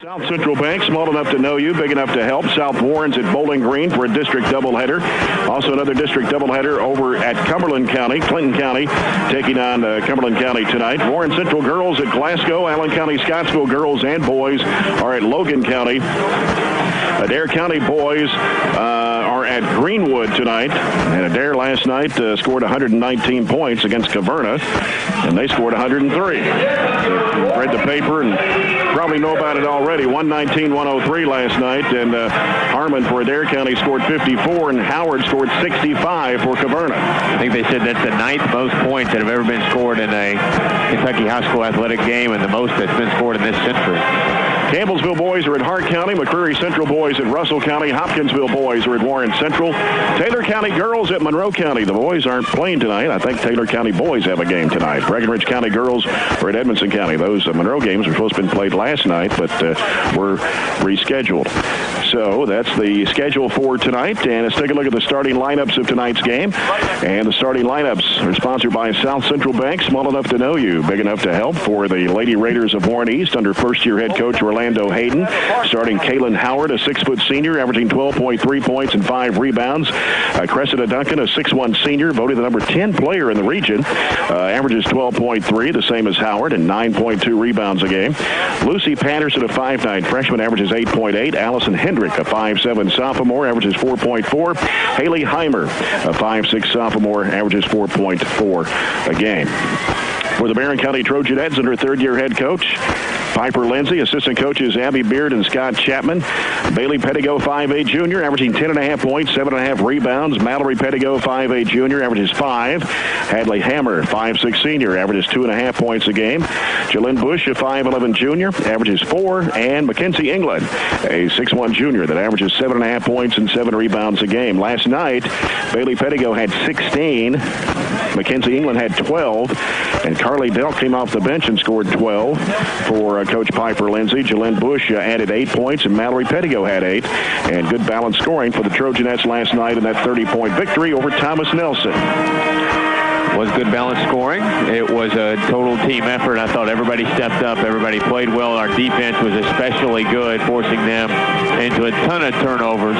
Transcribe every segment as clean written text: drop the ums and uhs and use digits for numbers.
South Central Bank, small enough to know you, big enough to help. South Warren's at Bowling Green for a district doubleheader. Also another district doubleheader over at Cumberland County, Clinton County, taking on Cumberland County tonight. Warren Central girls at Glasgow. Allen County Scottsville girls and boys are at Logan County. Adair County boys are at Greenwood tonight. And Adair last night scored 119 points against Caverna, and they scored 103. Read the paper and probably know about it already. 119-103 last night, and Harmon for Adair County scored 54, and Howard scored 65 for Caverna. I think they said that's the 9th most points that have ever been scored in a Kentucky high school athletic game, and the most that's been scored in this century. Campbellsville boys are at Hart County. McCreary Central boys at Russell County. Hopkinsville boys are at Warren Central. Taylor County girls at Monroe County. The boys aren't playing tonight. I think Taylor County boys have a game tonight. Breckenridge County girls are at Edmondson County. Those Monroe games were supposed to have been played last night, but were rescheduled. So that's the schedule for tonight. And let's take a look at the starting lineups of tonight's game. And the starting lineups are sponsored by South Central Bank. Small enough to know you, big enough to help. For the Lady Raiders of Warren East under first-year head coach Orlando Hayden. Starting Kaylin Howard, a 6-foot senior, averaging 12.3 points and 5 rebounds. Cressida Duncan, a 6'1 senior, voted the number 10 player in the region. Averages 12.3, the same as Howard, and 9.2 rebounds a game. Lucy Patterson, a 5'9 freshman, averages 8.8. Allison Hendrick, a 5'7 sophomore, averages 4.4. Haley Heimer, a 5'6 sophomore, averages 4.4 a game. For the Barren County Trojanettes under third-year head coach Piper Lindsay, assistant coaches Abby Beard and Scott Chapman. Bailey Pettigo, 5'8 junior, averaging 10.5 points, 7.5 rebounds. Mallory Pettigo, 5'8 junior, averages 5. Hadley Hammer, 5'6 senior, averages 2.5 points a game. Jalen Bush, a 5'11 junior, averages 4. And Mackenzie England, a 6'1 junior that averages 7.5 points and 7 rebounds a game. Last night, Bailey Pettigo had 16. Mackenzie England had 12. And Carly Delk came off the bench and scored 12 for Coach Piper Lindsay. Jalen Bush added 8 points, and Mallory Pettigo had 8. And good balanced scoring for the Trojanettes last night in that 30-point victory over Thomas Nelson. Was good balanced scoring. It was a total team effort. I thought everybody stepped up. Everybody played well. Our defense was especially good, forcing them into a ton of turnovers.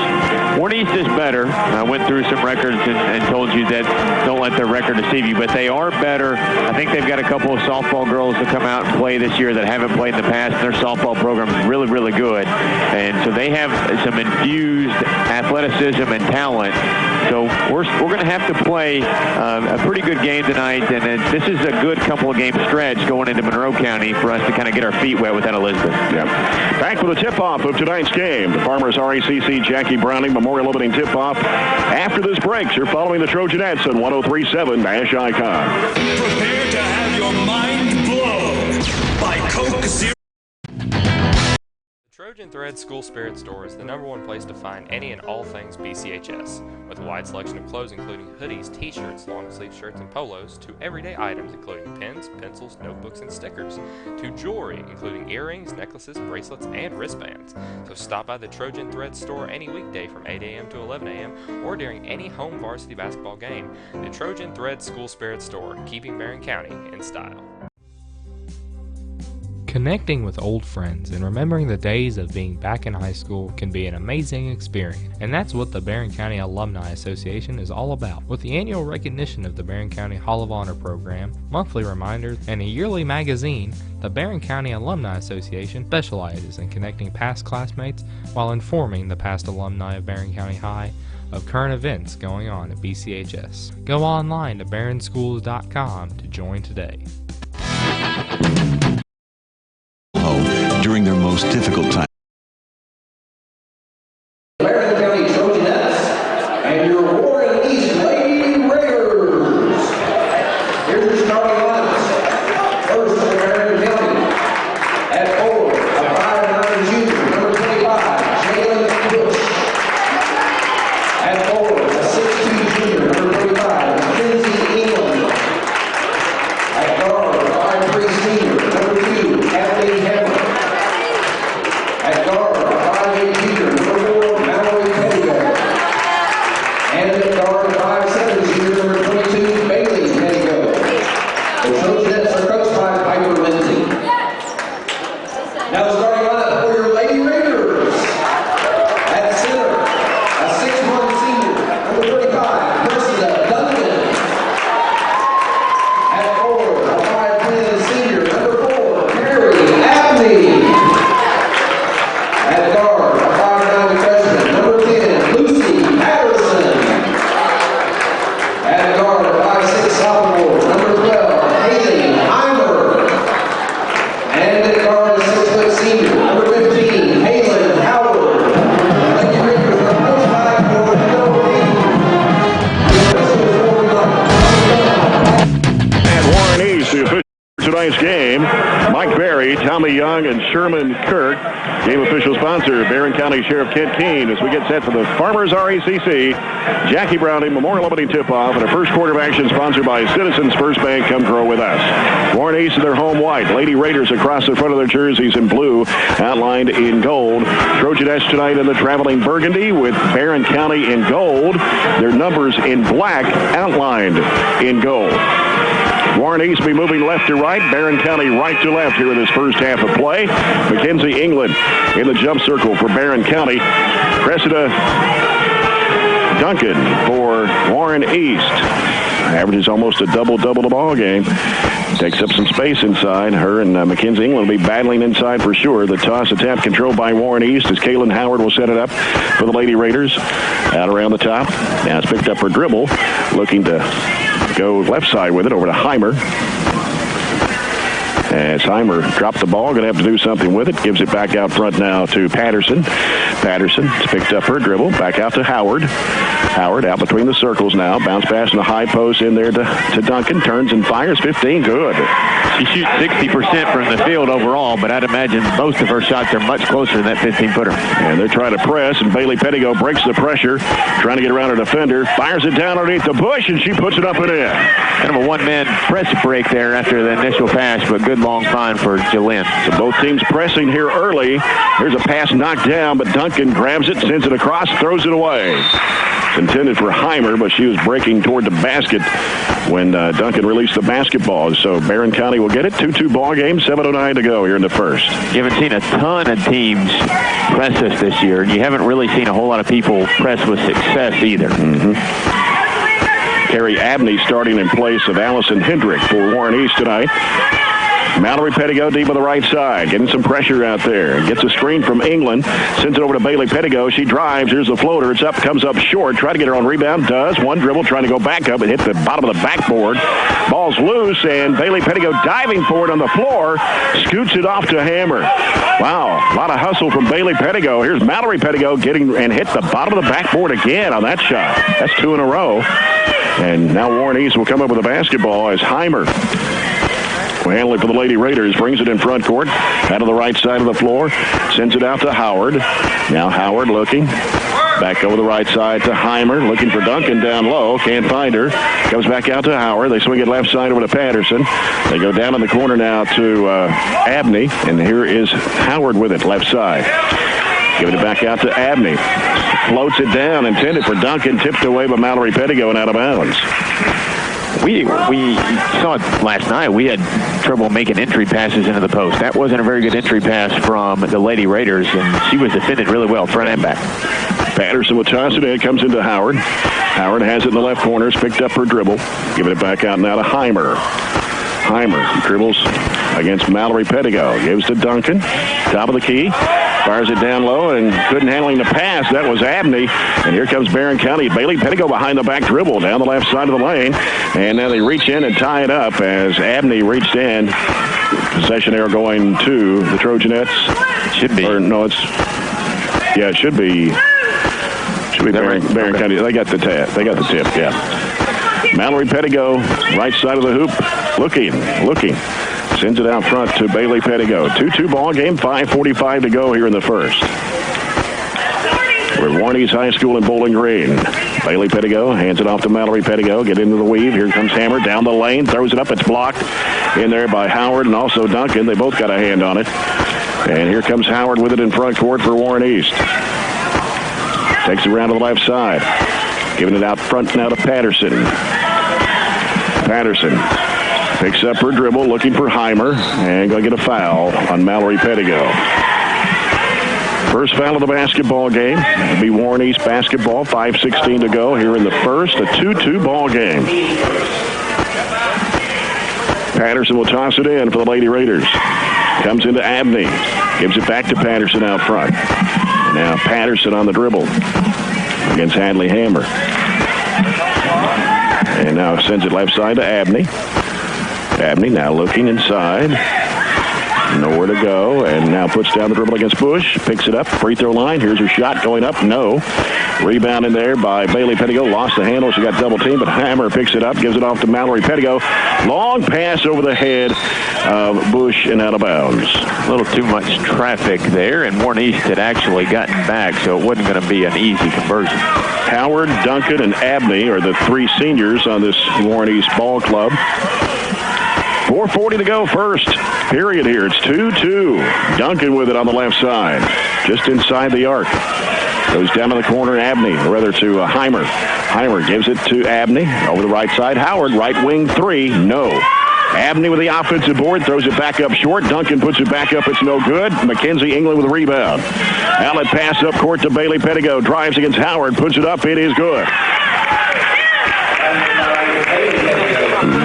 Warren East is better. I went through some records and told you that don't let their record deceive you, but they are better. I think they've got a couple of softball girls that come out and play this year that haven't played in the past. Their softball program is really, really good. And so they have some infused athleticism and talent. So we're going to have to play a pretty good game tonight, and this is a good couple of game stretch going into Monroe County for us to kind of get our feet wet with that Elizabeth. Yeah. Back with the tip-off of tonight's game. The Farmers RACC Jackie Browning Memorial Opening tip-off. After this break, you're following the Trojanettes on 103.7 Nash Icon. Prepare to have your mind blown by Coke Zero. Trojan Thread School Spirit Store is the #1 place to find any and all things BCHS, with a wide selection of clothes including hoodies, t-shirts, long-sleeve shirts, and polos, to everyday items including pens, pencils, notebooks, and stickers, to jewelry including earrings, necklaces, bracelets, and wristbands. So stop by the Trojan Thread Store any weekday from 8 a.m. to 11 a.m. or during any home varsity basketball game. The Trojan Thread School Spirit Store, keeping Barren County in style. Connecting with old friends and remembering the days of being back in high school can be an amazing experience, and that's what the Barren County Alumni Association is all about. With the annual recognition of the Barren County Hall of Honor program, monthly reminders, and a yearly magazine, the Barren County Alumni Association specializes in connecting past classmates while informing the past alumni of Barren County High of current events going on at BCHS. Go online to barrenschools.com to join today. During their most difficult time. Barren County Trojanettes and your Warren East Lady Raiders. Here's your starting lineups. First for Barren County. At 4, a 5'9 junior, number 25, Jalen Bush. At 4, a 6'2 junior, number 35, Mackenzie England. At guard, 5'3 senior, tonight's game. Mike Berry, Tommy Young, and Sherman Kirk. Game official sponsor, Barren County Sheriff Kent Keene, as we get set for the Farmers RECC Jackie Browning Memorial Opening Tip-Off, and a first quarter of action sponsored by Citizens First Bank. Come grow with us. Warren East in their home white. Lady Raiders across the front of their jerseys in blue, outlined in gold. Trojanettes tonight in the traveling burgundy with Barren County in gold. Their numbers in black, outlined in gold. Warren East be moving left to right. Barren County right to left here in this first half of play. Mackenzie England in the jump circle for Barren County. Cressida Duncan for Warren East. Averages almost a double-double the ball game. Takes up some space inside. Her and Mackenzie England will be battling inside for sure. The toss attempt controlled by Warren East as Kaylin Howard will set it up for the Lady Raiders. Out around the top. Now it's picked up her dribble. Looking to go left side with it over to Heimer. As Heimer dropped the ball, going to have to do something with it. Gives it back out front now to Patterson. Patterson has picked up her dribble. Back out to Howard. Howard out between the circles now. Bounce pass in the high post in there to Duncan. Turns and fires. 15. Good. She shoots 60% from the field overall, but I'd imagine most of her shots are much closer than that 15-footer. And they're trying to press, and Bailey Pettigo breaks the pressure, trying to get around her defender. Fires it down underneath the bush, and she puts it up and in. Kind of a one-man press break there after the initial pass, but good long find for Jalen. So both teams pressing here early. Here's a pass knocked down, but Duncan grabs it, sends it across, throws it away. It's intended for Heimer, but she was breaking toward the basket when Duncan released the basketball. So Barren County will get it. 2-2 ball game, 7:09 to go here in the first. You haven't seen a ton of teams press us this year, and you haven't really seen a whole lot of people press with success either. Carrie Abney starting in place of Allison Hendrick for Warren East tonight. Mallory Pettigo deep on the right side, getting some pressure out there. Gets a screen from England, sends it over to Bailey Pettigo. She drives. Here's the floater. It's up, comes up short. Try to get her own rebound. Does. One dribble, trying to go back up and hit the bottom of the backboard. Ball's loose, and Bailey Pettigo diving for it on the floor. Scoots it off to Hammer. Wow, a lot of hustle from Bailey Pettigo. Here's Mallory Pettigo getting and hit the bottom of the backboard again on that shot. That's 2 in a row. And now Warren East will come up with a basketball as Heimer will handle it for the Lady Raiders. Brings it in front court. Out of the right side of the floor. Sends it out to Howard. Now Howard looking. Back over the right side to Heimer. Looking for Duncan down low. Can't find her. Comes back out to Howard. They swing it left side over to Patterson. They go down in the corner now to Abney. And here is Howard with it left side. Giving it back out to Abney. Floats it down. Intended for Duncan. Tipped away by Mallory Pettigo and out of bounds. We saw it last night. We had trouble making entry passes into the post. That wasn't a very good entry pass from the Lady Raiders, and she was defended really well, front and back. Patterson will toss it in. Comes into Howard. Howard has it in the left corner. Has picked up her dribble. Giving it back out now to Heimer. Heimer dribbles against Mallory Pettigo. Gives to Duncan. Top of the key. Fires it down low and couldn't handling the pass. That was Abney. And here comes Barren County. Bailey Pettigo behind the back dribble down the left side of the lane. And now they reach in and tie it up as Abney reached in. Possession arrow going to the Trojanettes. Should be. Or no, it's... Yeah, it should be... Should be Barren County. They got the tip. They got the tip, yeah. Mallory Pettigo, right side of the hoop. Looking. Sends it out front to Bailey Pettigo. 2-2 ball game, 5:45 to go here in the first. We're at Warren East High School in Bowling Green. Bailey Pettigo hands it off to Mallory Pettigo. Get into the weave. Here comes Hammer down the lane. Throws it up. It's blocked in there by Howard and also Duncan. They both got a hand on it. And here comes Howard with it in front court for Warren East. Takes it around to the left side. Giving it out front now to Patterson. Patterson picks up her dribble, looking for Heimer, and going to get a foul on Mallory Pettigo. First foul of the basketball game. It'll be Warren East basketball, 5:16 to go here in the first. A 2-2 ball game. Patterson will toss it in for the Lady Raiders. Comes into Abney. Gives it back to Patterson out front. Now Patterson on the dribble against Hadley Hammer. And now sends it left side to Abney. Abney now looking inside. Nowhere to go, and now puts down the dribble against Bush. Picks it up, free throw line. Here's her shot going up. No. Rebound in there by Bailey Pettigo. Lost the handle. She got double teamed, but Hammer picks it up, gives it off to Mallory Pettigo. Long pass over the head of Bush and out of bounds. A little too much traffic there, and Warren East had actually gotten back, so it wasn't going to be an easy conversion. Howard, Duncan, and Abney are the three seniors on this Warren East ball club. 4:40 to go first period here. It's 2-2. Duncan with it on the left side, just inside the arc. Goes down to the corner, Abney, or rather to Heimer. Heimer gives it to Abney. Over the right side, Howard, right wing three, no. Abney with the offensive board, throws it back up short. Duncan puts it back up, it's no good. Mackenzie England with the rebound. Outlet pass up court to Bailey Pettigo. Drives against Howard, puts it up, it is good.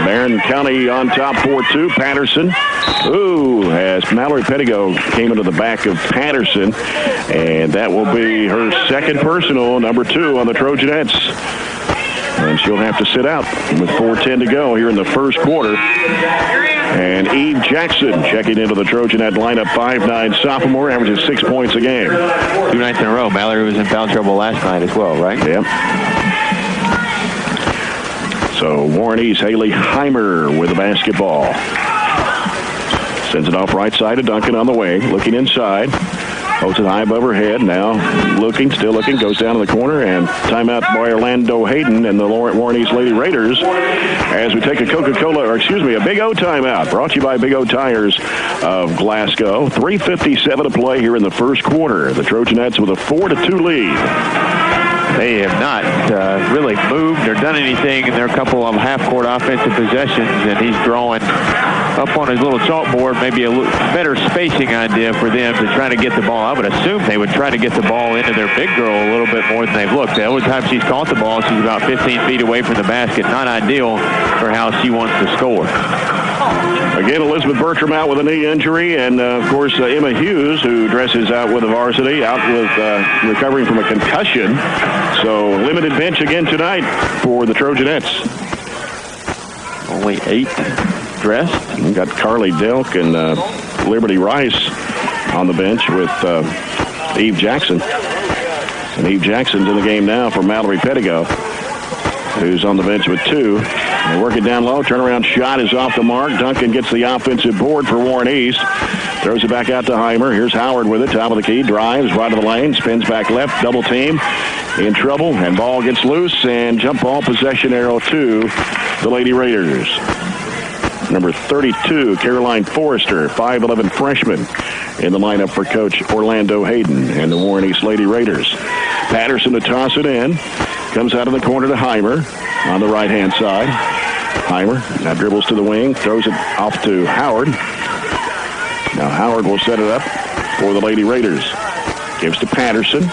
Barren County on top 4-2. Patterson, as Mallory Pettigo came into the back of Patterson, and that will be her second personal, number 2 on the Trojanettes. And she'll have to sit out with 4:10 to go here in the first quarter. And Eve Jackson checking into the Trojanet lineup, 5'9" sophomore, averages 6 points a game. 2 nights in a row. Mallory was in foul trouble last night as well, right? Yep. So Warren East, Haley Heimer with the basketball. Sends it off right side to Duncan on the way. Looking inside. Holds it high above her head. Now looking, still looking. Goes down to the corner. And timeout by Orlando Hayden and the Warren East Lady Raiders as we take a a Big O timeout. Brought to you by Big O Tires of Glasgow. 3:57 to play here in the first quarter. The Trojanettes with a 4-2 lead. They have not really moved or done anything in their couple of half-court offensive possessions, and he's drawing up on his little chalkboard maybe a better spacing idea for them to try to get the ball. I would assume they would try to get the ball into their big girl a little bit more than they've looked. The only time she's caught the ball, she's about 15 feet away from the basket. Not ideal for how she wants to score. Again, Elizabeth Bertram out with a knee injury, and of course Emma Hughes, who dresses out with the varsity, out with recovering from a concussion. So limited bench again tonight for the Trojanettes. Only 8 dressed. We've got Carly Delk and Liberty Rice on the bench with Eve Jackson. And Eve Jackson's in the game now for Mallory Pettigo, who's on the bench with 2. They work it down low. Turnaround shot is off the mark. Duncan gets the offensive board for Warren East. Throws it back out to Heimer. Here's Howard with it. Top of the key. Drives right of the lane. Spins back left. Double team. In trouble. And ball gets loose. And jump ball possession arrow to the Lady Raiders. Number 32, Caroline Forrester, 5'11" freshman in the lineup for Coach Orlando Hayden and the Warren East Lady Raiders. Patterson to toss it in. Comes out of the corner to Heimer on the right-hand side. Heimer now dribbles to the wing, throws it off to Howard. Now Howard will set it up for the Lady Raiders. Gives to Patterson.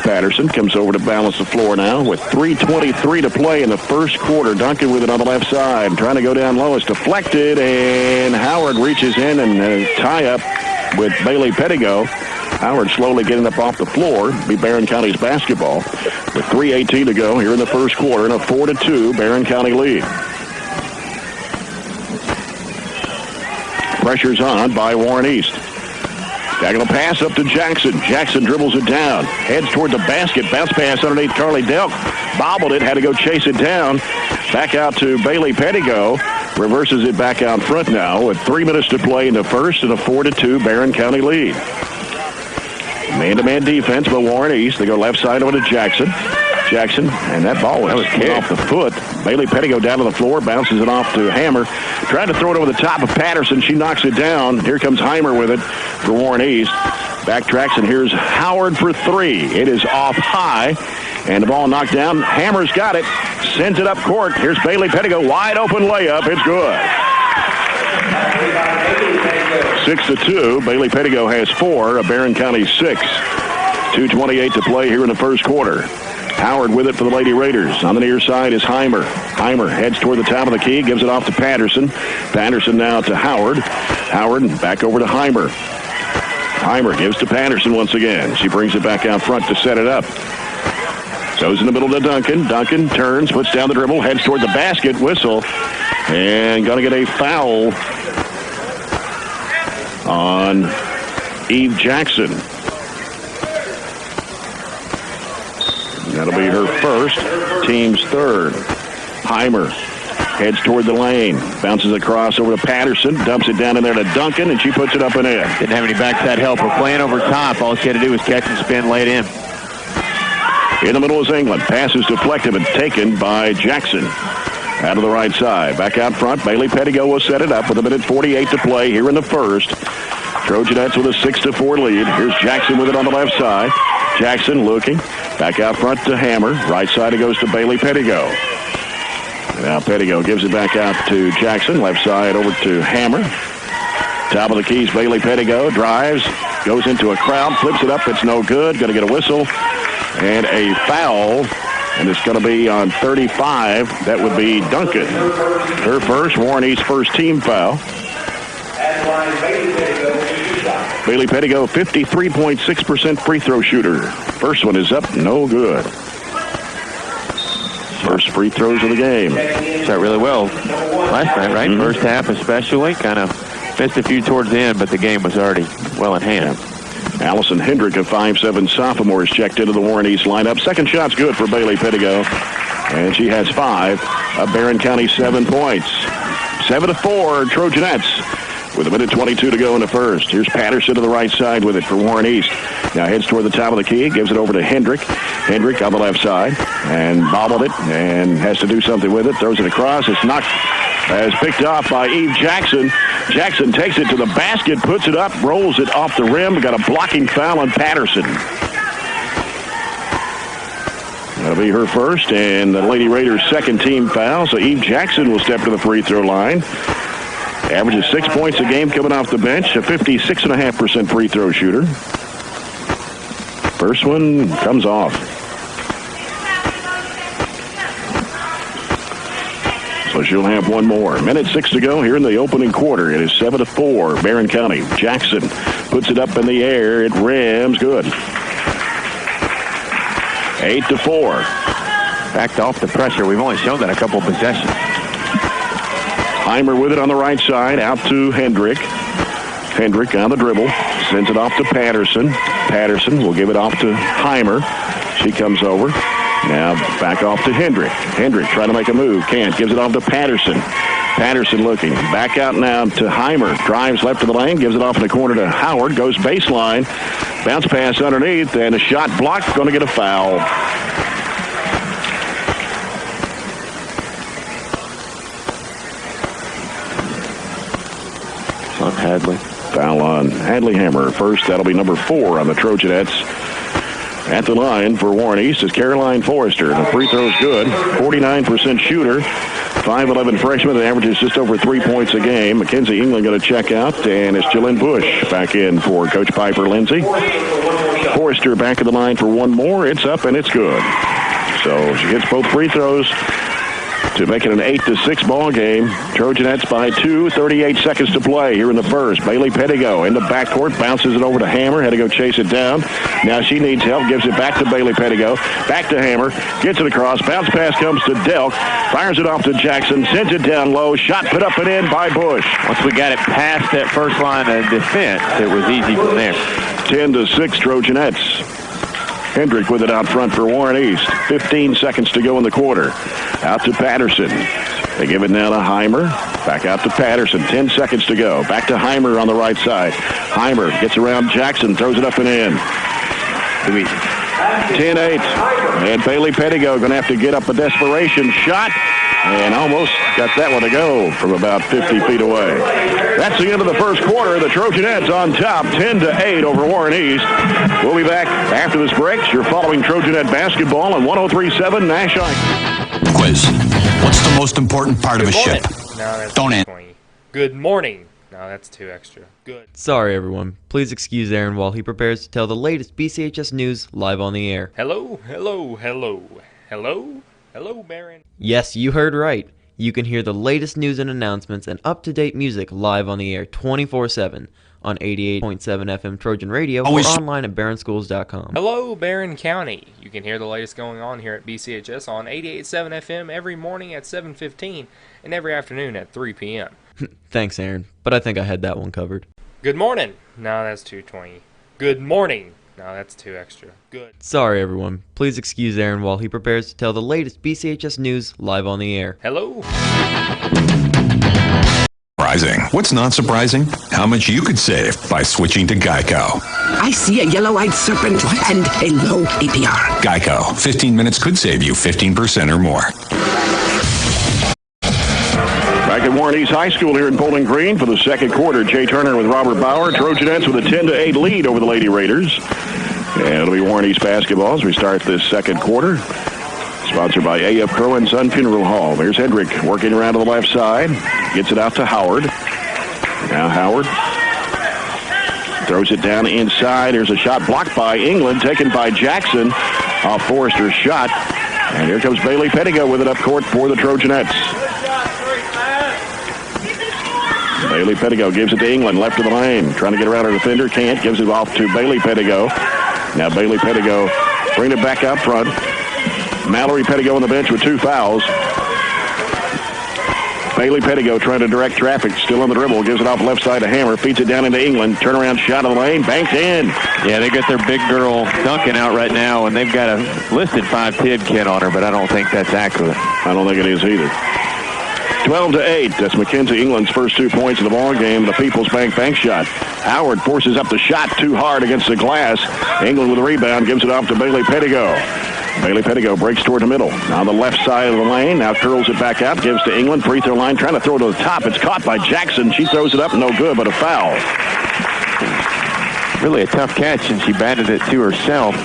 Patterson comes over to balance the floor now with 3:23 to play in the first quarter. Duncan with it on the left side, trying to go down low. It's deflected, and Howard reaches in and tie up with Bailey Pettigo. Howard slowly getting up off the floor. Be Barren County's basketball with 3:18 to go here in the first quarter and a 4-2 Barren County lead. Pressure's on by Warren East. Diagonal pass up to Jackson. Jackson dribbles it down. Heads toward the basket. Bounce pass underneath Carly Delk. Bobbled it. Had to go chase it down. Back out to Bailey Pettigo. Reverses it back out front now with 3 minutes to play in the first and a 4-2 Barren County lead. Man-to-man defense by Warren East. They go left side over to Jackson. Jackson, and that ball was kicked off the foot. Bailey Pettigo down to the floor, bounces it off to Hammer. Tried to throw it over the top of Patterson. She knocks it down. Here comes Heimer with it for Warren East. Backtracks, and here's Howard for 3. It is off high, and the ball knocked down. Hammer's got it. Sends it up court. Here's Bailey Pettigo. Wide open layup. It's good. 6-2. Bailey Pettigo has 4. Barren County 6. 2:28 to play here in the first quarter. Howard with it for the Lady Raiders. On the near side is Heimer. Heimer heads toward the top of the key, gives it off to Patterson. Patterson now to Howard. Howard back over to Heimer. Heimer gives to Patterson once again. She brings it back out front to set it up. Goes in the middle to Duncan. Duncan turns, puts down the dribble, heads toward the basket, whistle, and going to get a foul on Eve Jackson. That'll be her first, team's third. Heimer heads toward the lane, bounces across over to Patterson, dumps it down in there to Duncan, and she puts it up and in. Didn't have any backside help. We're playing over top. All she had to do was catch and spin, lay it in. In the middle is England. Pass is deflected and taken by Jackson. Out of the right side. Back out front, Bailey Pettigo will set it up with 1:48 to play here in the first. Trojanettes with a 6-4 lead. Here's Jackson with it on the left side. Jackson looking. Back out front to Hammer. Right side it goes to Bailey Pettigo. Now Pettigo gives it back out to Jackson. Left side over to Hammer. Top of the keys, Bailey Pettigo drives, goes into a crowd, flips it up. It's no good. Going to get a whistle and a foul. And it's going to be on 35. That would be Duncan. Her first, Warren East first team foul. Bailey Pettigo, 53.6% free throw shooter. First one is up, no good. First free throws of the game. Shot really well last night, right? Mm-hmm. First half especially. Kind of missed a few towards the end, but the game was already well in hand. Allison Hendrick, a 5'7" sophomore, is checked into the Warren East lineup. Second shot's good for Bailey Pettigo, and she has 5. Barren County 7 points. 7-4 Trojanettes with 1:22 to go in the first. Here's Patterson to the right side with it for Warren East. Now heads toward the top of the key, gives it over to Hendrick. Hendrick on the left side and bobbled it and has to do something with it. Throws it across. It's knocked. As picked off by Eve Jackson. Jackson takes it to the basket, puts it up, rolls it off the rim. Got a blocking foul on Patterson. That'll be her first, and the Lady Raiders' second team foul. So Eve Jackson will step to the free throw line. Averages 6 points a game coming off the bench. A 56.5% free throw shooter. First one comes off. So she'll have one more. 1:06 to go here in the opening quarter. It is 7-4, Barren County. Jackson puts it up in the air. It rims good. 8-4. Backed off the pressure. We've only shown that a couple of possessions. Heimer with it on the right side. Out to Hendrick. Hendrick on the dribble. Sends it off to Patterson. Patterson will give it off to Heimer. She comes over. Now back off to Hendrick. Hendrick trying to make a move. Can't. Gives it off to Patterson. Patterson looking. Back out now to Heimer. Drives left of the lane. Gives it off in the corner to Howard. Goes baseline. Bounce pass underneath. And a shot blocked. Going to get a foul. On Hadley. Foul on Hadley Hammer. First, that'll be number 4 on the Trojanettes. At the line for Warren East is Caroline Forrester. The free throw's good. 49% shooter. 5'11" freshman that averages just over 3 points a game. Mackenzie England going to check out, and it's Jillian Bush back in for Coach Piper Lindsay. Forrester back at the line for one more. It's up, and it's good. So she hits both free throws to make it an 8-6 ball game. Trojanettes by 2, 38 seconds to play here in the first. Bailey Pettigo in the backcourt, bounces it over to Hammer, had to go chase it down. Now she needs help, gives it back to Bailey Pettigo, back to Hammer, gets it across, bounce pass comes to Delk, fires it off to Jackson, sends it down low, shot put up and in by Bush. Once we got it past that first line of defense, it was easy from there. 10-6 Trojanettes. Hendrick with it out front for Warren East. 15 seconds to go in the quarter. Out to Patterson. They give it now to Heimer. Back out to Patterson. 10 seconds to go. Back to Heimer on the right side. Heimer gets around Jackson, throws it up and in. 10-8. And Bailey Pettigo going to have to get up a desperation shot. And almost got that one to go from about 50 feet away. That's the end of the first quarter. The Trojanettes on top, 10-8 over Warren East. We'll be back after this break. You're following Trojanet basketball on 103.7 Nash Ice. Quiz. What's the most important part of a ship? No, that's Don't too answer. 20. Good morning. No, that's too extra. Good. Sorry everyone, please excuse Aaron while he prepares to tell the latest BCHS news live on the air. Hello, hello, hello. Hello? Hello, Barren. Yes, you heard right. You can hear the latest news and announcements and up-to-date music live on the air 24/7 on 88.7 FM Trojan Radio or online at barronschools.com. Hello, Barren County. You can hear the latest going on here at BCHS on 88.7 FM every morning at 7:15 and every afternoon at 3 p.m. Thanks, Aaron, but I think I had that one covered. Good morning. No, that's 220. Good morning. No, that's 2 extra. Good. Sorry, everyone. Please excuse Aaron while he prepares to tell the latest BCHS news live on the air. Hello. Surprising. What's not surprising? How much you could save by switching to Geico. I see a yellow-eyed serpent and a low APR. Geico. 15 minutes could save you 15% or more. Back at Warren East High School here in Bowling Green for the second quarter. Jay Turner with Robert Bauer. Trojanettes with a 10-8 lead over the Lady Raiders. And it'll be Warren East basketball as we start this second quarter. Sponsored by A.F. Crow and Son Funeral Hall. There's Hendrick working around to the left side. Gets it out to Howard. Now Howard throws it down inside. There's a shot blocked by England, taken by Jackson off Forrester's shot. And here comes Bailey Pettigo with it up court for the Trojanettes. Bailey Pettigo gives it to England, left of the lane. Trying to get around her defender, can't. Gives it off to Bailey Pettigo. Now Bailey Pettigo bringing it back out front. Mallory Pettigo on the bench with 2 fouls. Bailey Pettigo trying to direct traffic, still on the dribble, gives it off left side to Hammer, feeds it down into England, turnaround shot of the lane, banks in. Yeah, they got their big girl Duncan out right now, and they've got a listed 5'10" kid on her, but I don't think that's accurate. I don't think it is either. 12-8. That's Mackenzie England's first 2 points of the ball game. The People's bank shot. Howard forces up the shot too hard against the glass. England with the rebound, gives it off to Bailey Pettigo. Bailey Pettigo breaks toward the middle. On the left side of the lane. Now curls it back out. Gives to England. Free throw line. Trying to throw it to the top. It's caught by Jackson. She throws it up. No good, but a foul. Really a tough catch, and she batted it to herself.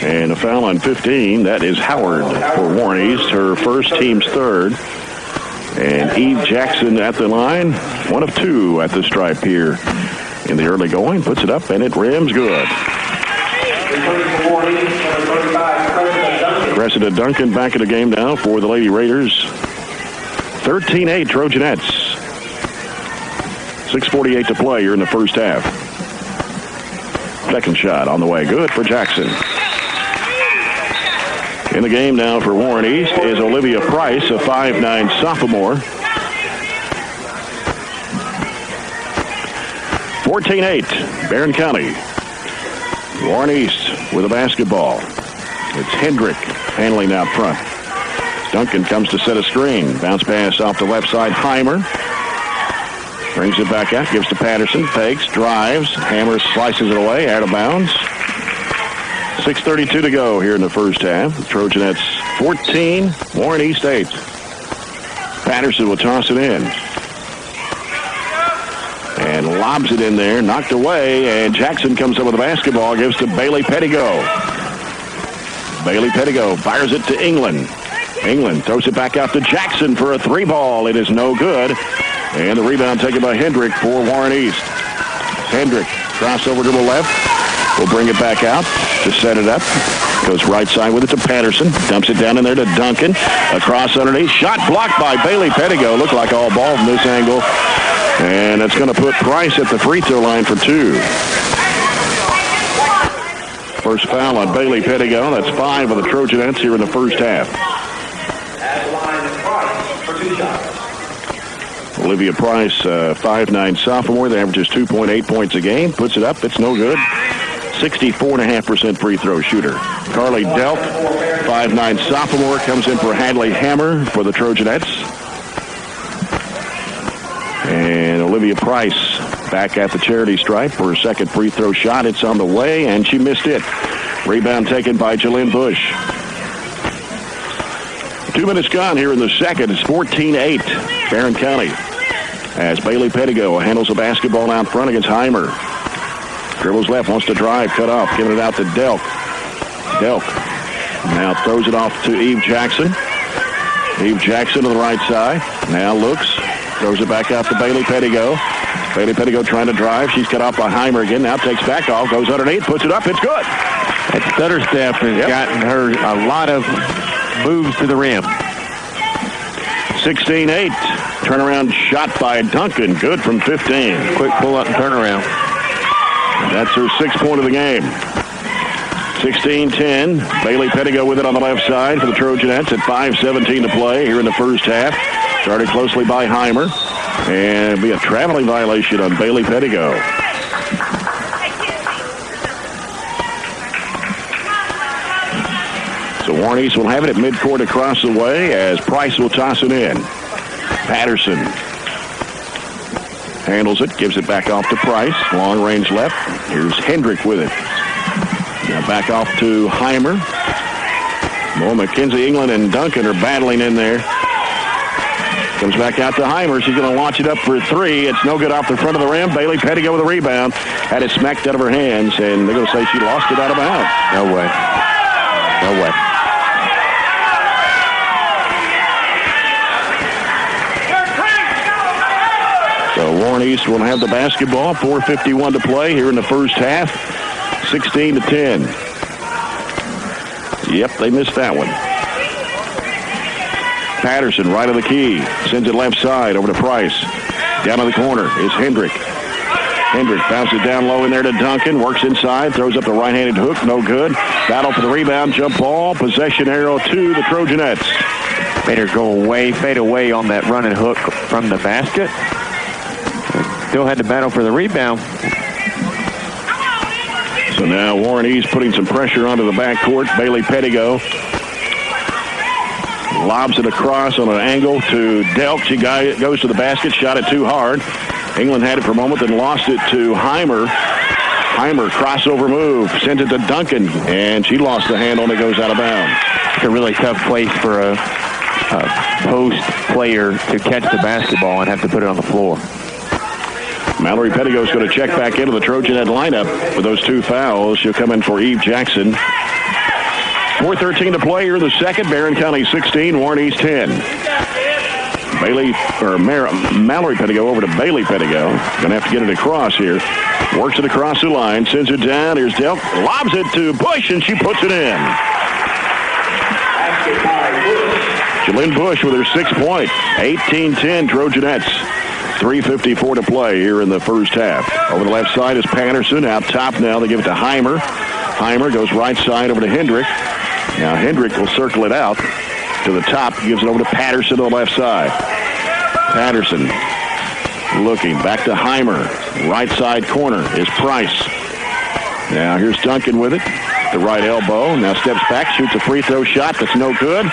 And a foul on 15. That is Howard for Warren East. Her first, team's third. And Eve Jackson at the line. 1 of 2 at the stripe here in the early going. Puts it up, and it rims good. Cressida Duncan back in the game now for the Lady Raiders. 13-8 Trojanettes. 6:48 to play here in the first half. Second shot on the way. Good for Jackson. In the game now for Warren East is Olivia Price, a 5'9" sophomore. 14-8, Barren County. Warren East with a basketball. It's Hendrick handling out front. Duncan comes to set a screen. Bounce pass off the left side. Heimer brings it back out, gives to Patterson, takes, drives. Hammer slices it away, out of bounds. 6:32 to go here in the first half. The Trojanettes 14, Warren East 8. Patterson will toss it in. And lobs it in there, knocked away, and Jackson comes up with the basketball, gives to Bailey Pettigo. Bailey Pettigo fires it to England. England throws it back out to Jackson for a 3-ball. It is no good. And the rebound taken by Hendrick for Warren East. Hendrick crossover to the left. We'll bring it back out to set it up. Goes right side with it to Patterson. Dumps it down in there to Duncan. Across underneath. Shot blocked by Bailey Pettigo. Looked like all ball from this angle. And it's going to put Price at the free throw line for 2. First foul on Bailey Pettigo. That's 5 of the Trojanettes here in the first half. Olivia Price, 5'9" sophomore. That averages 2.8 points a game. Puts it up. It's no good. 64.5% free throw shooter. Carly Delk, 5'9" sophomore, comes in for Hadley Hammer for the Trojanettes. And Olivia Price back at the charity stripe for her second free throw shot. It's on the way, and she missed it. Rebound taken by Jalynn Bush. 2 minutes gone here in the second. It's 14-8, Barren County. As Bailey Pettigo handles the basketball out front against Heimer. Dribbles left, wants to drive, cut off, giving it out to Delk. Delk now throws it off to Eve Jackson. Eve Jackson to the right side. Now looks, throws it back out to Bailey Pettigo. Bailey Pettigo trying to drive. She's cut off by Heimer again. Now takes back off, goes underneath, puts it up. It's good. That stutter step has gotten her a lot of moves to the rim. 16-8. Turnaround shot by Duncan. Good from 15. Quick pull-up and turnaround. That's her 6th point of the game. 16-10. Bailey Pettigo with it on the left side for the Trojanettes at 5:17 to play here in the first half. Started closely by Heimer. And it'll be a traveling violation on Bailey Pettigo. So Warren East will have it at midcourt across the way as Price will toss it in. Patterson handles it, gives it back off to Price. Long range left. Here's Hendrick with it. Now back off to Heimer. Well, Mackenzie England and Duncan are battling in there. Comes back out to Heimer. She's going to launch it up for three. It's no good off the front of the rim. Bailey Pettigo with a rebound. Had it smacked out of her hands, and they're going to say she lost it out of bounds. No way. No way. So Warren East will have the basketball. 4:51 to play here in the first half. 16-10. Yep, they missed that one. Patterson right of the key. Sends it left side over to Price. Down to the corner is Hendrick. Hendrick bounces it down low in there to Duncan. Works inside. Throws up the right-handed hook. No good. Battle for the rebound. Jump ball. Possession arrow to the Trojanettes. Made her go away, fade away on that running hook from the basket. Still had to battle for the rebound. So now Warren East putting some pressure onto the backcourt. Bailey Pettigo lobs it across on an angle to Delk. She goes to the basket, shot it too hard. England had it for a moment, then lost it to Heimer. Heimer, crossover move, sent it to Duncan, and she lost the handle and it goes out of bounds. It's a really tough place for a post player to catch the basketball and have to put it on the floor. Mallory Pettigo is going to check back into the Trojanet lineup with those two fouls. She'll come in for Eve Jackson. 4:13 to play here in the second. Barren County 16, Warren East 10. Mallory Pettigo over to Bailey Pettigo. Going to have to get it across here. Works it across the line, sends it down. Here's Delk, lobs it to Bush, and she puts it in. Jalynn Bush with her 6 point. 18-10 Trojanettes. 3:54 to play here in the first half. Over the left side is Patterson. Out top now, they give it to Heimer. Heimer goes right side over to Hendrick. Now Hendrick will circle it out to the top, gives it over to Patterson on the left side. Patterson looking back to Heimer. Right side corner is Price. Now here's Duncan with it. The right elbow. Now steps back, shoots a free throw shot that's no good.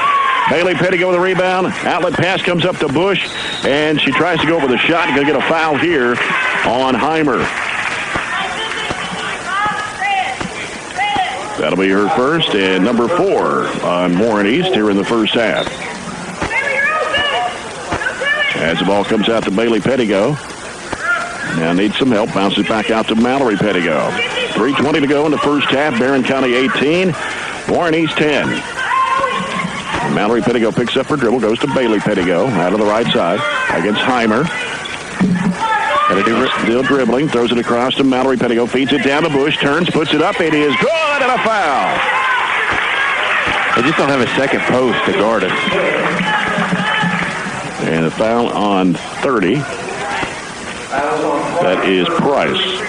Bailey Pettigo with the rebound. Outlet pass comes up to Bush, and she tries to go over the shot. Going to get a foul here on Heimer. That'll be her first, and number 4 on Warren East here in the first half. As the ball comes out to Bailey Pettigo. Now needs some help. Bounces back out to Mallory Pettigo. 3:20 to go in the first half. Barren County 18, Warren East 10. Mallory Pettigo picks up her dribble, goes to Bailey Pettigo out of the right side against Heimer. Still dribbling, throws it across to Mallory Pettigo, feeds it down to Bush, turns, puts it up, it is good, and a foul. They just don't have a second post to guard it. And a foul on 30. That is Price.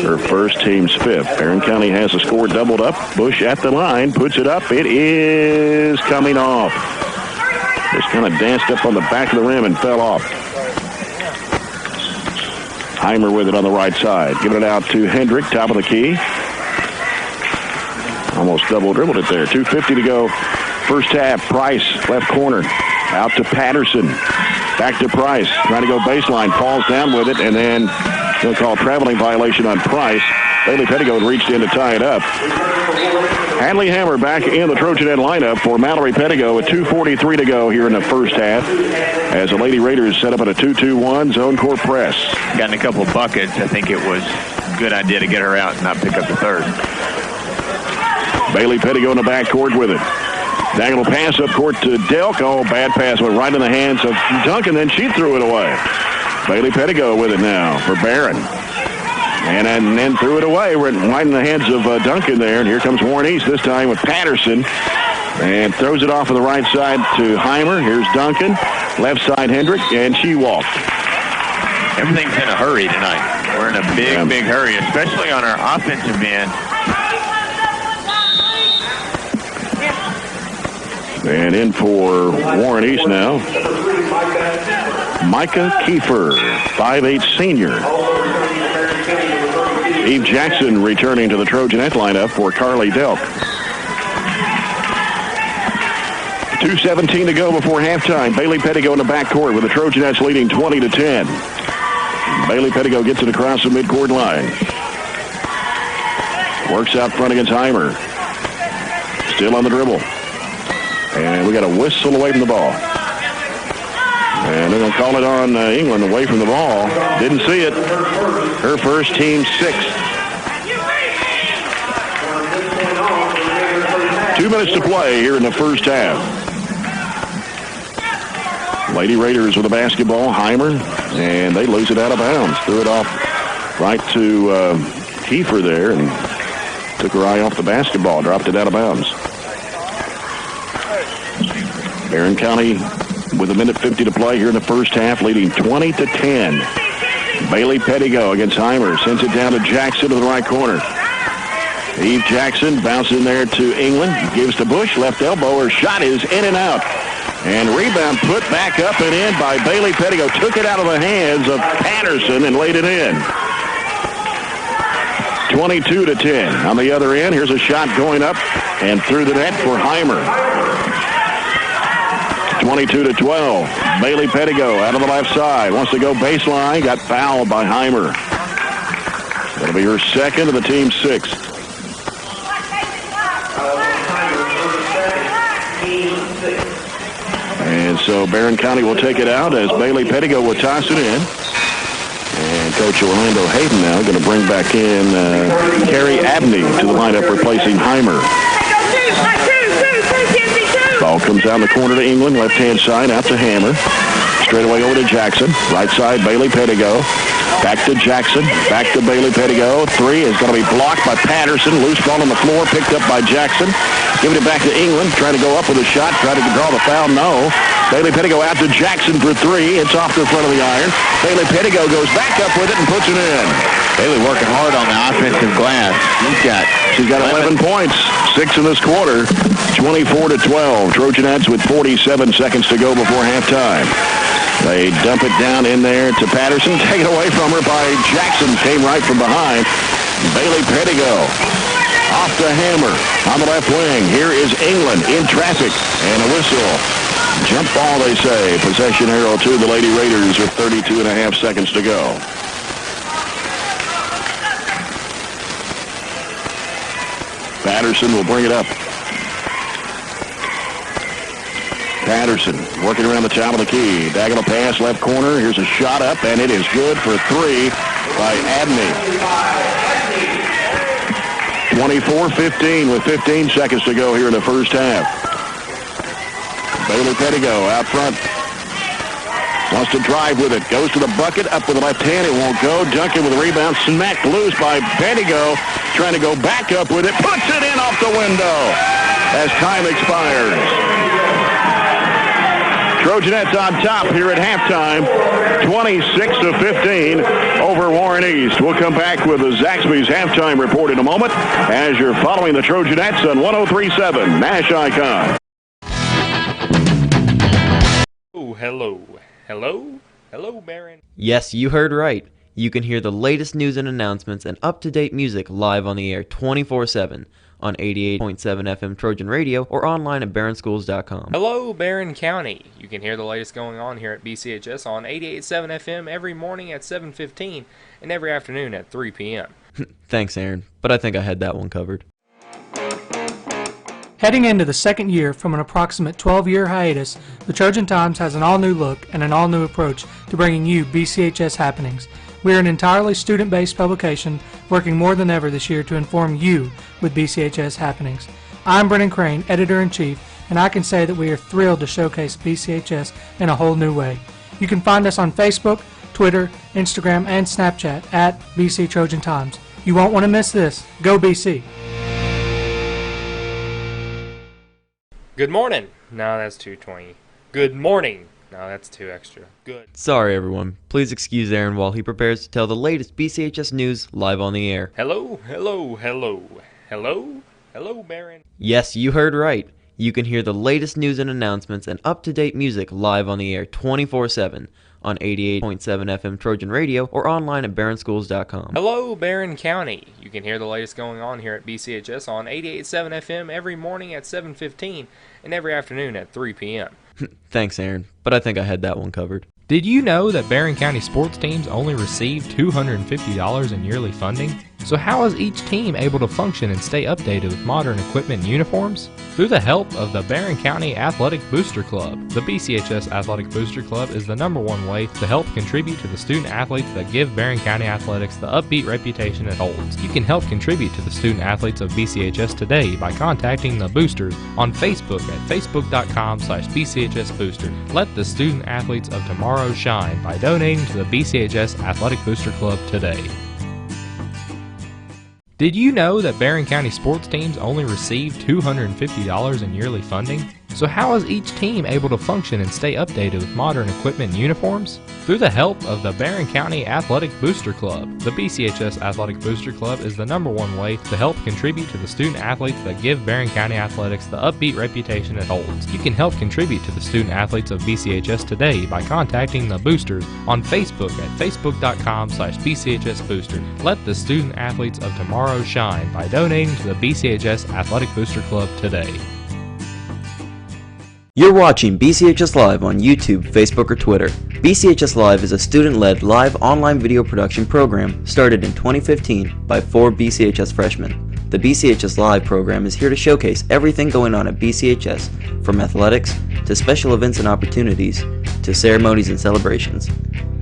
Her first, team's 5th. Barren County has the score doubled up. Bush at the line, puts it up. It is coming off. Just kind of danced up on the back of the rim and fell off. Heimer with it on the right side. Giving it out to Hendrick, top of the key. Almost double dribbled it there. 2:50 to go. First half. Price, left corner. Out to Patterson. Back to Price. Trying to go baseline. Falls down with it, and then they'll call traveling violation on Price. Bailey Pettigo reached in to tie it up. Hadley Hammer back in the Trojanet lineup for Mallory Pettigo with 2:43 to go here in the first half as the Lady Raiders set up at a 2-2-1 zone court press. Gotten a couple of buckets. I think it was a good idea to get her out and not pick up the third. Bailey Pettigo in the backcourt with it. Diagonal pass up court to Delk. Oh, bad pass. Went right in the hands of Duncan, then she threw it away. Bailey Pettigo with it now for Barren. And then threw it away. Went right in the hands of Duncan there. And here comes Warren East this time with Patterson. And throws it off on the right side to Heimer. Here's Duncan. Left side Hendrick. And she walked. Everything's in a hurry tonight. We're in a big hurry, especially on our offensive end. And in for Warren East now, Micah Kiefer, 5'8" senior. Eve Jackson returning to the Trojanette lineup for Carly Delk. 2:17 to go before halftime. Bailey Pettigo in the backcourt with the Trojanettes leading 20-10. Bailey Pettigo gets it across the midcourt line. Works out front against Heimer. Still on the dribble. And we got a whistle away from the ball. And they're going to call it on England away from the ball. Didn't see it. Her first, team sixth. 2 minutes to play here in the first half. Lady Raiders with the basketball. Heimer. And they lose it out of bounds. Threw it off right to Kiefer there and took her eye off the basketball. Dropped it out of bounds. Barren County with 1:50 to play here in the first half, leading 20-10. Bailey Pettigo against Heimer. Sends it down to Jackson to the right corner. Eve Jackson bounces in there to England. Gives to Bush. Left elbow. Her shot is in and out. And rebound put back up and in by Bailey Pettigo. Took it out of the hands of Patterson and laid it in. 22-10. On the other end, here's a shot going up and through the net for Heimer. 22-12. Bailey Pettigo out of the left side. Wants to go baseline. Got fouled by Heimer. That'll be her second of the team's sixth. And so Barren County will take it out as Bailey Pettigo will toss it in. And Coach Orlando Hayden now going to bring back in Carrie Abney to the lineup replacing Heimer. Ball comes down the corner to England, left-hand side, out to Hammer. Straight away over to Jackson. Right side, Bailey Pettigo. Back to Jackson. Back to Bailey Pettigo. Three is going to be blocked by Patterson. Loose ball on the floor, picked up by Jackson. Giving it back to England. Trying to go up with a shot. Trying to draw the foul. No. Bailey Pettigo out to Jackson for three. It's off to the front of the iron. Bailey Pettigo goes back up with it and puts it in. Bailey working hard on the offensive glass. She's got 11 points. 6 in this quarter. 24-12. Trojanettes with 47 seconds to go before halftime. They dump it down in there to Patterson. Taken away from her by Jackson. Came right from behind. Bailey Pettigo off the Hammer on the left wing. Here is England in traffic and a whistle. Jump ball, they say. Possession arrow to the Lady Raiders with 32.5 seconds to go. Patterson will bring it up. Patterson working around the top of the key. Diagonal pass, left corner. Here's a shot up, and it is good for three by Abney. 24-15 with 15 seconds to go here in the first half. Bailey Pettigo out front. Wants to drive with it. Goes to the bucket. Up with the left hand. It won't go. Duncan with a rebound. Smacked loose by Pettigo. Trying to go back up with it. Puts it in off the window as time expires. Trojanettes on top here at halftime. 26-15 over Warren East. We'll come back with the Zaxby's halftime report in a moment as you're following the Trojanettes on 103.7 Nash Icon. Oh, hello. Hello? Hello, Barren. Yes, you heard right. You can hear the latest news and announcements and up-to-date music live on the air 24/7 on 88.7 FM Trojan Radio or online at barrenschools.com. Hello, Barren County. You can hear the latest going on here at BCHS on 88.7 FM every morning at 7:15 and every afternoon at 3 p.m. Thanks, Aaron, but I think I had that one covered. Heading into the second year from an approximate 12-year hiatus, the Trojan Times has an all-new look and an all-new approach to bringing you BCHS happenings. We are an entirely student-based publication working more than ever this year to inform you with BCHS happenings. I'm Brennan Crane, Editor-in-Chief, and I can say that we are thrilled to showcase BCHS in a whole new way. You can find us on Facebook, Twitter, Instagram, and Snapchat at BC Trojan Times. You won't want to miss this. Go BC! Good morning. No, that's 220. Good morning. No, that's 2 extra. Good. Sorry, everyone. Please excuse Aaron while he prepares to tell the latest BCHS news live on the air. Hello, hello, hello. Hello? Hello, Barren. Yes, you heard right. You can hear the latest news and announcements and up-to-date music live on the air 24/7 on 88.7 FM Trojan Radio or online at barrenschools.com. Hello, Barren County. You can hear the latest going on here at BCHS on 88.7 FM every morning at 7:15 and every afternoon at 3 p.m. Thanks, Aaron, but I think I had that one covered. Did you know that Barren County sports teams only receive $250 in yearly funding? So how is each team able to function and stay updated with modern equipment and uniforms? Through the help of the Barren County Athletic Booster Club. The BCHS Athletic Booster Club is the #1 way to help contribute to the student athletes that give Barren County athletics the upbeat reputation it holds. You can help contribute to the student athletes of BCHS today by contacting the boosters on Facebook at facebook.com/BCHS Booster. Let the student athletes of tomorrow shine by donating to the BCHS Athletic Booster Club today. Did you know that Barren County sports teams only receive $250 in yearly funding? So how is each team able to function and stay updated with modern equipment and uniforms? Through the help of the Barren County Athletic Booster Club. The BCHS Athletic Booster Club is the #1 way to help contribute to the student athletes that give Barren County athletics the upbeat reputation it holds. You can help contribute to the student athletes of BCHS today by contacting the boosters on Facebook at facebook.com/BCHS Booster. Let the student athletes of tomorrow shine by donating to the BCHS Athletic Booster Club today. You're watching BCHS Live on YouTube, Facebook, or Twitter. BCHS Live is a student-led live online video production program started in 2015 by 4 BCHS freshmen. The BCHS Live program is here to showcase everything going on at BCHS, from athletics to special events and opportunities to ceremonies and celebrations.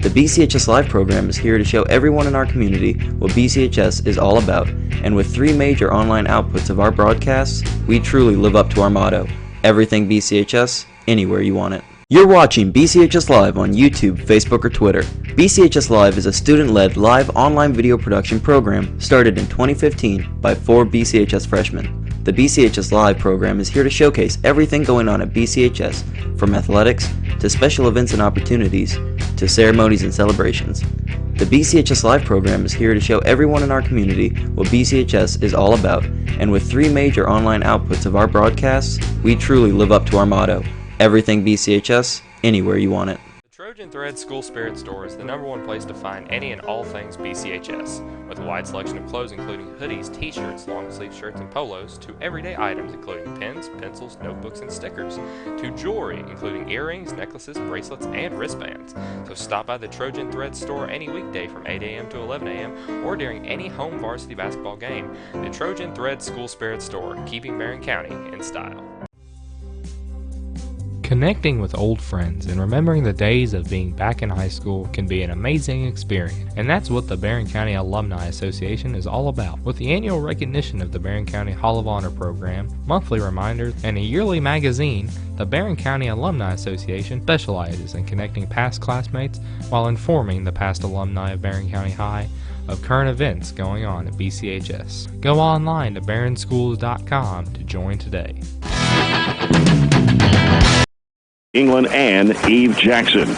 The BCHS Live program is here to show everyone in our community what BCHS is all about, and with 3 major online outputs of our broadcasts, we truly live up to our motto: everything BCHS, anywhere you want it. You're watching BCHS Live on YouTube, Facebook, or Twitter. BCHS Live is a student-led live online video production program started in 2015 by 4 BCHS freshmen. The BCHS Live program is here to showcase everything going on at BCHS, from athletics to special events and opportunities to ceremonies and celebrations. The BCHS Live program is here to show everyone in our community what BCHS is all about, and with 3 major online outputs of our broadcasts, we truly live up to our motto: everything BCHS, anywhere you want it. The Trojan Thread School Spirit Store is the #1 place to find any and all things BCHS, with a wide selection of clothes including hoodies, t-shirts, long-sleeve shirts, and polos, to everyday items including pens, pencils, notebooks, and stickers, to jewelry including earrings, necklaces, bracelets, and wristbands. So stop by the Trojan Thread Store any weekday from 8 a.m. to 11 a.m. or during any home varsity basketball game. The Trojan Thread School Spirit Store, keeping Barren County in style. Connecting with old friends and remembering the days of being back in high school can be an amazing experience, and that's what the Barren County Alumni Association is all about. With the annual recognition of the Barren County Hall of Honor program, monthly reminders, and a yearly magazine, the Barren County Alumni Association specializes in connecting past classmates while informing the past alumni of Barren County High of current events going on at BCHS. Go online to barrenschools.com to join today. England and Eve Jackson.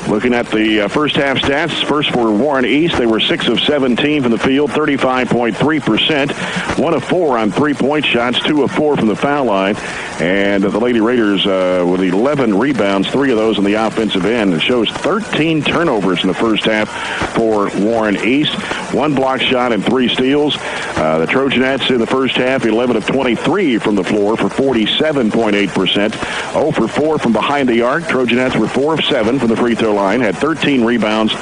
Looking at the first half stats, first for Warren East, they were 6 of 17 from the field, 35.3%, 1 of 4 on three-point shots, 2 of 4 from the foul line, and the Lady Raiders with 11 rebounds, 3 of those on the offensive end. It shows 13 turnovers in the first half for Warren East, 1 block shot and 3 steals. The Trojanettes in the first half, 11 of 23 from the floor for 47.8%, 0 for 4 from behind the arc. Trojanettes were 4 of 7 from the free throw line, had 13 rebounds,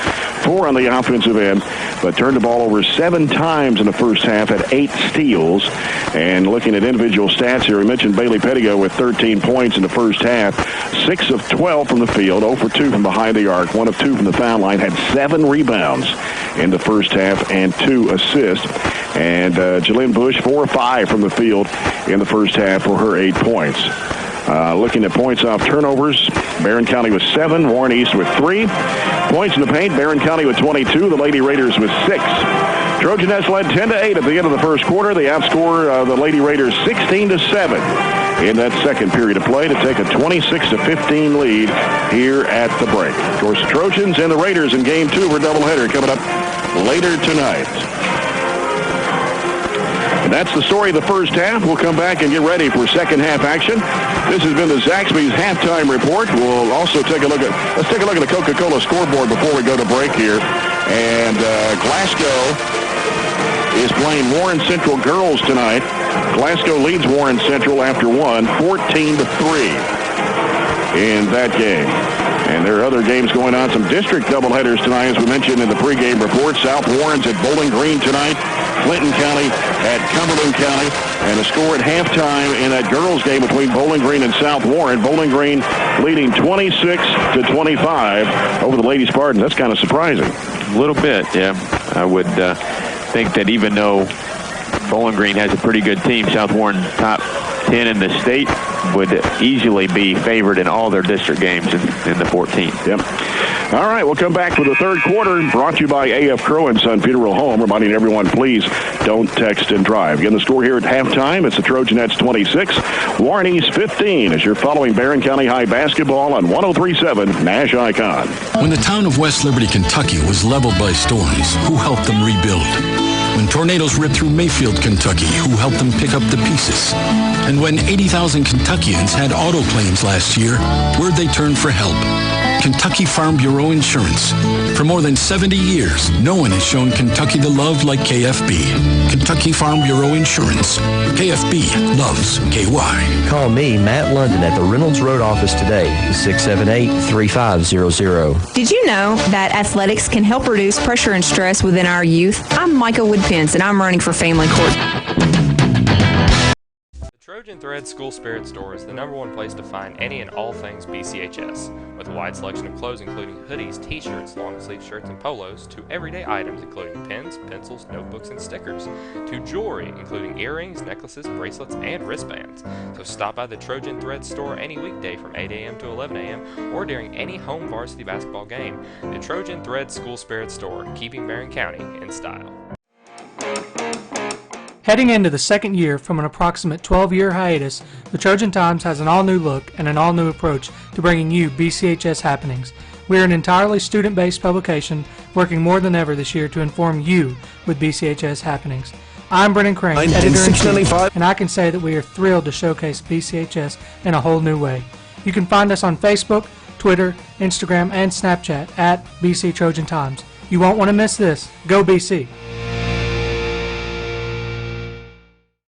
4 on the offensive end, but turned the ball over 7 times in the first half, had 8 steals. And looking at individual stats here, we mentioned Bailey Pettigo with 13 points in the first half, 6 of 12 from the field, 0 for 2 from behind the arc, 1 of 2 from the foul line, had 7 rebounds in the first half and 2 assists. And Jalynn Bush, 4 of 5 from the field in the first half for her 8 points. Looking at points off turnovers, Barren County with 7, Warren East with 3. Points in the paint, Barren County with 22, the Lady Raiders with 6. Trojanettes led 10-8 at the end of the first quarter. They outscore the Lady Raiders 16-7 in that second period of play to take a 26-15 lead here at the break. Of course, the Trojans and the Raiders in Game 2 of our doubleheader coming up later tonight. And that's the story of the first half. We'll come back and get ready for second half action. This has been the Zaxby's halftime report. We'll also let's take a look at the Coca-Cola scoreboard before we go to break here. And Glasgow is playing Warren Central girls tonight. Glasgow leads Warren Central after 14-3 in that game. And there are other games going on, some district doubleheaders tonight, as we mentioned in the pregame report. South Warren's at Bowling Green tonight, Clinton County at Cumberland County, and a score at halftime in that girls' game between Bowling Green and South Warren. Bowling Green leading 26-25 over the Lady Spartans. That's kind of surprising. A little bit, yeah. I would think that even though Bowling Green has a pretty good team, South Warren top 10 in the state, would easily be favored in all their district games in the 14th. Yep. All right, we'll come back for the third quarter, brought to you by A.F. Crow and Son Funeral Home, reminding everyone, please don't text and drive. Again, the score here at halftime, it's the Trojanettes 26, Warren East 15, as you're following Barren County High basketball on 103.7 Nash Icon. When the town of West Liberty, Kentucky was leveled by storms, who helped them rebuild? When tornadoes ripped through Mayfield, Kentucky, who helped them pick up the pieces? And when 80,000 Kentuckians had auto claims last year, where'd they turn for help? Kentucky Farm Bureau Insurance. For more than 70 years, no one has shown Kentucky the love like KFB. Kentucky Farm Bureau Insurance. KFB loves KY. Call me, Matt London, at the Reynolds Road office today, 678-3500. Did you know that athletics can help reduce pressure and stress within our youth? I'm Micah Woodpence, and I'm running for family court. Trojan Thread School Spirit Store is the #1 place to find any and all things BCHS, with a wide selection of clothes including hoodies, t-shirts, long-sleeve shirts, and polos, to everyday items including pens, pencils, notebooks, and stickers, to jewelry including earrings, necklaces, bracelets, and wristbands. So stop by the Trojan Thread Store any weekday from 8 a.m. to 11 a.m. or during any home varsity basketball game. The Trojan Thread School Spirit Store, keeping Barren County in style. Heading into the second year from an approximate 12-year hiatus, the Trojan Times has an all-new look and an all-new approach to bringing you BCHS happenings. We are an entirely student-based publication working more than ever this year to inform you with BCHS happenings. I'm Brennan Crane, editor-in-chief, and I can say that we are thrilled to showcase BCHS in a whole new way. You can find us on Facebook, Twitter, Instagram, and Snapchat at BC Trojan Times. You won't want to miss this. Go BC!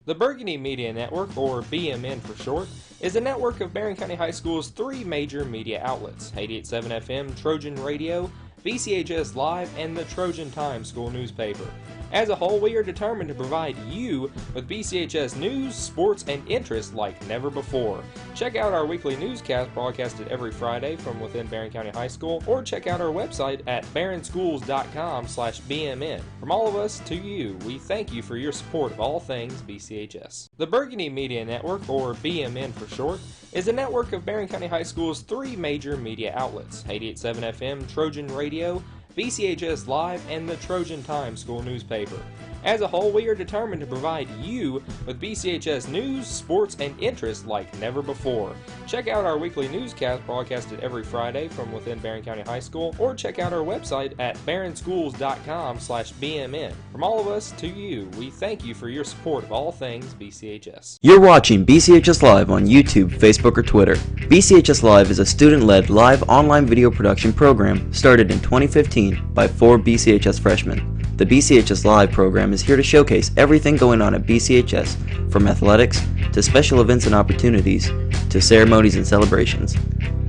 The Burgundy Media Network, or BMN for short, is a network of Barren County High School's 3 major media outlets: 88.7 FM, Trojan Radio, BCHS Live, and the Trojan Times school newspaper. As a whole, we are determined to provide you with BCHS news, sports, and interest like never before. Check out our weekly newscast broadcasted every Friday from within Barren County High School, or check out our website at barrenschools.com/BMN. From all of us to you, we thank you for your support of all things BCHS. The Burgundy Media Network, or BMN for short, is a network of Barren County High School's 3 major media outlets: 88.7 FM, Trojan Radio, BCHS Live, and the Trojan Times school newspaper. As a whole, we are determined to provide you with BCHS news, sports, and interest like never before. Check out our weekly newscast broadcasted every Friday from within Barren County High School, or check out our website at barrenschools.com/BMN. From all of us to you, we thank you for your support of all things BCHS. You're watching BCHS Live on YouTube, Facebook, or Twitter. BCHS Live is a student-led live online video production program started in 2015 by 4 BCHS freshmen. The BCHS Live program is here to showcase everything going on at BCHS, from athletics to special events and opportunities to ceremonies and celebrations.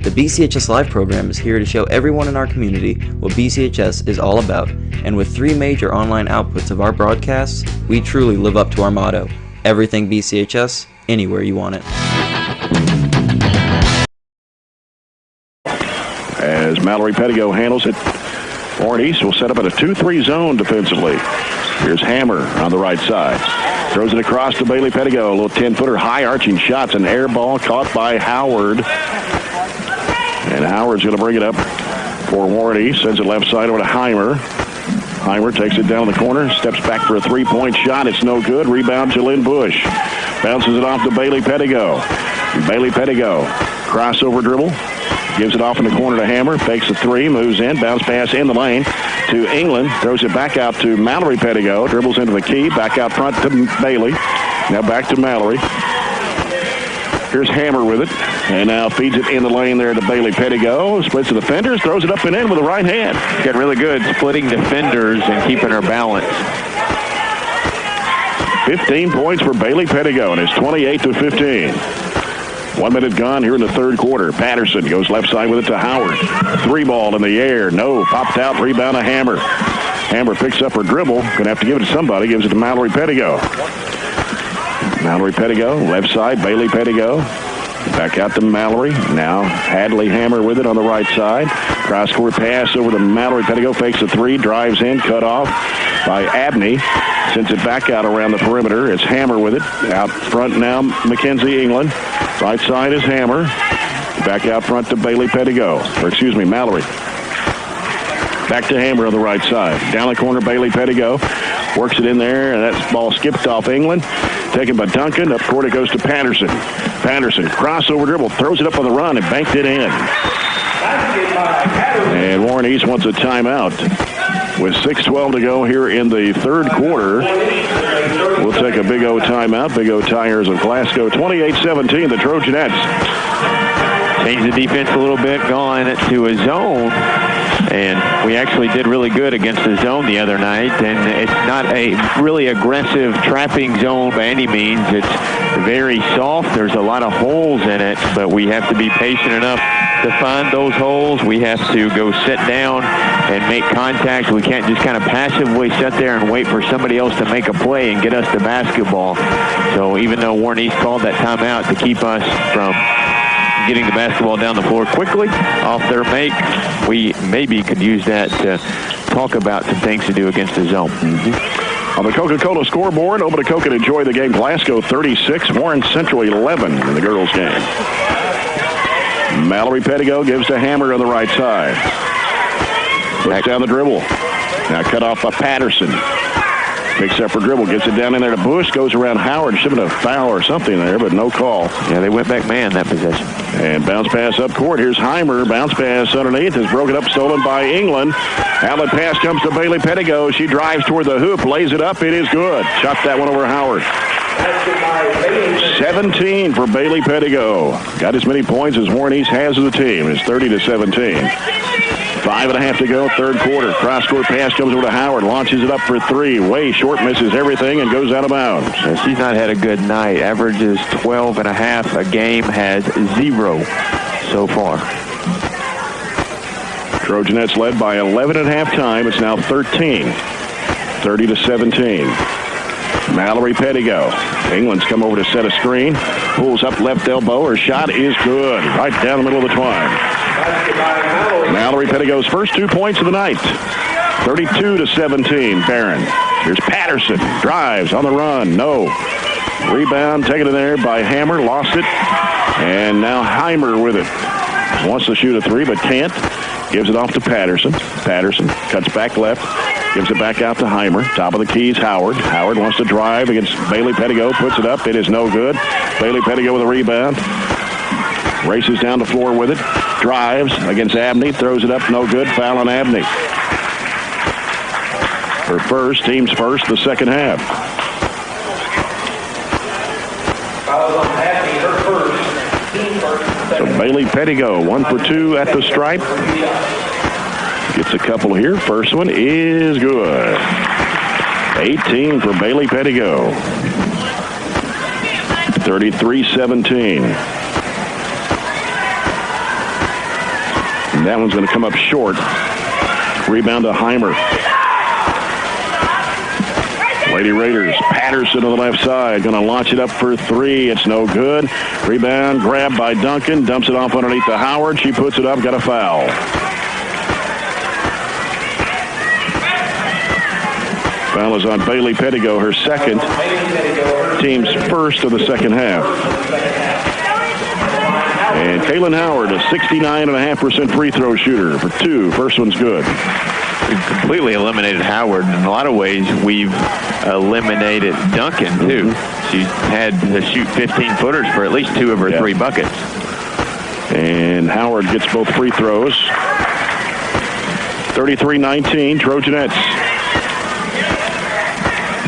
The BCHS Live program is here to show everyone in our community what BCHS is all about, and with 3 major online outputs of our broadcasts, we truly live up to our motto: everything BCHS, anywhere you want it. As Mallory Pettigo handles it, Warren East will set up in a 2-3 zone defensively. Here's Hammer on the right side. Throws it across to Bailey Pettigo. A little 10-footer, high arching shots. An air ball caught by Howard. And Howard's going to bring it up for Warren East. Sends it left side over to Heimer. Heimer takes it down the corner. Steps back for a 3-point shot. It's no good. Rebound to Lynn Bush. Bounces it off to Bailey Pettigo. Bailey Pettigo. Crossover dribble. Gives it off in the corner to Hammer. Fakes a 3. Moves in. Bounce pass in the lane to England. Throws it back out to Mallory Pettigo. Dribbles into the key. Back out front to Bailey. Now back to Mallory. Here's Hammer with it. And now feeds it in the lane there to Bailey Pettigo. Splits the defenders. Throws it up and in with the right hand. Got really good splitting defenders and keeping her balance. 15 points for Bailey Pettigo, and it's 28-15. 1 minute gone here in the third quarter. Patterson goes left side with it to Howard. 3-ball in the air. No. Popped out. Rebound to Hammer. Hammer picks up her dribble. Going to have to give it to somebody. Gives it to Mallory Pettigo. Mallory Pettigo, left side. Bailey Pettigo. Back out to Mallory. Now Hadley Hammer with it on the right side. Cross-court pass over to Mallory Pettigo. Fakes a three. Drives in. Cut off by Abney. Sends it back out around the perimeter. It's Hammer with it. Out front now, Mackenzie England. Right side is Hammer. Back out front to Bailey Pettigo. Mallory. Back to Hammer on the right side. Down the corner, Bailey Pettigo. Works it in there, and that ball skipped off England. Taken by Duncan. Up court it goes to Patterson. Patterson, crossover dribble. Throws it up on the run and banked it in. And Warren East wants a timeout. With 6:12 to go here in the third quarter, we'll take a Big O timeout. Big O Tires of Glasgow, 28-17, the Trojanettes. Changed the defense a little bit, gone to a zone. And we actually did really good against the zone the other night. And it's not a really aggressive trapping zone by any means. It's very soft. There's a lot of holes in it, but we have to be patient enough to find those holes. We have to go sit down and make contact. We can't just kind of passively sit there and wait for somebody else to make a play and get us the basketball. So even though Warren East called that timeout to keep us from getting the basketball down the floor quickly off their make, we maybe could use that to talk about some things to do against the zone. On the Coca-Cola scoreboard, Openacoke and enjoy the game. Glasgow 36, Warren Central 11 in the girls' game. Mallory Pettigo gives to Hammer on the right side. Puts down the dribble. Now cut off by Patterson. Picks up her dribble, gets it down in there to Bush, goes around Howard. Should have been a foul or something there, but no call. Yeah, they went back man that possession. And bounce pass up court. Here's Heimer. Bounce pass underneath is broken up, stolen by England. Outlet pass comes to Bailey Pettigo. She drives toward the hoop, lays it up. It is good. Shot that one over Howard. 17 for Bailey Pettigo. Got as many points as Warren East has as a team. It's 30-17. 5.5 to go, third quarter. Cross-court pass comes over to Howard. Launches it up for three. Way short, misses everything, and goes out of bounds. She's not had a good night. Averages 12.5 a game. Has 0 so far. Trojanettes led by 11 at halftime. It's now 13. 30-17. Mallory Pettigo. England's come over to set a screen. Pulls up left elbow. Her shot is good. Right down the middle of the twine. Mallory Pettigo's first 2 points of the night. 32-17, Barren. Here's Patterson. Drives on the run. No. Rebound taken in there by Hammer. Lost it. And now Heimer with it. Wants to shoot a three, but can't. Gives it off to Patterson. Patterson cuts back left. Gives it back out to Heimer. Top of the keys, Howard. Howard wants to drive against Bailey Pettigo. Puts it up. It is no good. Bailey Pettigo with a rebound. Races down the floor with it. Drives against Abney. Throws it up. No good. Foul on Abney. Her first. Team's first the second half. So Bailey Pettigo, 1 for 2 at the stripe. Gets a couple here. First one is good. 18 for Bailey Pettigo. 33-17. And that one's going to come up short. Rebound to Heimer. Lady Raiders. Patterson on the left side. Going to launch it up for three. It's no good. Rebound grabbed by Duncan. Dumps it off underneath to Howard. She puts it up. Got a foul. Foul is on Bailey Pettigo, her second. Team's first of the second half. And Kaylin Howard, a 69.5% free throw shooter for two. First one's good. We've completely eliminated Howard. In a lot of ways, we've eliminated Duncan, too. She's had to shoot 15-footers for at least 2 of her 3 buckets. And Howard gets both free throws. 33-19, Trojanettes.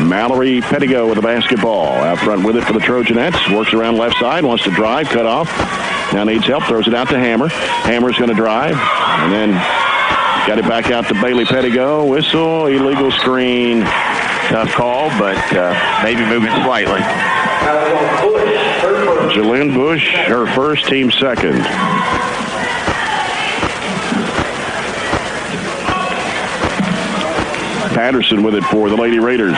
Mallory Pettigo with the basketball. Out front with it for the Trojanettes. Works around left side, wants to drive, cut off. Now needs help, throws it out to Hammer. Hammer's going to drive, and then got it back out to Bailey Pettigo. Whistle, illegal screen. Tough call, but maybe moving slightly. Jalynn Bush, her first, team second. Patterson with it for the Lady Raiders.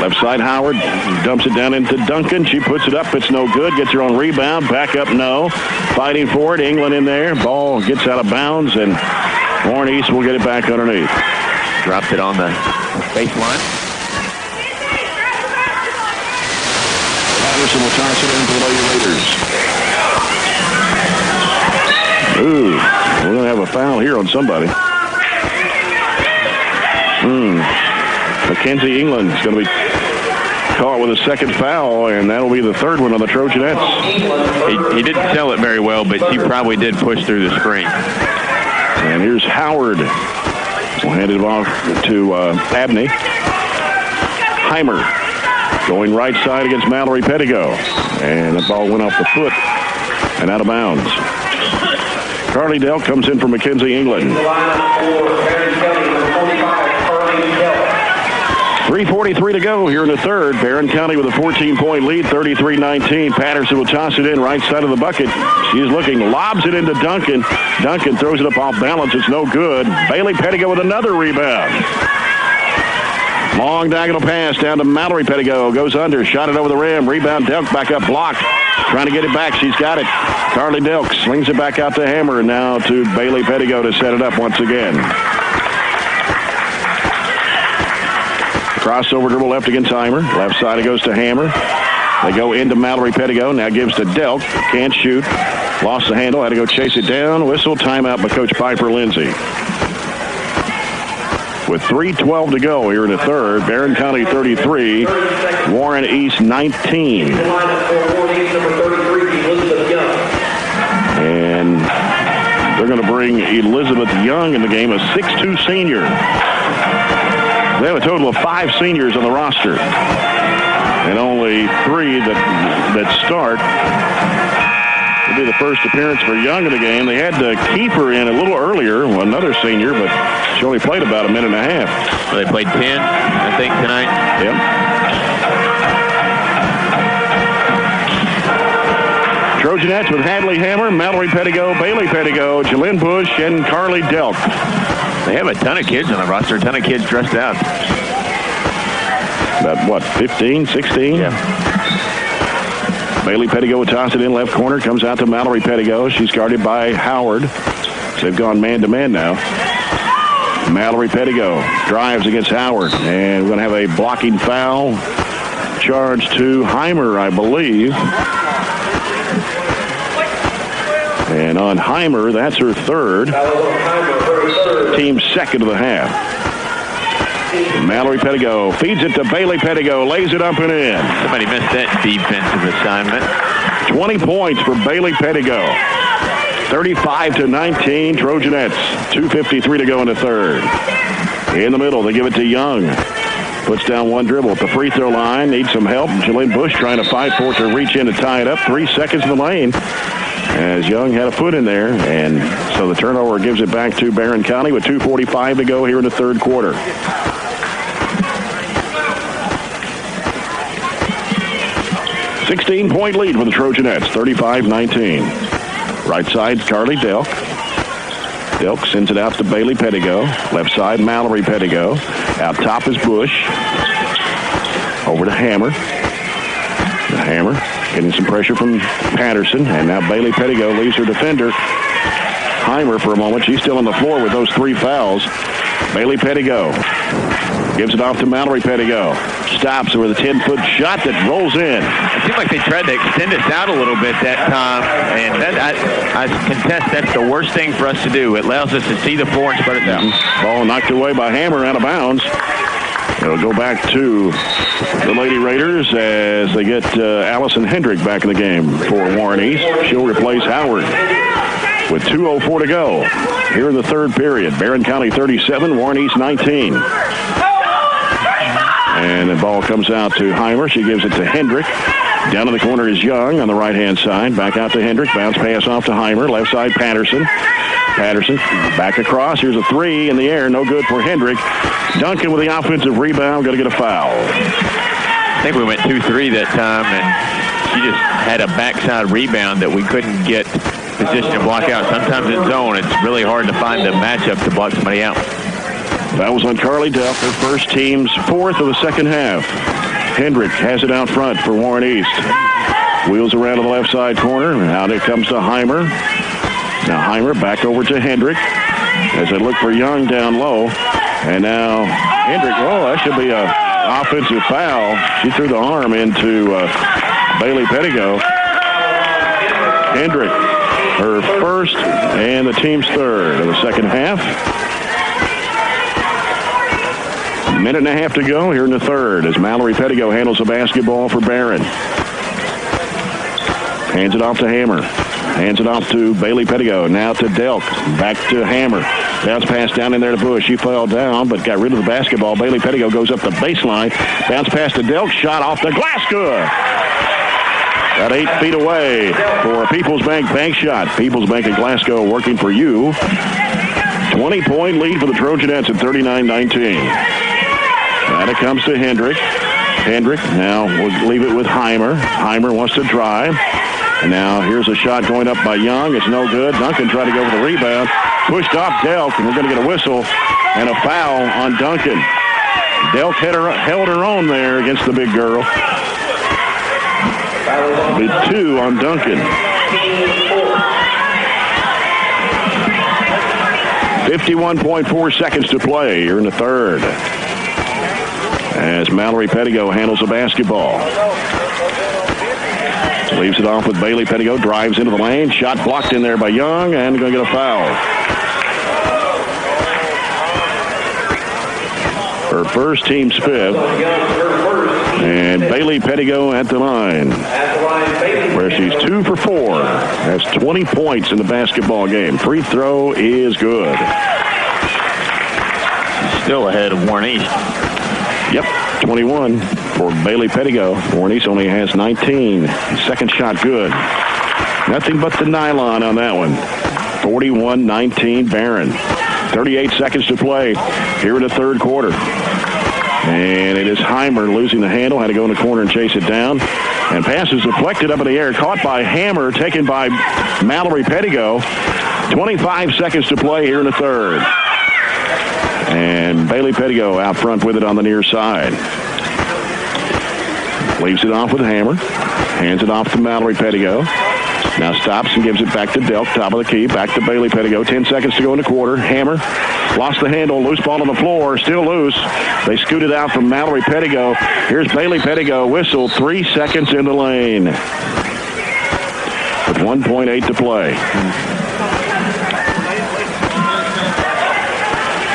Left side, Howard dumps it down into Duncan. She puts it up. It's no good. Gets her own rebound. Back up, no. Fighting for it. England in there. Ball gets out of bounds, and Warren East will get it back underneath. Dropped it on the baseline. Patterson will toss it in for the Lady Raiders. Ooh, we're going to have a foul here on somebody. Mackenzie England is going to be caught with a second foul, and that'll be the third one on the Trojanettes. He didn't sell it very well, but she probably did push through the screen. And here's Howard. We'll hand it off to Abney. Heimer going right side against Mallory Pettigo. And the ball went off the foot and out of bounds. Carly Delk comes in for Mackenzie England. 3:43 to go here in the third. Barren County with a 14-point lead, 33-19. Patterson will toss it in right side of the bucket. She's looking, lobs it into Duncan. Duncan throws it up off balance. It's no good. Bailey Pettigo with another rebound. Long diagonal pass down to Mallory Pettigo. Goes under, shot it over the rim. Rebound, Delk back up, blocked. Trying to get it back. She's got it. Carly Delk slings it back out to Hammer. And now to Bailey Pettigo to set it up once again. Crossover dribble left against Heimer. Left side it goes to Hammer. They go into Mallory Pettigo. Now gives to Delk. Can't shoot. Lost the handle. Had to go chase it down. Whistle, timeout by Coach Piper Lindsay. With 3:12 to go here in the third. Barren County 33. Warren East 19. And they're going to bring Elizabeth Young in the game, a 6'2 senior. They have a total of 5 seniors on the roster, and only 3 that start. It'll be the first appearance for Young in the game. They had to keep her in a little earlier, another senior, but she only played about a minute and a half. Well, they played 10, I think, tonight. Yep. Trojanettes with Hadley Hammer, Mallory Pettigo, Bailey Pettigo, Jalynn Bush, and Carly Delk. They have a ton of kids on the roster, a ton of kids dressed out. About, what, 15, 16? Yeah. Bailey Pettigo will toss it in left corner, comes out to Mallory Pettigo. She's guarded by Howard. They've gone man-to-man now. Mallory Pettigo drives against Howard, and we're going to have a blocking foul charge to Heimer, I believe. And on Heimer, that's her third. Team second of the half. Mallory Pettigo feeds it to Bailey Pettigo, lays it up and in. Somebody missed that defensive assignment. 20 points for Bailey Pettigo. 35-19, Trojanettes. 2:53 to go in the third. In the middle, they give it to Young. Puts down one dribble at the free throw line. Needs some help. Jalynn Bush trying to fight for it to reach in to tie it up. 3 seconds in the lane. As Young had a foot in there, and so the turnover gives it back to Barren County with 2:45 to go here in the third quarter. $16-point lead for the Trojanettes, 35-19. Right side, Carly Delk. Delk sends it out to Bailey Pettigo. Left side, Mallory Pettigo. Out top is Bush. Over to Hammer. The Hammer getting some pressure from Patterson, and now Bailey Pettigo leaves her defender, Heimer, for a moment. She's still on the floor with those 3 fouls. Bailey Pettigo gives it off to Mallory Pettigo. Stops with a 10-foot shot that rolls in. It seemed like they tried to extend us out a little bit that time, and I contest that's the worst thing for us to do. It allows us to see the floor and spread it out. Ball knocked away by Hammer out of bounds. It'll go back to the Lady Raiders as they get Allison Hendrick back in the game for Warren East. She'll replace Howard with 2:04 to go. here in the third period. Barren County 37, Warren East 19. And the ball comes out to Heimer. She gives it to Hendrick. Down in the corner is Young on the right-hand side. Back out to Hendrick. Bounce pass off to Heimer. Left side, Patterson. Patterson back across. Here's a three in the air. No good for Hendrick. Duncan with the offensive rebound. Going to get a foul. I think we went 2-3 that time, and she just had a backside rebound that we couldn't get position to block out. Sometimes in zone, it's really hard to find the matchup to block somebody out. That was on Carly Duff, her first team's fourth of the second half. Hendrick has it out front for Warren East. Wheels around to the left side corner. Out it comes to Heimer. Now Heimer back over to Hendrick as they look for Young down low. And now Hendrick, that should be an offensive foul. She threw the arm into Bailey Pettigo. Hendrick, her first and the team's third of the second half. Minute and a half to go here in the third as Mallory Pettigo handles the basketball for Barren. Hands it off to Hammer. Hands it off to Bailey Pettigo. Now to Delk. Back to Hammer. Bounce pass down in there to Bush. She fell down but got rid of the basketball. Bailey Pettigo goes up the baseline. Bounce pass to Delk. Shot off the glass. Good. About 8 feet away for a Peoples Bank bank shot. Peoples Bank of Glasgow working for you. 20-point lead for the Trojanettes at 39-19. Now it comes to Hendrick. Hendrick now will leave it with Heimer. Heimer wants to drive. And now here's a shot going up by Young. It's no good. Duncan tried to go for the rebound. Pushed off Delk, and we're going to get a whistle and a foul on Duncan. Delk held her own there against the big girl. It'll be 2 on Duncan. 51.4 seconds to play here in the third. As Mallory Pettigo handles the basketball. Leaves it off with Bailey Pettigo. Drives into the lane. Shot blocked in there by Young, and going to get a foul. Her first, team's fifth. And Bailey Pettigo at the line, where she's 2 for 4. Has 20 points in the basketball game. Free throw is good. Still ahead of Warren East. Yep, 21 for Bailey Pettigo. Warren East only has 19. Second shot good. Nothing but the nylon on that one. 41-19 Barren. 38 seconds to play here in the third quarter. And it is Heimer losing the handle. Had to go in the corner and chase it down. And pass is deflected up in the air. Caught by Hammer. Taken by Mallory Pettigo. 25 seconds to play here in the third. And Bailey Pettigo out front with it on the near side. Leaves it off with Hammer. Hands it off to Mallory Pettigo. Now stops and gives it back to Delk, top of the key. Back to Bailey Pettigo. 10 seconds to go in the quarter. Hammer lost the handle. Loose ball on the floor. Still loose. They scooted out from Mallory Pettigo. Here's Bailey Pettigo. Whistle. 3 seconds in the lane. With 1.8 to play.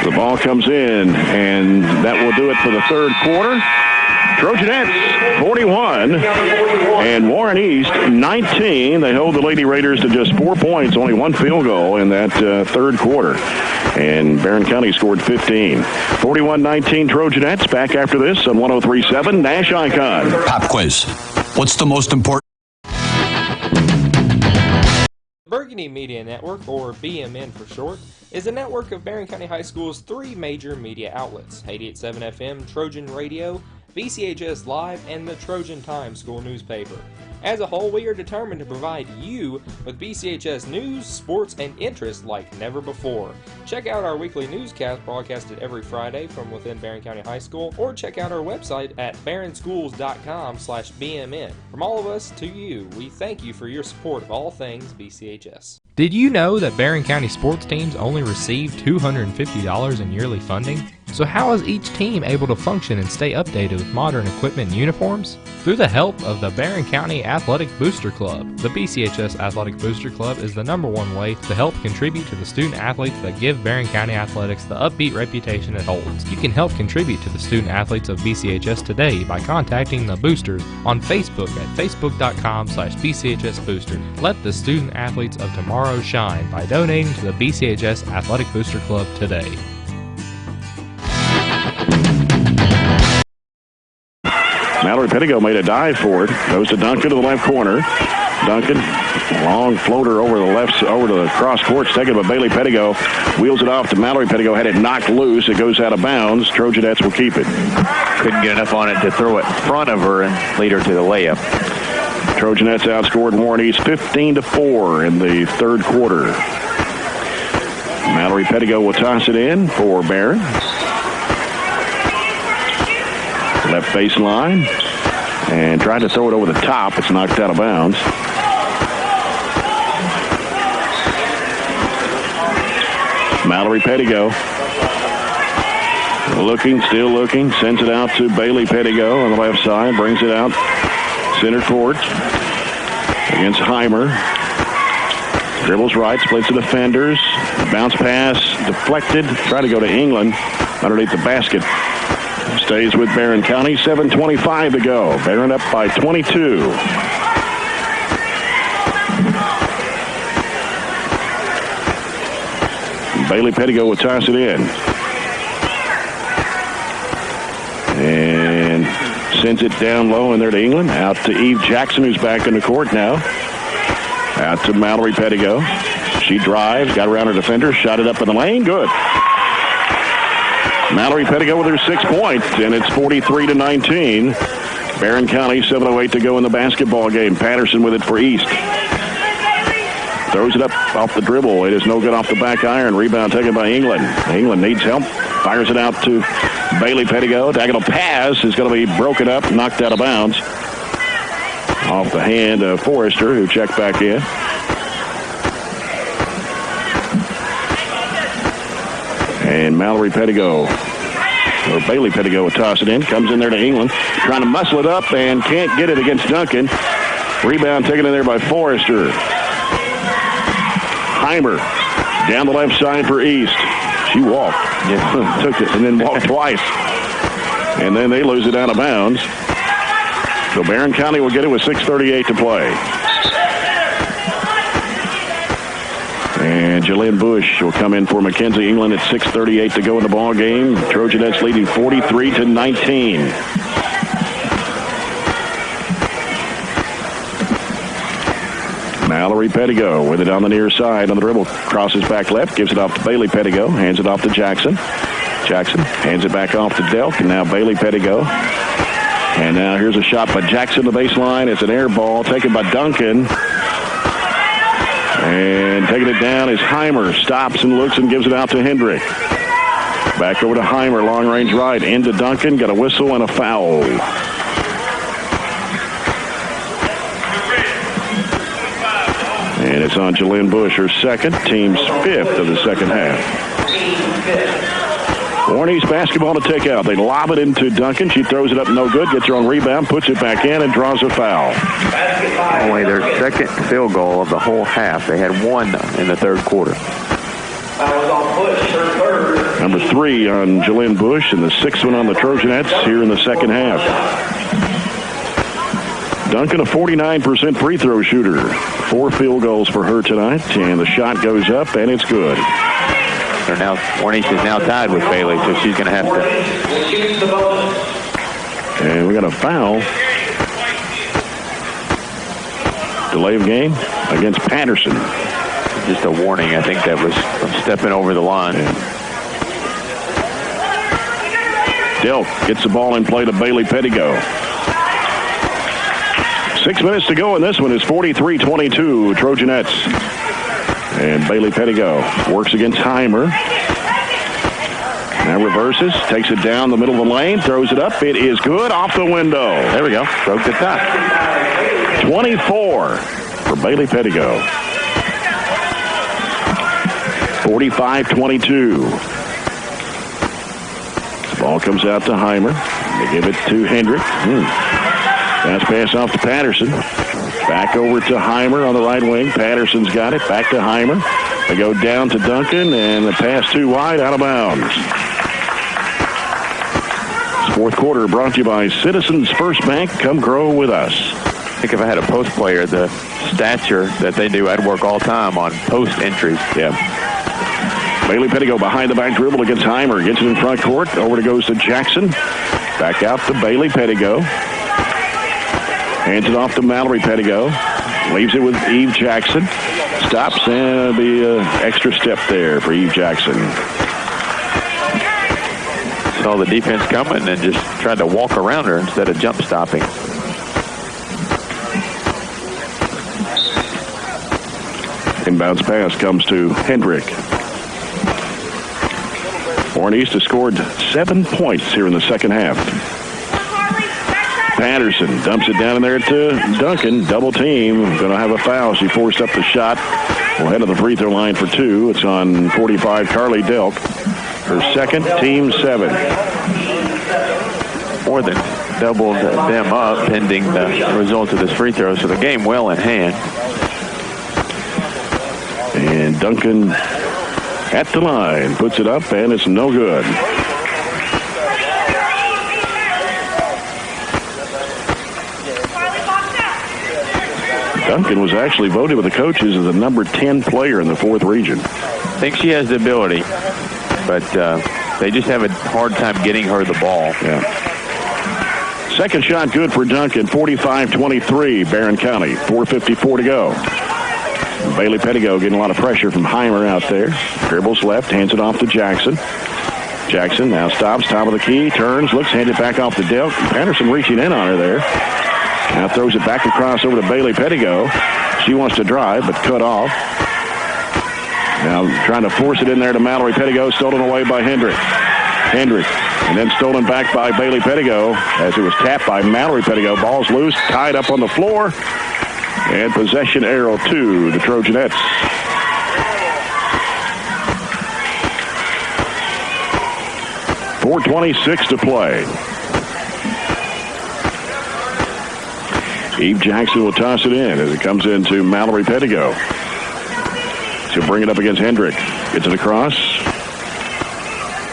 The ball comes in, and that will do it for the third quarter. Trojanettes 41 and Warren East 19. They hold the Lady Raiders to just 4 points, only 1 field goal in that third quarter. And Barren County scored 15. 41-19 Trojanettes. Back after this on 103.7 Nash Icon. Pop quiz. What's the most important? Burgundy Media Network, or BMN for short, is a network of Barren County High School's 3 major media outlets: 88.7 FM, Trojan Radio, BCHS Live, and the Trojan Times school newspaper. As a whole, we are determined to provide you with BCHS news, sports, and interest like never before. Check out our weekly newscast broadcasted every Friday from within Barren County High School, or check out our website at barrenschools.com/BMN. From all of us to you, we thank you for your support of all things BCHS. Did you know that Barren County sports teams only receive $250 in yearly funding? So how is each team able to function and stay updated with modern equipment and uniforms? Through the help of the Barren County Athletic Booster Club. The BCHS Athletic Booster Club is the #1 way to help contribute to the student athletes that give Barren County athletics the upbeat reputation it holds. You can help contribute to the student athletes of BCHS today by contacting the boosters on Facebook at facebook.com/BCHSbooster. Let the student athletes of tomorrow shine by donating to the BCHS Athletic Booster Club today. Mallory Pettigo made a dive for it. Goes to Duncan to the left corner. Duncan, long floater over to the cross court, taken by Bailey Pettigo. Wheels it off to Mallory Pettigo. Had it knocked loose. It goes out of bounds. Trojanettes will keep it. Couldn't get enough on it to throw it in front of her and lead her to the layup. Trojanettes outscored Warren East 15-4 in the third quarter. Mallory Pettigo will toss it in for Barren. Left baseline, and tried to throw it over the top. It's knocked out of bounds. Mallory Pettigo still looking, sends it out to Bailey Pettigo on the left side, brings it out center court against Heimer. Dribbles right, splits the defenders, bounce pass, deflected, try to go to England underneath the basket. Stays with Barren County, 7:25 to go. Barren up by 22. Bailey Pettigo will toss it in. And sends it down low in there to England. Out to Eve Jackson, who's back in the court now. Out to Mallory Pettigo. She drives, got around her defender, shot it up in the lane. Good. Mallory Pettigo with her 6 points, and it's 43-19. Barren County, 7:08 to go in the basketball game. Patterson with it for East. Throws it up off the dribble. It is no good off the back iron. Rebound taken by England. England needs help. Fires it out to Bailey Pettigo. Diagonal pass is going to be broken up, knocked out of bounds. Off the hand of Forrester, who checked back in. And Mallory Pettigo, or Bailey Pettigo will toss it in. Comes in there to England. Trying to muscle it up and can't get it against Duncan. Rebound taken in there by Forrester. Heimer down the left side for East. She walked. Took it and then walked twice. And then they lose it out of bounds. So Barren County will get it with 6:38 to play. And Jalen Bush will come in for Mackenzie England at 6:38 to go in the ball game. Trojanettes leading 43-19. Mallory Pettigo with it on the near side on the dribble. Crosses back left, gives it off to Bailey Pettigo, hands it off to Jackson. Jackson hands it back off to Delk, and now Bailey Pettigo. And now here's a shot by Jackson, the baseline. It's an air ball taken by Duncan. And taking it down is Heimer. Stops and looks and gives it out to Hendrick. Back over to Heimer, long range right. Into Duncan, got a whistle and a foul. And it's on Jalen Bush, her second, team's fifth of the second half. Warren East basketball to take out. They lob it into Duncan. She throws it up, no good. Gets her own rebound, puts it back in, and draws a foul. Only their second field goal of the whole half. They had one in the third quarter. Number 3 on Jalen Bush, and the 6th one on the Trojanettes here in the second half. Duncan, a 49% free throw shooter. 4 field goals for her tonight, and the shot goes up, and it's good. Warren East is now tied with Bailey, so she's going to have to. And we got a foul. Delay of game against Patterson. Just a warning, I think that was from stepping over the line. Delk gets the ball in play to Bailey Pettigo. 6 minutes to go, and this one is 43-22, Trojanettes. And Bailey Pettigo works against Heimer. Now reverses, takes it down the middle of the lane, throws it up. It is good, off the window. There we go, broke the top. 24 for Bailey Pettigo. 45-22. Ball comes out to Heimer. They give it to Hendrick. That's pass off to Patterson. Back over to Heimer on the right wing. Patterson's got it. Back to Heimer. They go down to Duncan, and the pass too wide, out of bounds. This fourth quarter brought to you by Citizens First Bank. Come grow with us. I think if I had a post player, the stature that they do, I'd work all time on post entries. Yeah. Bailey Pettigo behind the back dribble against Heimer. Gets it in front court. Over it goes to Jackson. Back out to Bailey Pettigo. Hands it off to Mallory Pettigo. Leaves it with Eve Jackson. Stops, and it'll be an extra step there for Eve Jackson. Saw the defense coming and just tried to walk around her instead of jump stopping. Inbounds pass comes to Hendrick. Warren East has scored 7 points here in the second half. Patterson dumps it down in there to Duncan. Double team. Going to have a foul. She forced up the shot. We'll head to the free throw line for two. It's on 45, Carly Delk. Her second, team 7. More than doubled them up pending the result of this free throw. So the game well in hand. And Duncan at the line. Puts it up, and it's no good. Duncan was actually voted with the coaches as the number 10 player in the 4th region. I think she has the ability, but they just have a hard time getting her the ball. Yeah. Second shot good for Duncan, 45-23, Barren County, 4:54 to go. Bailey Pettigo getting a lot of pressure from Heimer out there. Dribbles left, hands it off to Jackson. Jackson now stops, top of the key, turns, looks, hands it back off to Delk. Patterson reaching in on her there. Now throws it back across over to Bailey Pettigo. She wants to drive, but cut off. Now trying to force it in there to Mallory Pettigo, stolen away by Hendrick. And then stolen back by Bailey Pettigo as it was tapped by Mallory Pettigo. Ball's loose, tied up on the floor. And possession arrow to the Trojanettes. .426 to play. Eve Jackson will toss it in as it comes into Mallory Pettigo. She'll bring it up against Hendrick. Gets it across.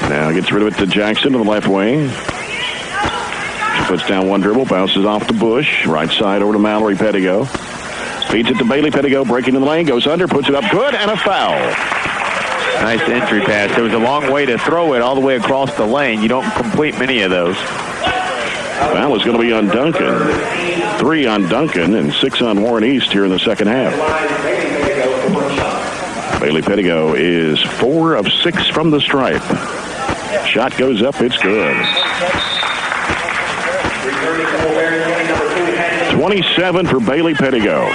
Now gets rid of it to Jackson to the left wing. She puts down one dribble, bounces off to Bush. Right side over to Mallory Pettigo. Feeds it to Bailey Pettigo, breaking in the lane, goes under, puts it up good, and a foul. Nice entry pass. There was a long way to throw it all the way across the lane. You don't complete many of those. Foul is going to be on Duncan. 3 on Duncan and 6 on Warren East here in the second half. Bailey Pettigo is 4 of 6 from the stripe. Shot goes up, it's good. 27 for Bailey Pettigo.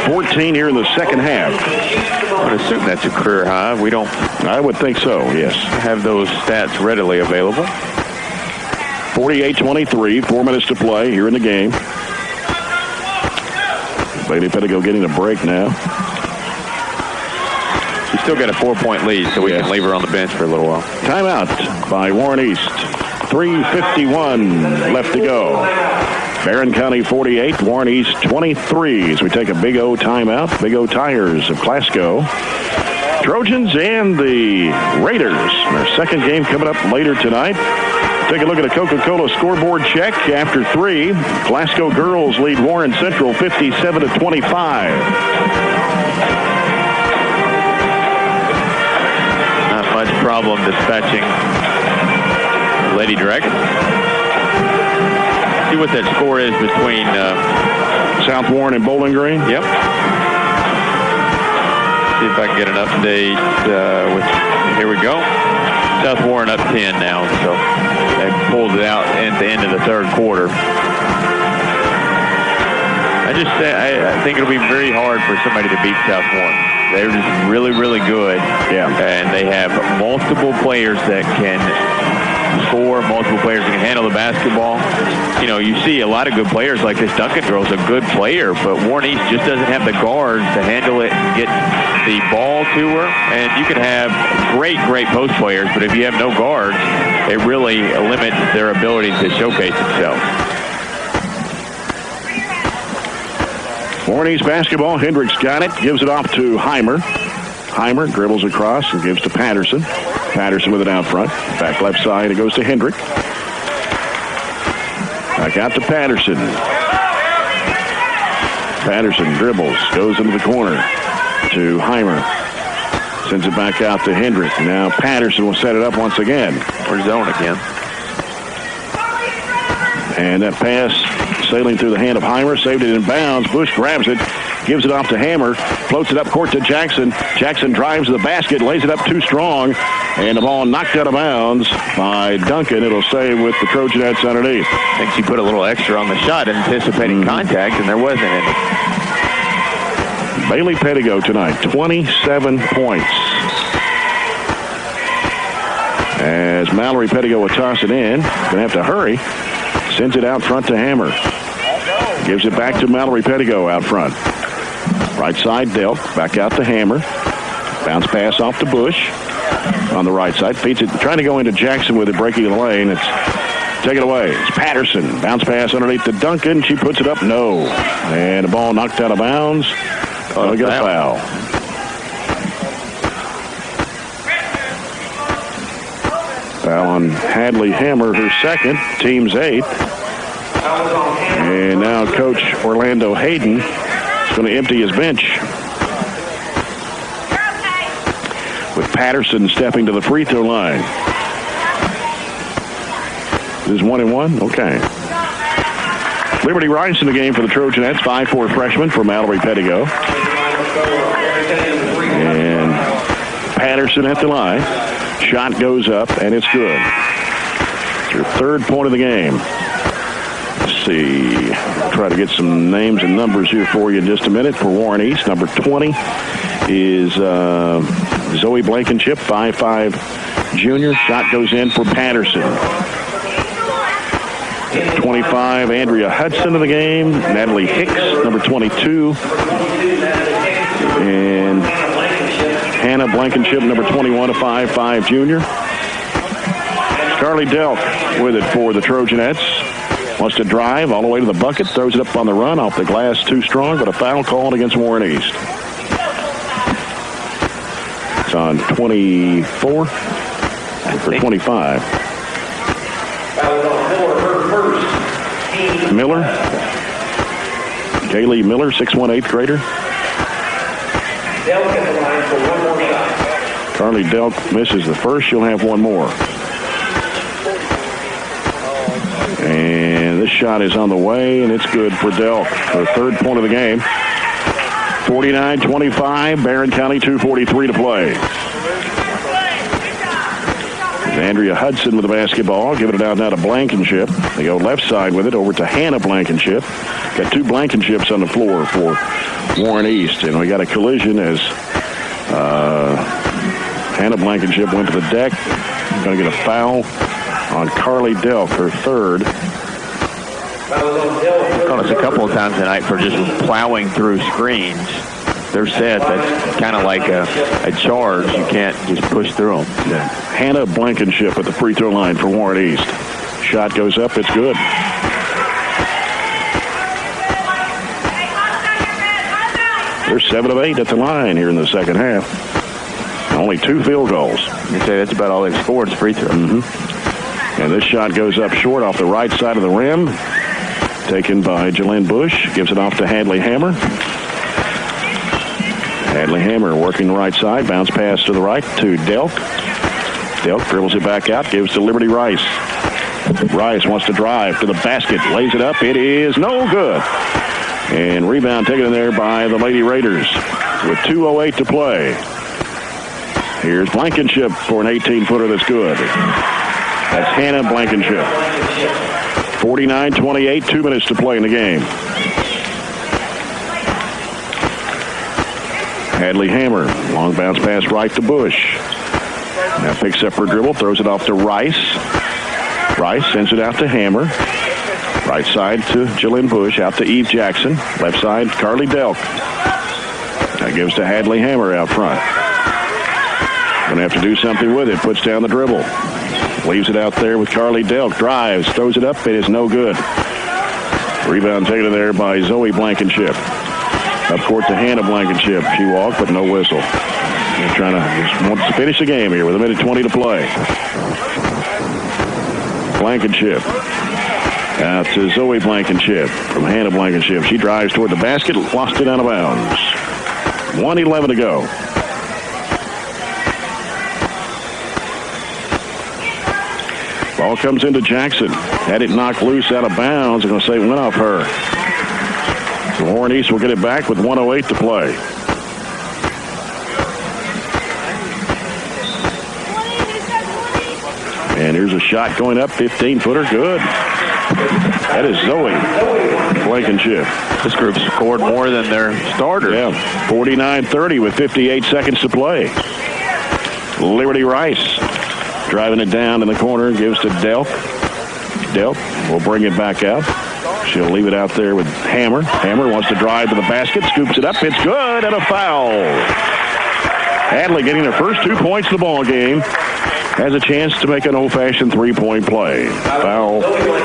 14 here in the second half. I would assume that's a career high. We don't. I would think so, yes. Have those stats readily available. 48-23, 4 minutes to play here in the game. Bailey Pettigo getting a break now. She's still got a 4-point lead, so we can leave her on the bench for a little while. Timeout by Warren East. 3:51 left to go. Barren County 48, Warren East 23 as we take a Big O timeout. Big O Tires of Glasgow. Trojans and the Raiders. Our second game coming up later tonight. Take a look at a Coca-Cola scoreboard check. After 3, Glasgow girls lead Warren Central 57-25. Not much problem dispatching Lady Dragon. See what that score is between South Warren and Bowling Green? Yep. See if I can get an update. Here we go. South Warren up 10 now, so they pulled it out at the end of the third quarter. I think it'll be very hard for somebody to beat South Warren. They're just really, really good. Yeah. And they have multiple players that can score, multiple players that can handle the basketball. You know, you see a lot of good players like this. Duncan girl's a good player, but Warren East just doesn't have the guards to handle it and get the ball to her. And you can have great post players, but if you have no guards, it really limits their ability to showcase themselves. Warren East basketball. Hendricks got it, gives it off to Heimer. Heimer dribbles across and gives to Patterson. Patterson with it out front. Back left side, it goes to Hendrick. Back out to Patterson. Patterson dribbles, goes into the corner to Heimer. Sends it back out to Hendrick. Now Patterson will set it up once again. We're zone again. And that pass sailing through the hand of Heimer, saved it in bounds. Bush grabs it, gives it off to Hammer, floats it up court to Jackson. Jackson drives to the basket, lays it up too strong, and the ball knocked out of bounds by Duncan. It'll stay with the Trojanettes underneath. I think she put a little extra on the shot, anticipating contact, and there wasn't any. Bailey Pettigo tonight, 27 points. As Mallory Pettigo will toss it in, going to have to hurry. Sends it out front to Hammer. Gives it back to Mallory Pettigo out front. Right side, Delk. Back out to Hammer. Bounce pass off to Bush. On the right side. Feeds it. Trying to go into Jackson with it, breaking the lane. It's taken away. It's Patterson. Bounce pass underneath to Duncan. She puts it up. No. And the ball knocked out of bounds. We got a foul. Foul on Hadley Hammer, her second. Team's 8th. And now Coach Orlando Hayden is going to empty his bench. With Patterson stepping to the free throw line. This is 1-1? Okay. Liberty Rice in the game for the Trojanettes. 5'4" freshman for Mallory Pettigo. And Patterson at the line. Shot goes up, and it's good. It's your 3rd point of the game. Let's see. I'll try to get some names and numbers here for you in just a minute. For Warren East, number 20 is Zoe Blankenship, 5'5" junior. Shot goes in for Patterson. 25, Andrea Hudson in the game. Natalie Hicks, number 22. And Hannah Blankenship, number 21, a 5'5" junior. Carly Delk with it for the Trojanettes. Wants to drive all the way to the bucket. Throws it up on the run. Off the glass, too strong, but a foul called against Warren East. It's on 24 or 25. Miller. Kaylee Miller, 6'1", 8th grader. Carly Delk misses the first. She'll have one more. And this shot is on the way, and it's good for Delk. Her 3rd point of the game. 49-25. Barren County, 2:43 to play. Andrea Hudson with the basketball, giving it out now to Blankenship. They go left side with it over to Hannah Blankenship. Got 2 Blankenships on the floor for Warren East, and we got a collision as Hannah Blankenship went to the deck. Going to get a foul on Carly Delk, her 3rd. Caught us a couple of times tonight for just plowing through screens. They're set. That's kind of like a charge. You can't just push through them. Yeah. Hannah Blankenship at the free throw line for Warren East. Shot goes up. It's good. They're 7 of 8 at the line here in the second half. Only 2 field goals. You say that's about all they've scored is free throw. And this shot goes up short off the right side of the rim. Taken by Jalen Bush. Gives it off to Hadley Hammer. Hadley Hammer working the right side. Bounce pass to the right to Delk. Delk dribbles it back out. Gives to Liberty Rice. Rice wants to drive to the basket. Lays it up. It is no good. And rebound taken in there by the Lady Raiders with 2:08 to play. Here's Blankenship for an 18-footer that's good. That's Hannah Blankenship. 49-28, 2 minutes to play in the game. Hadley Hammer, long bounce pass right to Bush. Now picks up her dribble, throws it off to Rice. Rice sends it out to Hammer. Right side to Jillian Bush, out to Eve Jackson. Left side, Carly Delk. That gives to Hadley Hammer out front. Going to have to do something with it. Puts down the dribble. Leaves it out there with Carly Delk. Drives, throws it up. It is no good. Rebound taken there by Zoe Blankenship. Up court to Hannah Blankenship. She walked, but no whistle. They're trying to wants to finish the game here with 1:20 to play. Blankenship. Out to Zoe Blankenship from Hannah Blankenship. She drives toward the basket, lost it out of bounds. 1:11 to go. Ball comes into Jackson. Had it knocked loose out of bounds. I'm going to say it went off her. So Warren East will get it back with 1:08 to play. And here's a shot going up, 15-footer, good. That is Zoe Blankenship. This group scored more than their starter. Yeah, 49-30 with 58 seconds to play. Liberty Rice driving it down in the corner, gives to Delk. Delk will bring it back out. She'll leave it out there with Hammer. Hammer wants to drive to the basket, scoops it up, it's good, and a foul. Hadley getting her first 2 points of the ball game. Has a chance to make an old-fashioned three-point play. Foul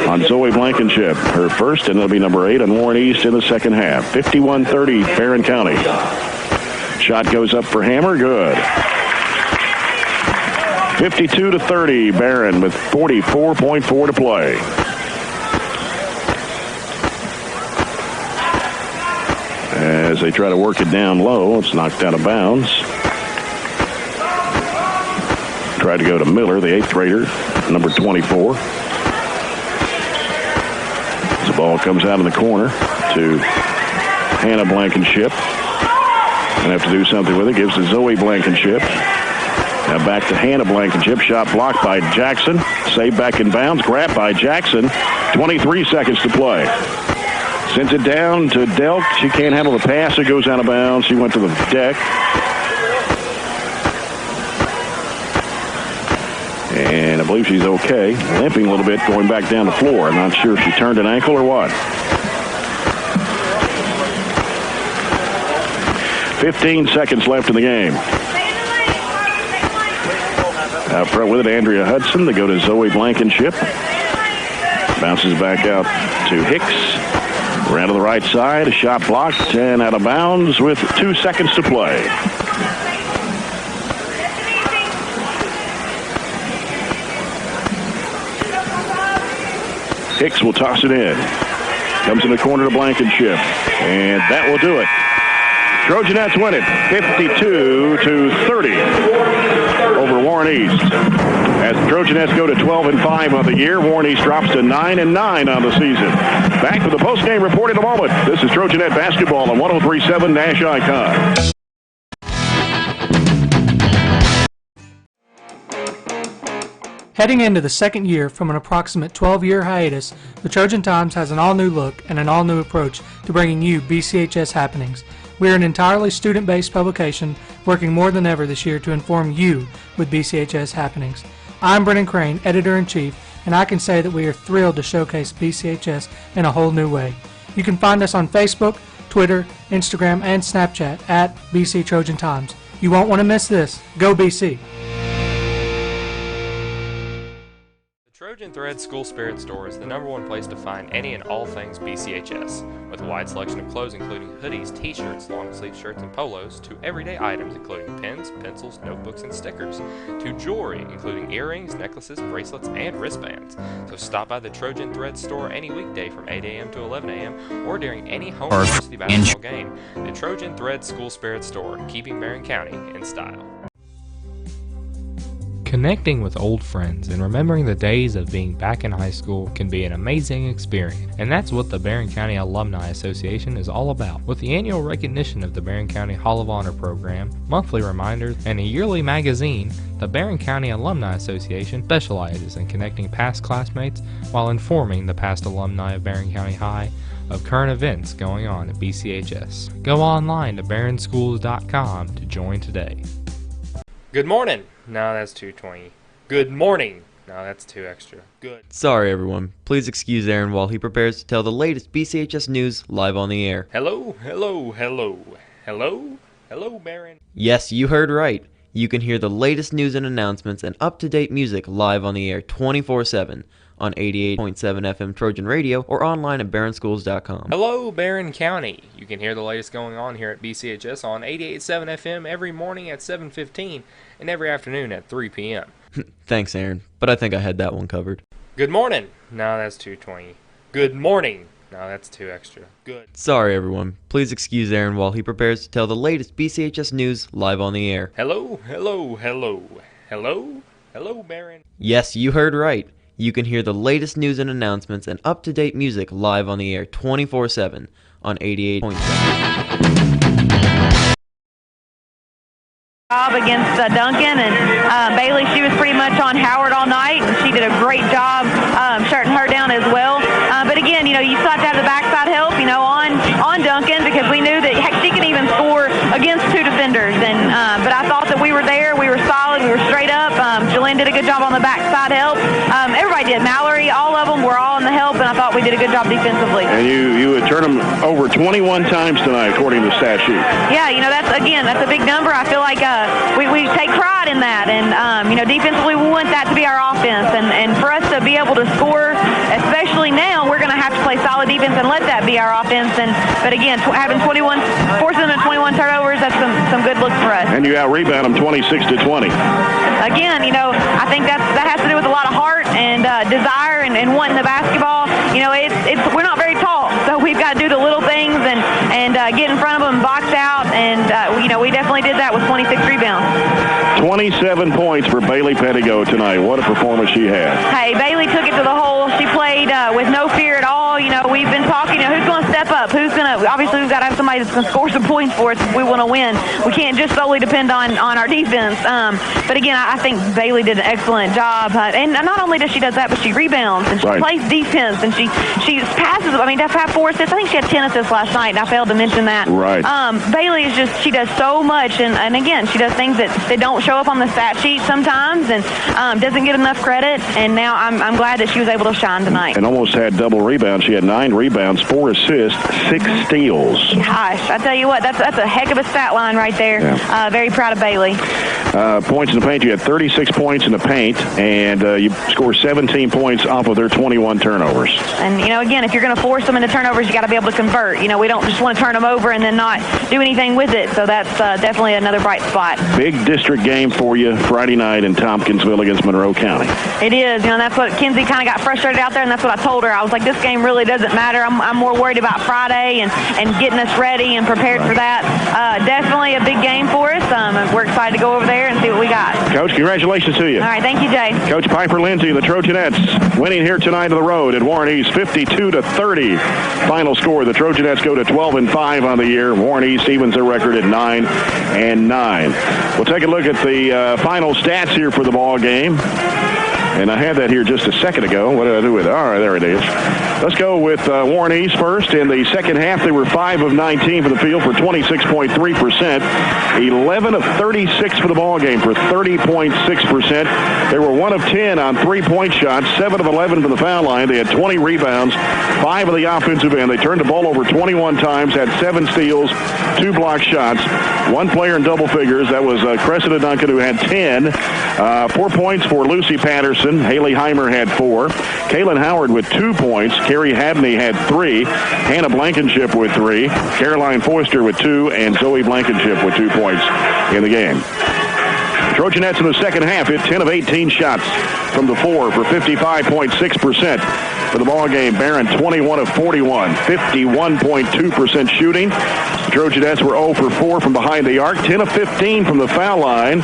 on Zoe Blankenship, her first, and it'll be number 8 on Warren East in the second half. 51-30, Barren County. Shot goes up for Hammer, good. 52-30, Barren with 44.4 to play. As they try to work it down low, it's knocked out of bounds. Tried to go to Miller, the 8th grader, number 24. The ball comes out in the corner to Hannah Blankenship. Gonna have to do something with it. Gives to Zoe Blankenship. Now back to Hannah Blankenship. Shot blocked by Jackson. Saved back in bounds. Grabbed by Jackson. 23 seconds to play. Sends it down to Delk. She can't handle the pass. It goes out of bounds. She went to the deck. And I believe she's okay. Limping a little bit going back down the floor. I'm not sure if she turned an ankle or what. 15 seconds left in the game. Out front with it, Andrea Hudson. They go to Zoe Blankenship. Bounces back out to Hicks. Around to the right side. A shot blocked and out of bounds with 2 seconds to play. Hicks will toss it in. Comes in the corner to Blankenship. And that will do it. Trojanettes win it 52-30 over Warren East. As the Trojanettes go to 12-5 on the year, Warren East drops to 9-9 on the season. Back with the postgame report in a moment. This is Trojanet basketball on 103.7 Nash Icon. Heading into the second year from an approximate 12-year hiatus, the Trojan Times has an all-new look and an all-new approach to bringing you BCHS happenings. We are an entirely student-based publication working more than ever this year to inform you with BCHS happenings. I'm Brennan Crane, Editor-in-Chief, and I can say that we are thrilled to showcase BCHS in a whole new way. You can find us on Facebook, Twitter, Instagram, and Snapchat at BC Trojan Times. You won't want to miss this. Go BC! Trojan Thread School Spirit Store is the #1 place to find any and all things BCHS, with a wide selection of clothes including hoodies, t-shirts, long-sleeve shirts, and polos, to everyday items including pens, pencils, notebooks, and stickers, to jewelry including earrings, necklaces, bracelets, and wristbands. So stop by the Trojan Thread Store any weekday from 8 a.m. to 11 a.m. or during any home varsity basketball game. The Trojan Thread School Spirit Store, keeping Barren County in style. Connecting with old friends and remembering the days of being back in high school can be an amazing experience, and that's what the Barren County Alumni Association is all about. With the annual recognition of the Barren County Hall of Honor program, monthly reminders, and a yearly magazine, the Barren County Alumni Association specializes in connecting past classmates while informing the past alumni of Barren County High of current events going on at BCHS. Go online to barrenschools.com to join today. Good morning. No, that's 220. Good morning. No, that's too extra. Good. Sorry, everyone. Please excuse Aaron while he prepares to tell the latest BCHS news live on the air. Hello, hello, hello. Hello? Hello, Barren. Yes, you heard right. You can hear the latest news and announcements and up-to-date music live on the air 24/7 on 88.7 FM Trojan Radio or online at barrenschools.com. Hello, Barren County. You can hear the latest going on here at BCHS on 88.7 FM every morning at 7:15 and every afternoon at 3 p.m. Thanks, Aaron, but I think I had that one covered. Good morning. No, that's 220. Good morning. No, that's too extra. Good. Sorry, everyone. Please excuse Aaron while he prepares to tell the latest BCHS news live on the air. Hello, hello, hello. Hello? Hello, Barren. Yes, you heard right. You can hear the latest news and announcements and up-to-date music live on the air 24/7 on 88.7. Against Duncan, and Bailey, she was pretty much on Howard all night, and she did a great job shutting her down as well. But again, you still have to have the backside help, on Duncan, because we knew that heck, she can even score against two defenders. And but I thought that we were there, we were solid, we were straight up. Jalen did a good job on the backside help. Everybody did. Mallory, all of them were all in the help, and I thought we did a good job defensively. And you would turn them over 21 times tonight, according to the stat sheet. Yeah, that's a big number. I feel like we take pride in that, and defensively we want that to be our offense, and for us to be able to score, especially now, we're going to have to play solid defense and let that be our offense. But again, forcing them to 21 turnovers, that's some good looks for us. And you out-rebound them 26-20. Again, I think that has to do with a lot of heart and desire and wanting the basketball. We're not very tall, so we've got to do the little things and get in front of them, box out, and we definitely did that with 26 rebounds. 27 points for Bailey Pettigo tonight. What a performance she had. Hey, Bailey took it to the hole. She played with no fear at all. We've been talking, who's going to step up? Obviously we've got to have somebody that's going to score some points for us if we want to win. We can't just solely depend on our defense. But again, I think Bailey did an excellent job. And not only does she does that, but she rebounds and she plays defense and she passes. I mean, to have 4 assists, I think she had 10 assists last night, and I failed to mention that. Right. Bailey is she does so much, and again, she does things that they don't show up on the stat sheet sometimes, and doesn't get enough credit. And now I'm glad that she was able to shine tonight. And almost had double rebounds. She had 9 rebounds, 4 assists, 6 steals. Gosh, I tell you what, that's a heck of a stat line right there. Yeah. Very proud of Bailey. Points in the paint, you had 36 points in the paint, and you scored 17 points off of their 21 turnovers. And, again, if you're going to force them into turnovers, you got to be able to convert. We don't just want to turn them over and then not do anything with it. So that's definitely another bright spot. Big district game for you Friday night in Tompkinsville against Monroe County. It is. That's what Kinsey kind of got frustrated out there, and that's what I told her. I was like, this game really doesn't matter. I'm more worried about Friday and getting us ready and prepared for that. Definitely a big game for us. We're excited to go over there and see what we got. Coach, congratulations to you. All right, thank you, Jay. Coach Piper Lindsay, the Trojanettes, winning here tonight on the road at Warren East, 52-30. Final score. The Trojanettes go to 12-5 on the year. Warren East evens their record at 9-9. We'll take a look at the final stats here for the ball game. And I had that here just a second ago. What did I do with it? All right, there it is. Let's go with Warren East first. In the second half, they were 5 of 19 for the field for 26.3%. 11 of 36 for the ball game for 30.6%. They were 1 of 10 on three-point shots, 7 of 11 from the foul line. They had 20 rebounds, 5 of the offensive end. They turned the ball over 21 times, had 7 steals, 2 block shots, 1 player in double figures. That was Cressida Duncan, who had 10. 4 points for Lucy Patterson. Haley Heimer had 4. Kaylin Howard with 2 points. Carrie Habney had 3. Hannah Blankenship with 3. Caroline Foister with 2. And Zoe Blankenship with 2 points in the game. Trojanettes in the second half hit 10 of 18 shots from the floor for 55.6%. For the ball game, Barren 21 of 41, 51.2% shooting. The Trojanettes were 0 for 4 from behind the arc, 10 of 15 from the foul line,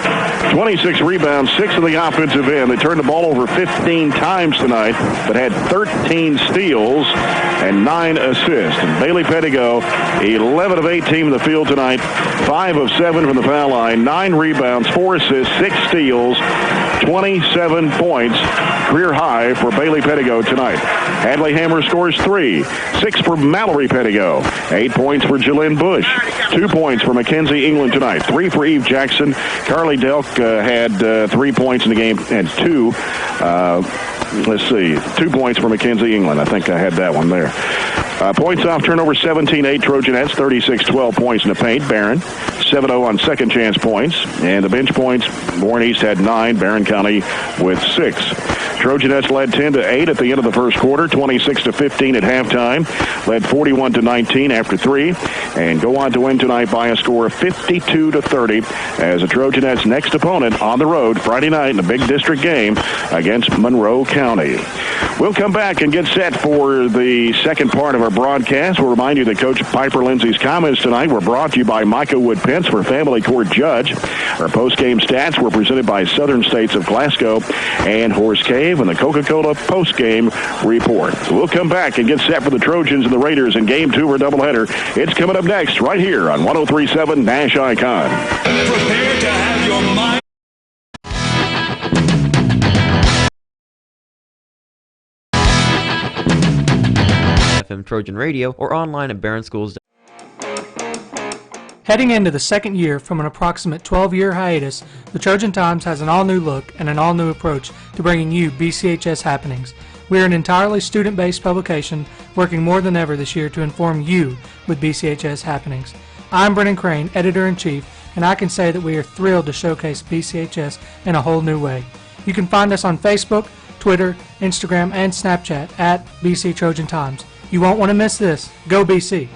26 rebounds, 6 in the offensive end. They turned the ball over 15 times tonight, but had 13 steals and 9 assists. And Bailey Pettigo, 11 of 18 from the field tonight, 5 of 7 from the foul line, 9 rebounds, 4 assists, 6 steals, 27 points, career high for Bailey Pettigo tonight. Hadley Hammer scores 3, 6 for Mallory Pettigo, 8 points for Jalen Bush, 2 points for Mackenzie England tonight, 3 for Eve Jackson. Carly Delk had 3 points in the game and 2. 2 points for Mackenzie England. I think I had that one there. Points off turnover 17-8 Trojanettes, 36-12 points in the paint. Barren 7-0 on second chance points. And the bench points, Warren East had 9, Barren County with 6. Trojanettes led 10-8 at the end of the first quarter, 26-15 at halftime, led 41-19 after 3, and go on to win tonight by a score of 52-30 as the Trojanettes' next opponent on the road Friday night in a big district game against Monroe County. We'll come back and get set for the second part of our broadcast. We'll remind you that Coach Piper Lindsay's comments tonight were brought to you by Micah Wood Pence for Family Court Judge. Our post-game stats were presented by Southern States of Glasgow and Horse Cave and the Coca-Cola post-game report. So we'll come back and get set for the Trojans and the Raiders in Game 2 or doubleheader. It's coming up next right here on 103.7 Nash Icon. Prepare to have your mind. FM Trojan Radio or online at barrenschools.com. Heading into the second year from an approximate 12-year hiatus, the Trojan Times has an all-new look and an all-new approach to bringing you BCHS happenings. We are an entirely student-based publication working more than ever this year to inform you with BCHS happenings. I'm Brennan Crane, Editor-in-Chief, and I can say that we are thrilled to showcase BCHS in a whole new way. You can find us on Facebook, Twitter, Instagram, and Snapchat at BC Trojan Times. You won't want to miss this. Go BC!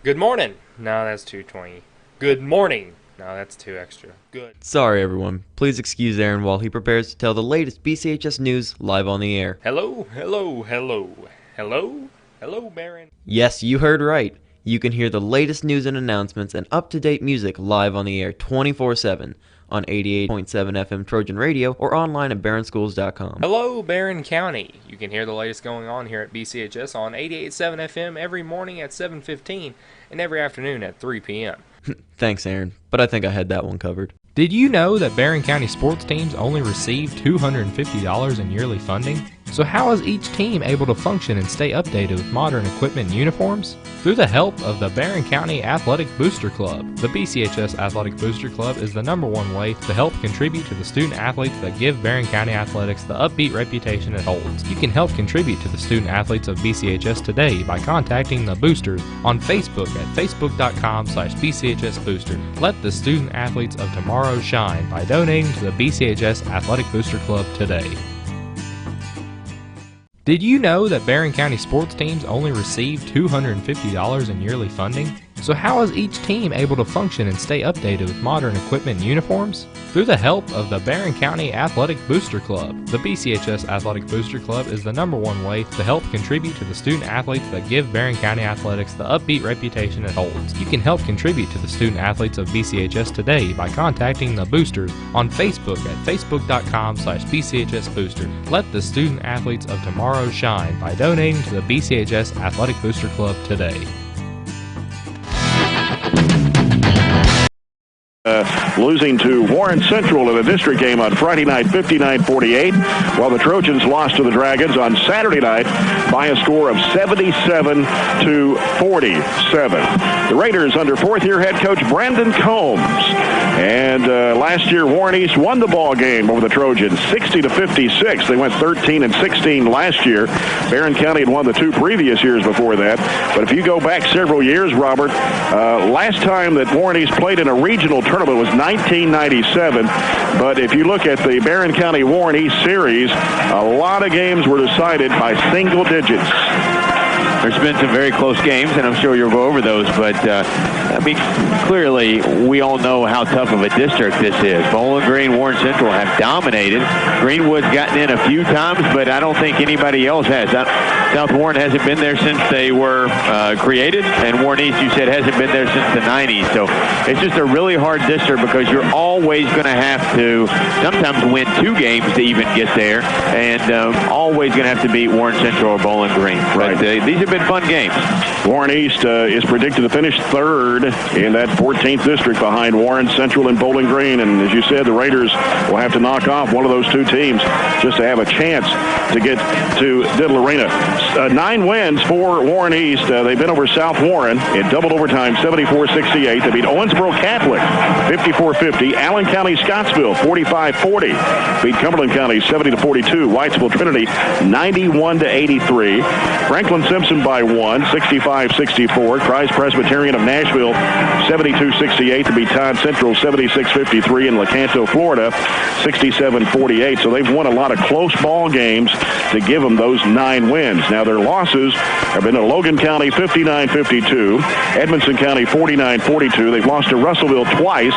Good morning. No, that's 220. Good morning. No, that's 2 extra. Good. Sorry everyone. Please excuse Aaron while he prepares to tell the latest BCHS news live on the air. Hello, hello, hello. Hello? Hello, Barren. Yes, you heard right. You can hear the latest news and announcements and up-to-date music live on the air 24/7 on 88.7 FM Trojan Radio or online at barrenschools.com. Hello, Barren County. You can hear the latest going on here at BCHS on 88.7 FM every morning at 7:15 and every afternoon at 3 p.m. Thanks, Aaron, but I think I had that one covered. Did you know that Barren County sports teams only receive $250 in yearly funding? So how is each team able to function and stay updated with modern equipment and uniforms? Through the help of the Barren County Athletic Booster Club. The BCHS Athletic Booster Club is the #1 way to help contribute to the student athletes that give Barren County athletics the upbeat reputation it holds. You can help contribute to the student athletes of BCHS today by contacting the boosters on Facebook at facebook.com/BCHS Booster. Let the student athletes of tomorrow shine by donating to the BCHS Athletic Booster Club today. Did you know that Barren County sports teams only receive $250 in yearly funding? So how is each team able to function and stay updated with modern equipment and uniforms? Through the help of the Barren County Athletic Booster Club. The BCHS Athletic Booster Club is the #1 way to help contribute to the student athletes that give Barren County athletics the upbeat reputation it holds. You can help contribute to the student athletes of BCHS today by contacting the boosters on Facebook at facebook.com/BCHS Booster. Let the student athletes of tomorrow shine by donating to the BCHS Athletic Booster Club today. Losing to Warren Central in a district game on Friday night, 59-48, while the Trojans lost to the Dragons on Saturday night by a score of 77-47. The Raiders under fourth-year head coach Brandon Combs. And last year, Warren East won the ball game over the Trojans, 60-56. They went 13-16 last year. Barren County had won the 2 previous years before that. But if you go back several years, Robert, last time that Warren East played in a regional tournament was 1997. But if you look at the Barren County Warren East series, a lot of games were decided by single digits. There's been some very close games, and I'm sure you'll go over those, but I mean, clearly we all know how tough of a district this is. Bowling Green, Warren Central have dominated. Greenwood's gotten in a few times, but I don't think anybody else has. South Warren hasn't been there since they were created, and Warren East, you said, hasn't been there since the 90s. So it's just a really hard district because you're always going to have to sometimes win 2 games to even get there, and always going to have to beat Warren Central or Bowling Green. Right. But these have been been fun games. Warren East is predicted to finish third in that 14th district behind Warren Central and Bowling Green. And as you said, the Raiders will have to knock off one of those two teams just to have a chance to get to Diddle Arena. 9 wins for Warren East. They've been over South Warren in double overtime, 74-68. They beat Owensboro Catholic, 54-50. Allen County Scottsville, 45-40. Beat Cumberland County, 70-42. Whitesville Trinity, 91-83. Franklin Simpson by 1, 65-64. Christ Presbyterian of Nashville, 72-68 to beat Todd Central, 76-53. In Lecanto, Florida, 67-48. So they've won a lot of close ball games to give them those 9 wins. Now their losses have been to Logan County, 59-52. Edmonson County, 49-42. They've lost to Russellville twice.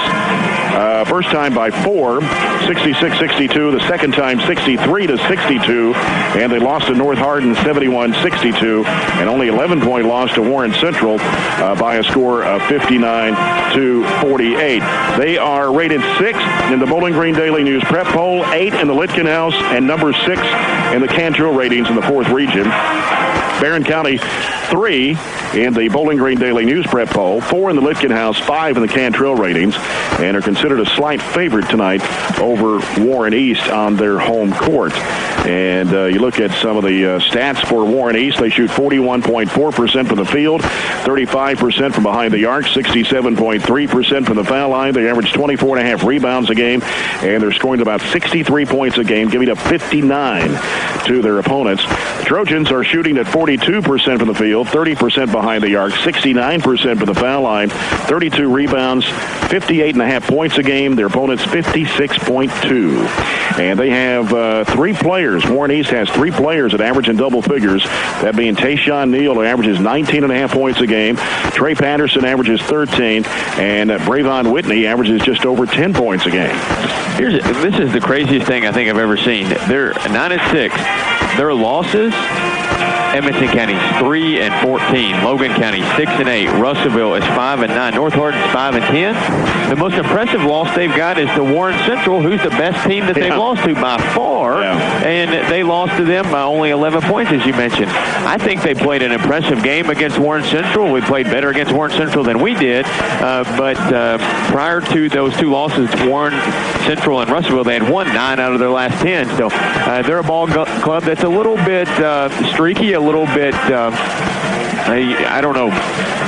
First time by 4, 66-62. The second time, 63-62. And they lost to North Hardin, 71-62. And only 11-point loss to Warren Central by a score of 59-48. They are rated 6th in the Bowling Green Daily News Prep Poll, 8 in the Litkin House, and number 6 in the Cantrell ratings in the 4th region. Barren County, 3 in the Bowling Green Daily News Prep Poll, 4 in the Litkin House, 5 in the Cantrell ratings, and are considered a slight favorite tonight over Warren East on their home court. And you look at some of the stats for Warren East. They shoot 41.4% from the field, 35% from behind the arc, 67.3% from the foul line. They average 24.5 rebounds a game, and they're scoring about 63 points a game, giving up 59 to their opponents. The Trojans are shooting at 42% from the field, 30% behind the arc, 69% from the foul line, 32 rebounds, 58.5 points a game. Their opponents 56.2. And they have 3 players. Warren East has 3 players that average in double figures, that being Tayshawn Neal, who averages 19.5 points a game. Trey Patterson averages 13, and Bravon Whitney averages just over 10 points a game. This is the craziest thing I think I've ever seen. They're 9-6. Their losses, Edmonson County's 3-14, Logan County 6-8, Russellville is 5-9, North Hardin's 5-10. The most impressive loss they've got is to Warren Central, who's the best team that they've lost to by far, and they lost to them by only 11 points, as you mentioned. I think they played an impressive game against Warren Central. We played better against Warren Central than we did, but prior to those 2 losses, Warren Central and Russellville, they had won 9 out of their last 10. So they're a ball club that's a little bit streaky, a little bit, I don't know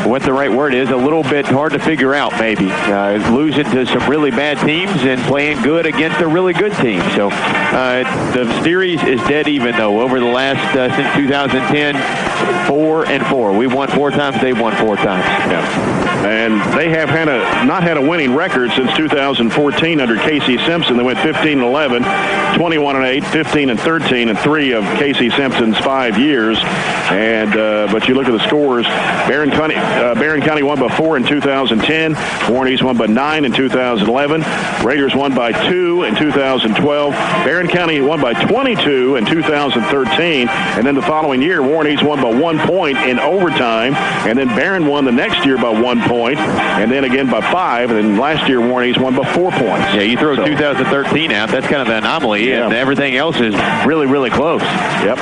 what the right word is, a little bit hard to figure out maybe. Losing to some really bad teams and playing good against a really good team. So the series is dead even, though, over the last, since 2010, 4-4. We've won 4 times, they've won 4 times. Yeah. And they have not had a winning record since 2014 under Casey Simpson. They went 15-11, 21-8, 15-13, and 3 of Casey Simpson's 5 years. And but you look at the scores, Barren County won by 4 in 2010. Warren East won by 9 in 2011. Raiders won by 2 in 2012. Barren County won by 22 in 2013. And then the following year, Warren East won by 1 point in overtime. And then Barren won the next year by 1 point. And then again by 5. And then last year, Warren East won by 4 points. Yeah, you throw 2013 out, that's kind of the anomaly. Yeah. And everything else is really, really close. Yep.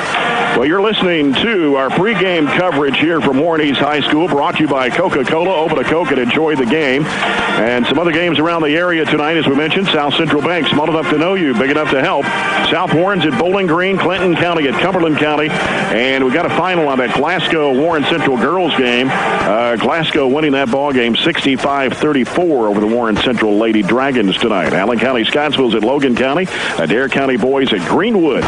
Well, you're listening to our pregame coverage here from Warren East High School, brought to you by Coca-Cola. Open a Coke and enjoy the game. And some other games around the area tonight, as we mentioned. South Central Bank, small enough to know you, big enough to help. South Warren's at Bowling Green, Clinton County at Cumberland County. And we got a final on that Glasgow-Warren Central girls game. Glasgow winning that ball game 65-34 over the Warren Central Lady Dragons tonight. Allen County Scottsville's at Logan County. Adair County boys at Greenwood.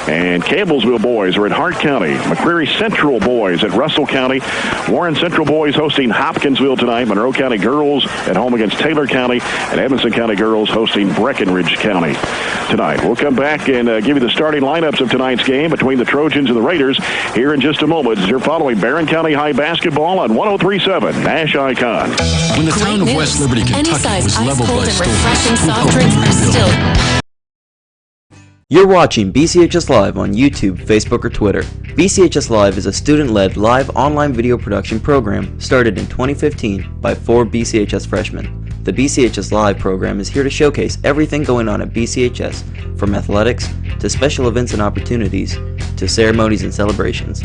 And Campbellsville boys are at Hart County. McCreary Central boys at Russell County. Warren Central boys hosting Hopkinsville tonight. Monroe County girls at home against Taylor County. And Edmonson County girls hosting Breckenridge County tonight. We'll come back and give you the starting lineups of tonight's game between the Trojans and the Raiders here in just a moment. As you're following Barren County High basketball on 103.7 Nash Icon. When the town of West Liberty, Kentucky was leveled by storms, soft drinks are still. You're watching BCHS Live on YouTube, Facebook, or Twitter. BCHS Live is a student-led live online video production program started in 2015 by 4 BCHS freshmen. The BCHS Live program is here to showcase everything going on at BCHS, from athletics to special events and opportunities to ceremonies and celebrations.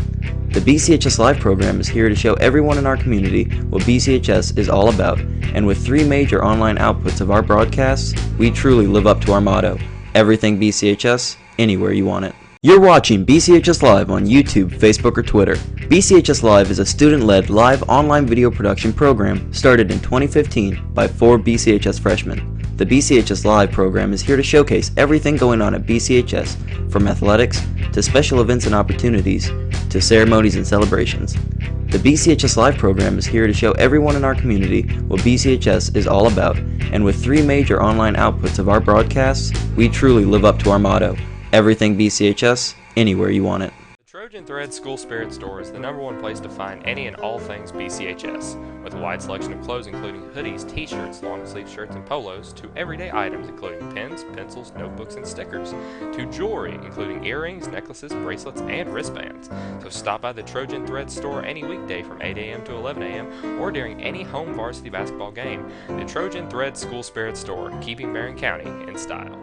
The BCHS Live program is here to show everyone in our community what BCHS is all about, and with 3 major online outputs of our broadcasts, we truly live up to our motto, everything BCHS, anywhere you want it. You're watching BCHS Live on YouTube, Facebook, or Twitter. BCHS Live is a student-led live online video production program started in 2015 by 4 BCHS freshmen. The BCHS Live program is here to showcase everything going on at BCHS, from athletics to special events and opportunities to ceremonies and celebrations. The BCHS Live program is here to show everyone in our community what BCHS is all about, and with 3 major online outputs of our broadcasts, we truly live up to our motto, everything BCHS, anywhere you want it. The Trojan Thread School Spirit Store is the #1 place to find any and all things BCHS, with a wide selection of clothes including hoodies, t-shirts, long-sleeve shirts, and polos, to everyday items including pens, pencils, notebooks, and stickers, to jewelry including earrings, necklaces, bracelets, and wristbands. So stop by the Trojan Thread Store any weekday from 8 a.m. to 11 a.m. or during any home varsity basketball game. The Trojan Thread School Spirit Store, keeping Barren County in style.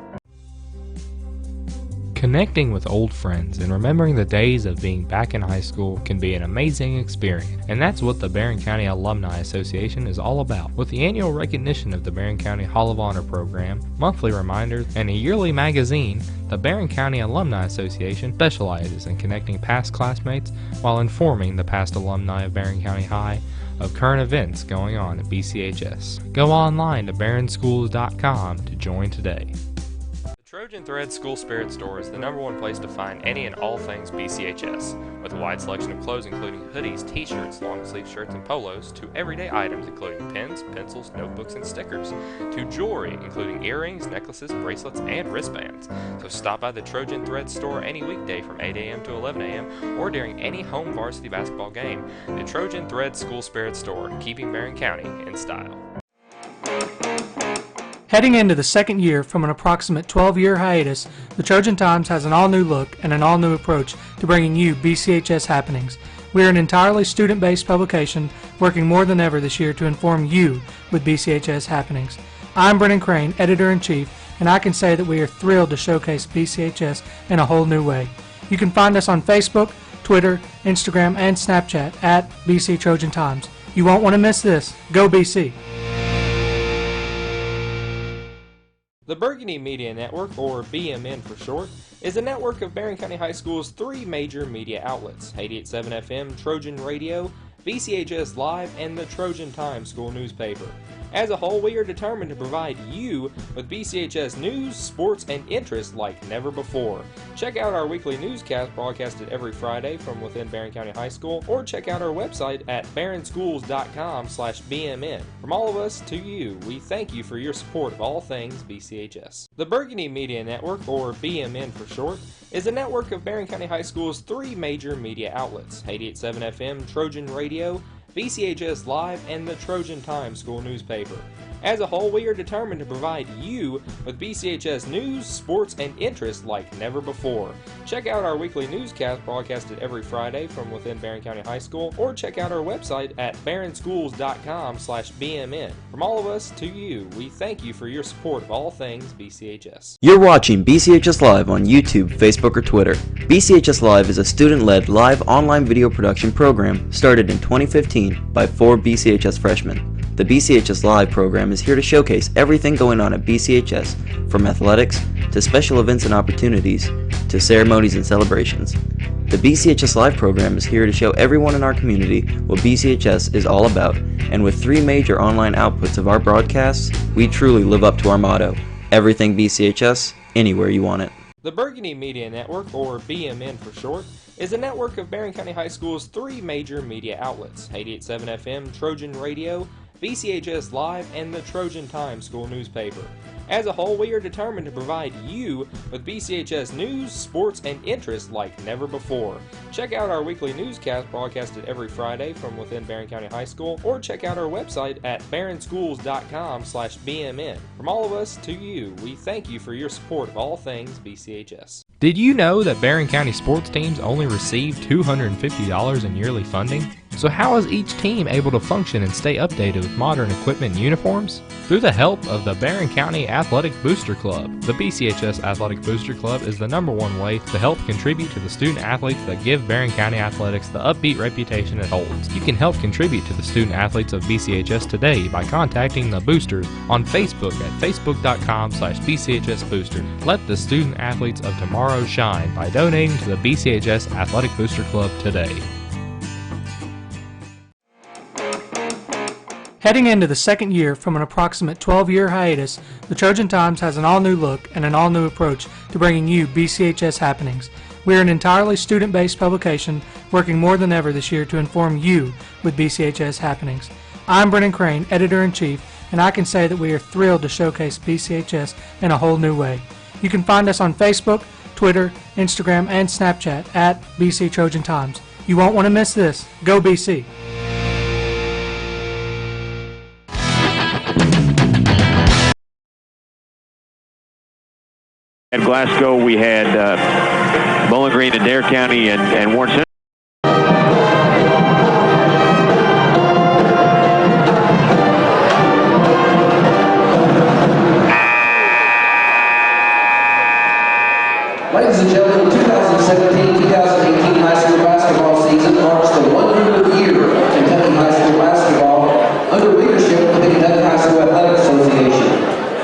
Connecting with old friends and remembering the days of being back in high school can be an amazing experience, and that's what the Barren County Alumni Association is all about. With the annual recognition of the Barren County Hall of Honor program, monthly reminders, and a yearly magazine, the Barren County Alumni Association specializes in connecting past classmates while informing the past alumni of Barren County High of current events going on at BCHS. Go online to barrenschools.com to join today. Trojan Thread School Spirit Store is the #1 place to find any and all things BCHS, with a wide selection of clothes including hoodies, t-shirts, long-sleeve shirts, and polos, to everyday items including pens, pencils, notebooks, and stickers, to jewelry including earrings, necklaces, bracelets, and wristbands. So stop by the Trojan Thread Store any weekday from 8 a.m. to 11 a.m. or during any home varsity basketball game. The Trojan Thread School Spirit Store, keeping Barren County in style. Heading into the second year from an approximate 12-year hiatus, the Trojan Times has an all-new look and an all-new approach to bringing you BCHS happenings. We are an entirely student-based publication working more than ever this year to inform you with BCHS happenings. I'm Brennan Crane, Editor-in-Chief, and I can say that we are thrilled to showcase BCHS in a whole new way. You can find us on Facebook, Twitter, Instagram, and Snapchat at BC Trojan Times. You won't want to miss this. Go BC! The Burgundy Media Network, or BMN for short, is a network of Barren County High School's 3 major media outlets: 88.7 FM, Trojan Radio, BCHS Live, and the Trojan Times school newspaper. As a whole, we are determined to provide you with BCHS news, sports, and interest like never before. Check out our weekly newscast broadcasted every Friday from within Barren County High School, or check out our website at barrenschools.com/BMN. From all of us to you, we thank you for your support of all things BCHS. The Burgundy Media Network, or BMN for short, is a network of Barren County High School's 3 major media outlets: 88.7 FM, Trojan Radio, BCHS Live, and the Trojan Times school newspaper. As a whole, we are determined to provide you with BCHS news, sports, and interest like never before. Check out our weekly newscast broadcasted every Friday from within Barren County High School, or check out our website at barrenschools.com/BMN. From all of us to you, we thank you for your support of all things BCHS. You're watching BCHS Live on YouTube, Facebook, or Twitter. BCHS Live is a student-led live online video production program started in 2015 by 4 BCHS freshmen. The BCHS Live program is here to showcase everything going on at BCHS, from athletics to special events and opportunities to ceremonies and celebrations. The BCHS Live program is here to show everyone in our community what BCHS is all about, and with 3 major online outputs of our broadcasts, we truly live up to our motto, everything BCHS, anywhere you want it. The Burgundy Media Network, or BMN for short, is a network of Barren County High School's 3 major media outlets: 88.7 FM, Trojan Radio, BCHS Live, and the Trojan Times school newspaper. As a whole, we are determined to provide you with BCHS news, sports, and interest like never before. Check out our weekly newscast broadcasted every Friday from within Barren County High School, or check out our website at barrenschools.com/BMN. From all of us to you, we thank you for your support of all things BCHS. Did you know that Barren County sports teams only receive $250 in yearly funding? So how is each team able to function and stay updated with modern equipment and uniforms? Through the help of the Barren County Athletic Booster Club. The BCHS Athletic Booster Club is the #1 way to help contribute to the student athletes that give Barren County athletics the upbeat reputation it holds. You can help contribute to the student athletes of BCHS today by contacting the boosters on Facebook at facebook.com/BCHS Booster. Let the student athletes of tomorrow shine by donating to the BCHS Athletic Booster Club today. Heading into the second year from an approximate 12-year hiatus, the Trojan Times has an all-new look and an all-new approach to bringing you BCHS happenings. We are an entirely student-based publication working more than ever this year to inform you with BCHS happenings. I'm Brennan Crane, Editor-in-Chief, and I can say that we are thrilled to showcase BCHS in a whole new way. You can find us on Facebook, Twitter, Instagram, and Snapchat at BC Trojan Times. You won't want to miss this. Go BC! At Glasgow, we had Bowling Green and Dare County and Warren Central. Ladies and gentlemen, 2017-2018 high school basketball season marks the 100th year of Kentucky high school basketball under leadership of the Kentucky High School Athletic Association.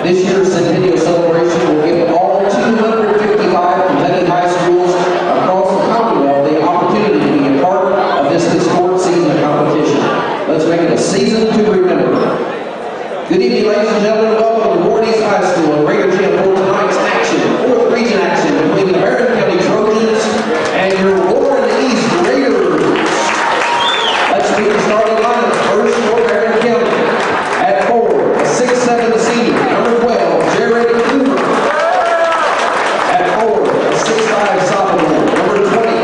This year's centennial celebration will give all 255 Kentucky high schools across the Commonwealth the opportunity to be a part of this historic season of competition. Let's make it a season to remember. Good evening, ladies and gentlemen. Welcome to Warren East High School and Raider Gym for tonight's action, 4th region action between the Barren County Trojans and your Warren East Raiders. Let's meet the starting lineup. First for Barren County. At 4, a 6'7" senior, number 12, Jared Cooper. At 4, a 6'5" sophomore, number 20,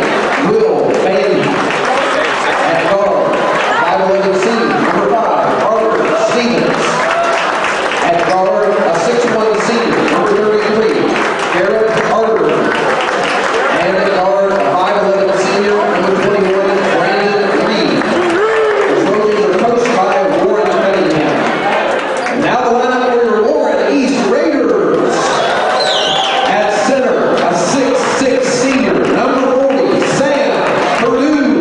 Will Bandy. At guard, 5'11" senior, number 5, Parker Stevens. At guard, a 6'1" senior, number 33, Garrett Carter. And at guard, a 5'11" senior, number 21, Brandon Reed. The Trojans are coached by Warren Cunningham. And now the lineup for your Warren East Raiders. At center, a 6'6" senior, number 40, Sam Perdue.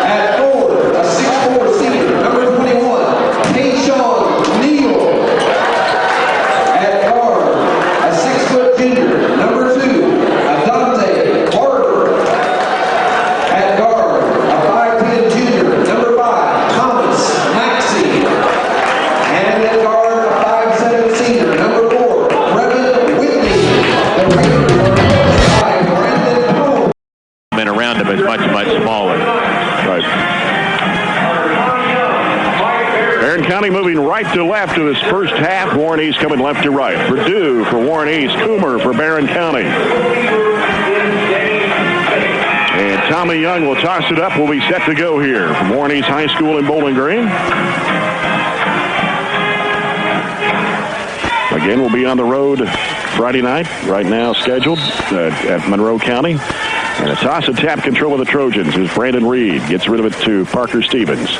At forward, a 6'4" senior, number 21, Tayshawn Neal. At guard, a 6-foot junior, number 2, Adante Barber. At guard, a 5'10" junior, number 5, Thomas Maxey. And at guard, a 5'7" senior, number 4, Brevin Whitney. The Raiders are coached by Brandon Holmes. And around him is much smaller. Right. Barren County moving right to left to this first half. Warren East coming left to right. Purdue for Warren East. Coomer for Barren County. And Tommy Young will toss it up. We'll be set to go here from Warren East High School in Bowling Green. Again, we'll be on the road Friday night, right now scheduled at Monroe County. And a toss and tap control of the Trojans as Brandon Reed gets rid of it to Parker Stevens.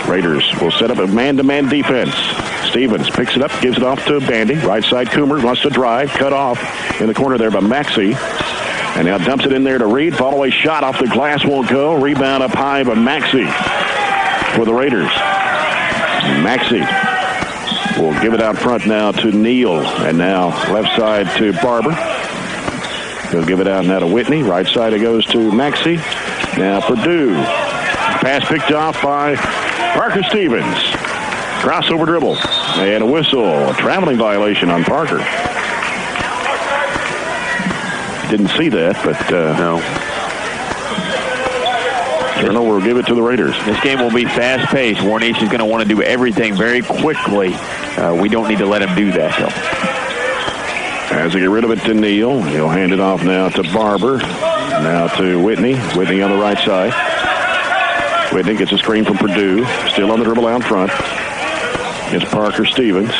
Raiders will set up a man-to-man defense. Stevens picks it up, gives it off to Bandy. Right side, Coomer wants to drive. Cut off in the corner there by Maxey. And now dumps it in there to Reed. Fall-away shot off the glass won't go. Rebound up high by Maxey for the Raiders. Maxey will give it out front now to Neal. And now left side to Barber. He'll give it out now to Whitney. Right side it goes to Maxey. Now Purdue. Pass picked off by Parker Stevens. Crossover dribble. And a whistle. A traveling violation on Parker. Didn't see that, but no. Turnover will give it to the Raiders. This game will be fast-paced. Warren East is going to want to do everything very quickly. We don't need to let him do that, though. As they get rid of it to Neal, he'll hand it off now to Barber. Now to Whitney. Whitney on the right side. Whitney gets a screen from Purdue. Still on the dribble out front. It's Parker Stevens.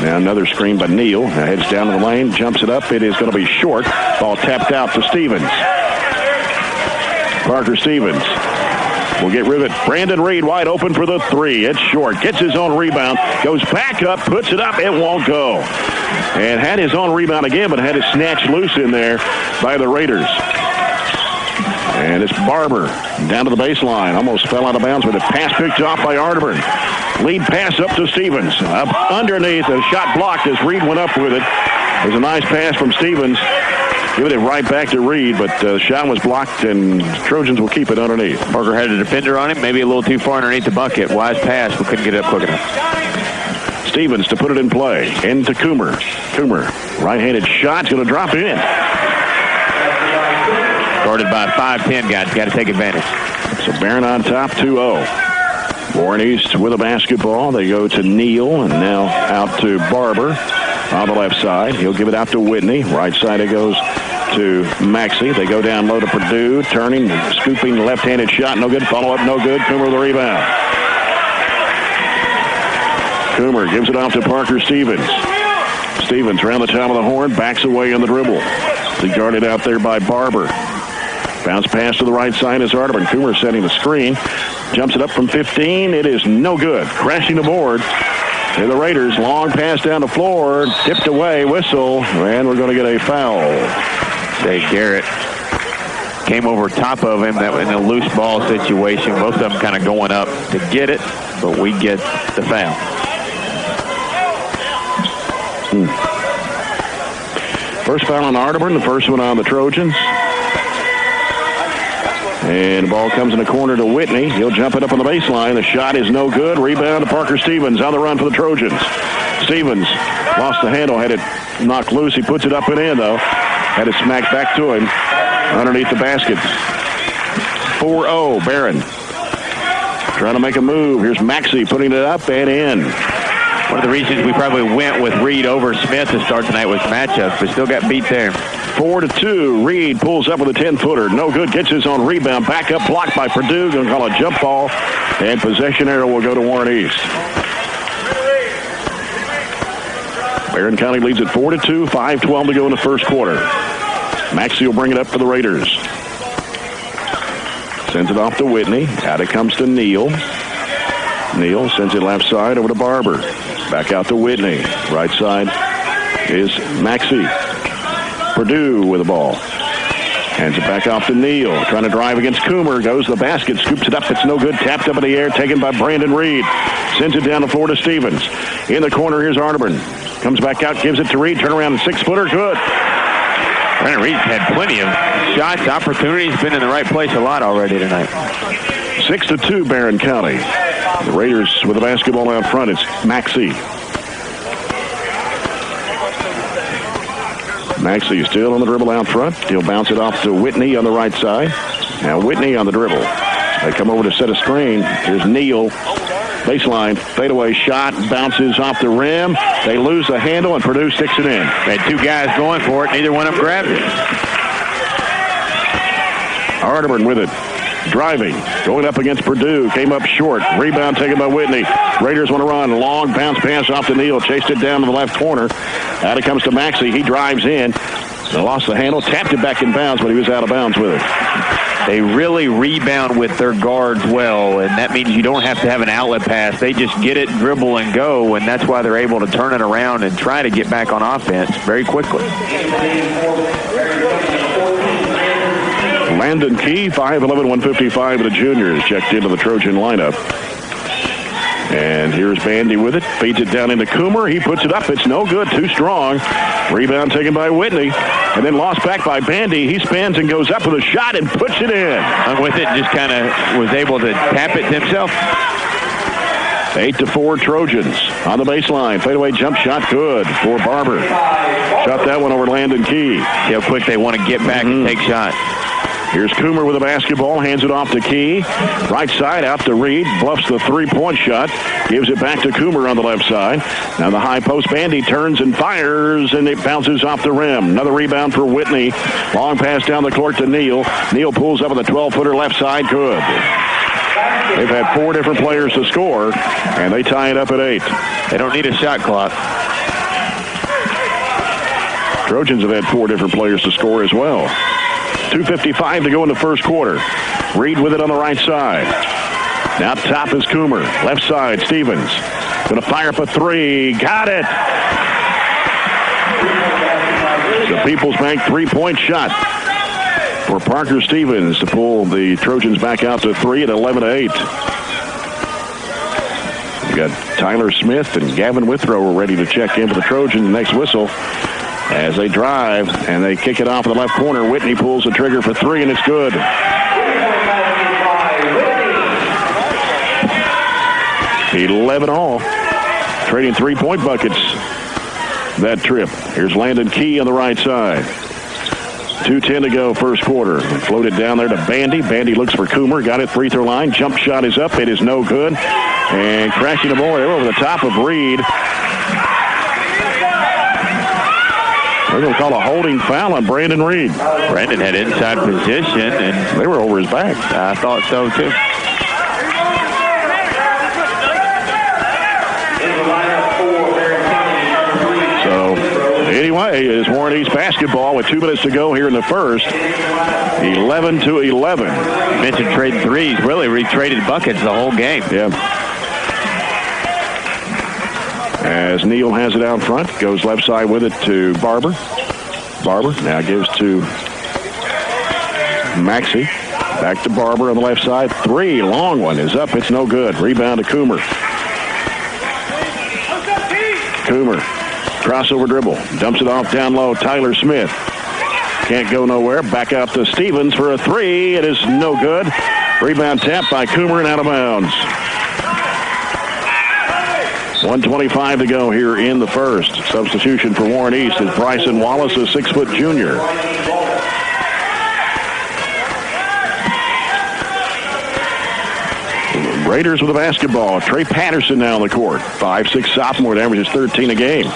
Now another screen by Neal. Now heads down to the lane, jumps it up. It is going to be short. Ball tapped out to Stevens. Parker Stevens will get rivet. Brandon Reed wide open for the three. It's short. Gets his own rebound. Goes back up. Puts it up. It won't go. And had his own rebound again, but had it snatched loose in there by the Raiders. And it's Barber down to the baseline. Almost fell out of bounds with a pass picked off by Arterburn. Lead pass up to Stevens. Up underneath. A shot blocked as Reed went up with it. There's a nice pass from Stevens. Giving it right back to Reed, but the shot was blocked, and Trojans will keep it underneath. Parker had a defender on him, maybe a little too far underneath the bucket. Wise pass, but couldn't get it up quick enough. Stevens to put it in play. Into Coomer. Coomer, right-handed shot, going to drop in. Guarded by 5'10 guys. Got to take advantage. So Barren on top, 2-0. Warren East with a basketball. They go to Neal, and now out to Barber on the left side. He'll give it out to Whitney. Right side it goes to Maxey. They go down low to Purdue. Turning, scooping, left-handed shot. No good. Follow-up, no good. Coomer with the rebound. Coomer gives it off to Parker Stevens. Stevens around the top of the horn. Backs away on the dribble. He guarded out there by Barber. Bounce pass to the right side is Arterburn. Coomer setting the screen. Jumps it up from 15. It is no good. Crashing the board. To the Raiders. Long pass down the floor. Tipped away. Whistle. And we're going to get a foul. Say Garrett came over top of him. That was in a loose ball situation. Both of them kind of going up to get it, but we get the foul. First foul on Arterburn. The first one on the Trojans. And the ball comes in the corner to Whitney. He'll jump it up on the baseline. The shot is no good. Rebound to Parker Stevens on the run for the Trojans. Stevens lost the handle, had it knocked loose. He puts it up and in, though. Had it smacked back to him underneath the basket. 4-0, Barren. Trying to make a move. Here's Maxey putting it up and in. One of the reasons we probably went with Reed over Smith to start tonight was matchups, but still got beat there. 4-2. Reed pulls up with a 10-footer. No good. Gets his own rebound. Back up. Blocked by Purdue. Going to call a jump ball. And possession arrow will go to Warren East. Barren County leads at 4-2. 5:12 to go in the first quarter. Maxey will bring it up for the Raiders. Sends it off to Whitney. Out it comes to Neal. Neal sends it left side over to Barber. Back out to Whitney. Right side is Maxey. Purdue with the ball. Hands it back off to Neal. Trying to drive against Coomer. Goes to the basket. Scoops it up. It's no good. Tapped up in the air. Taken by Brandon Reed. Sends it down the floor to Stevens. In the corner, here's Arterburn. Comes back out. Gives it to Reed. Turn around. 6-footer. Good. Brandon Reed's had plenty of shots, opportunities. Been in the right place a lot already tonight. 6-2, Barren County. The Raiders with the basketball out front. It's Maxey. Maxey still on the dribble out front. He'll bounce it off to Whitney on the right side. Now Whitney on the dribble. They come over to set a screen. Here's Neal. Baseline, fadeaway shot, bounces off the rim. They lose the handle, and Purdue sticks it in. They had two guys going for it. Neither one of them grabbed it. Arterburn with it. Driving, going up against Purdue, came up short. Rebound taken by Whitney. Raiders want to run. Long bounce pass off to Neal. Chased it down to the left corner. Out it comes to Maxey. He drives in. They lost the handle. Tapped it back in bounds, but he was out of bounds with it. They really rebound with their guards well, and that means you don't have to have an outlet pass. They just get it, dribble, and go, and that's why they're able to turn it around and try to get back on offense very quickly. Landon Key, 5'11", 155 of the juniors, checked into the Trojan lineup. And here's Bandy with it. Feeds it down into Coomer. He puts it up. It's no good. Too strong. Rebound taken by Whitney. And then lost back by Bandy. He spins and goes up with a shot and puts it in. Hung with it and just kind of was able to tap it himself. 8-4 Trojans on the baseline. Fadeaway jump shot good for Barber. Shot that one over Landon Key. See how quick they want to get back and take shots. Here's Coomer with the basketball, hands it off to Key. Right side out to Reed, bluffs the three-point shot, gives it back to Coomer on the left side. Now the high post, Bandy turns and fires, and it bounces off the rim. Another rebound for Whitney. Long pass down the court to Neal. Neal pulls up with a 12-footer left side, good. They've had 4 different players to score, and they tie it up at 8. They don't need a shot clock. Trojans have had 4 different players to score as well. 2:55 to go in the first quarter. Reed with it on the right side. Now top is Coomer. Left side, Stevens. Going to fire up a three. Got it. The People's Bank three-point shot for Parker Stevens to pull the Trojans back out to 3 at 11-8. We got Tyler Smith and Gavin Withrow ready to check in for the Trojans. Next whistle as they drive and they kick it off in the left corner. Whitney pulls the trigger for 3 and it's good. 11 all. Trading three-point buckets that trip. Here's Landon Key on the right side. 2:10 to go first quarter. Floated down there to Bandy. Bandy looks for Coomer. Got it, free throw line. Jump shot is up. It is no good. And crashing the ball over the top of Reed. They're going to call a holding foul on Brandon Reed. Brandon had inside position, and they were over his back. I thought so, too. Anyway, it's Warren East basketball with 2 minutes to go here in the first. 11-11. You mentioned trading threes. Really, we traded buckets the whole game. Yeah. As Neal has it out front, goes left side with it to Barber. Barber now gives to Maxey. Back to Barber on the left side. 3, long one is up. It's no good. Rebound to Coomer. Coomer. Crossover dribble. Dumps it off down low. Tyler Smith. Can't go nowhere. Back out to Stevens for a 3. It is no good. Rebound tapped by Coomer and out of bounds. 1:25 to go here in the first. Substitution for Warren East is Bryson Wallace, a 6-foot junior. Raiders with the basketball. Trey Patterson now on the court. 5'6" sophomore that averages 13 a game.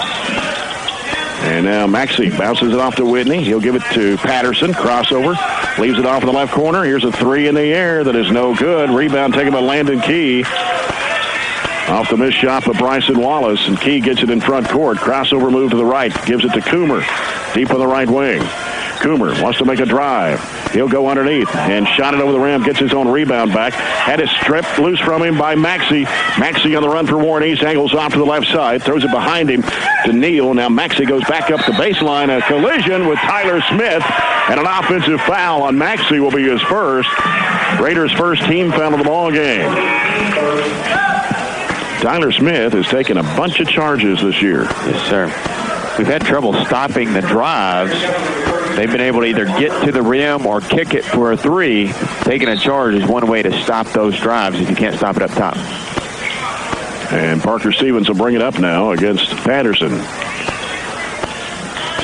And now Maxey bounces it off to Whitney. He'll give it to Patterson. Crossover. Leaves it off in the left corner. Here's a 3 in the air that is no good. Rebound taken by Landon Key. Off the missed shot by Bryson Wallace. And Key gets it in front court. Crossover move to the right. Gives it to Coomer. Deep on the right wing. Coomer wants to make a drive. He'll go underneath and shot it over the rim. Gets his own rebound back. Had it stripped loose from him by Maxey. Maxey on the run for Warren East. Angles off to the left side. Throws it behind him to Neal. Now Maxey goes back up the baseline. A collision with Tyler Smith. And an offensive foul on Maxey will be his first. Raiders' first team foul of the ball game. Tyler Smith has taken a bunch of charges this year. Yes, sir. We've had trouble stopping the drives. They've been able to either get to the rim or kick it for a 3. Taking a charge is one way to stop those drives if you can't stop it up top. And Parker Stevens will bring it up now against Patterson.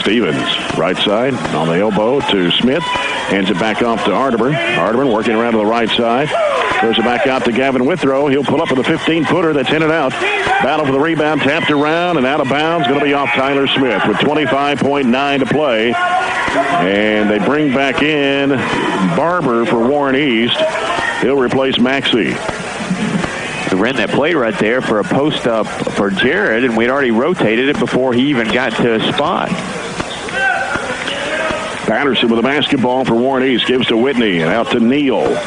Stevens, right side, on the elbow to Smith. Hands it back off to Arterburn. Arterburn working around to the right side. Throws it back out to Gavin Withrow. He'll pull up with a 15-footer that's in and out. Battle for the rebound, tapped around and out of bounds. Going to be off Tyler Smith with 25.9 to play. And they bring back in Barber for Warren East. He'll replace Maxey. We ran that play right there for a post-up for Jared, and we'd already rotated it before he even got to a spot. Patterson with the basketball for Warren East. Gives to Whitney and out to Neal.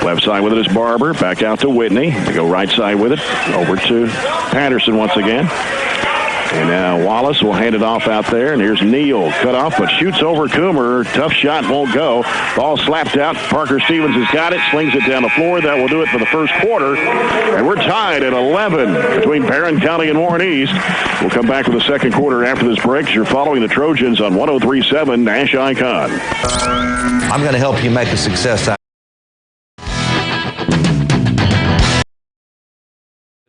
Left side with it is Barber. Back out to Whitney. They go right side with it. Over to Patterson once again. And now Wallace will hand it off out there. And here's Neal. Cut off, but shoots over Coomer. Tough shot, won't go. Ball slapped out. Parker Stevens has got it. Slings it down the floor. That will do it for the first quarter. And we're tied at 11 between Barren County and Warren East. We'll come back with the second quarter after this break. You're following the Trojans on 103.7 Nash Icon. I'm going to help you make a success out.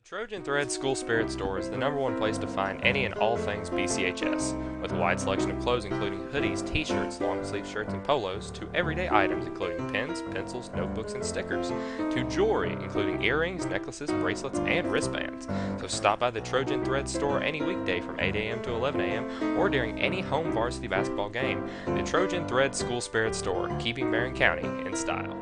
Trojan Thread School Spirit Store is the #1 place to find any and all things BCHS, with a wide selection of clothes including hoodies, t-shirts, long-sleeve shirts, and polos, to everyday items including pens, pencils, notebooks, and stickers, to jewelry including earrings, necklaces, bracelets, and wristbands. So stop by the Trojan Thread Store any weekday from 8 a.m. to 11 a.m. or during any home varsity basketball game. The Trojan Thread School Spirit Store, keeping Barren County in style.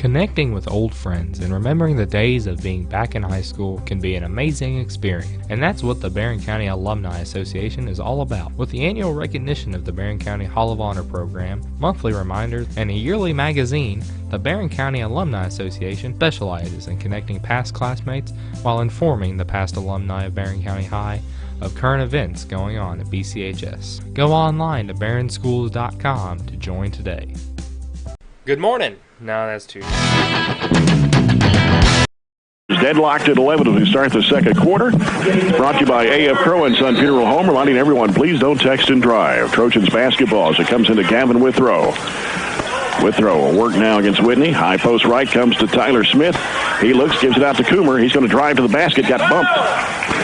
Connecting with old friends and remembering the days of being back in high school can be an amazing experience, and that's what the Barren County Alumni Association is all about. With the annual recognition of the Barren County Hall of Honor program, monthly reminders, and a yearly magazine, the Barren County Alumni Association specializes in connecting past classmates while informing the past alumni of Barren County High of current events going on at BCHS. Go online to barrenschools.com to join today. Good morning. No, that's too. Deadlocked at 11 as we start the second quarter. Brought to you by A.F. Crow and Son Funeral Home, reminding everyone, please don't text and drive. Trojans basketball as it comes into Gavin Withrow. Withrow will work now against Whitney. High post right comes to Tyler Smith. He looks, gives it out to Coomer. He's going to drive to the basket, got bumped.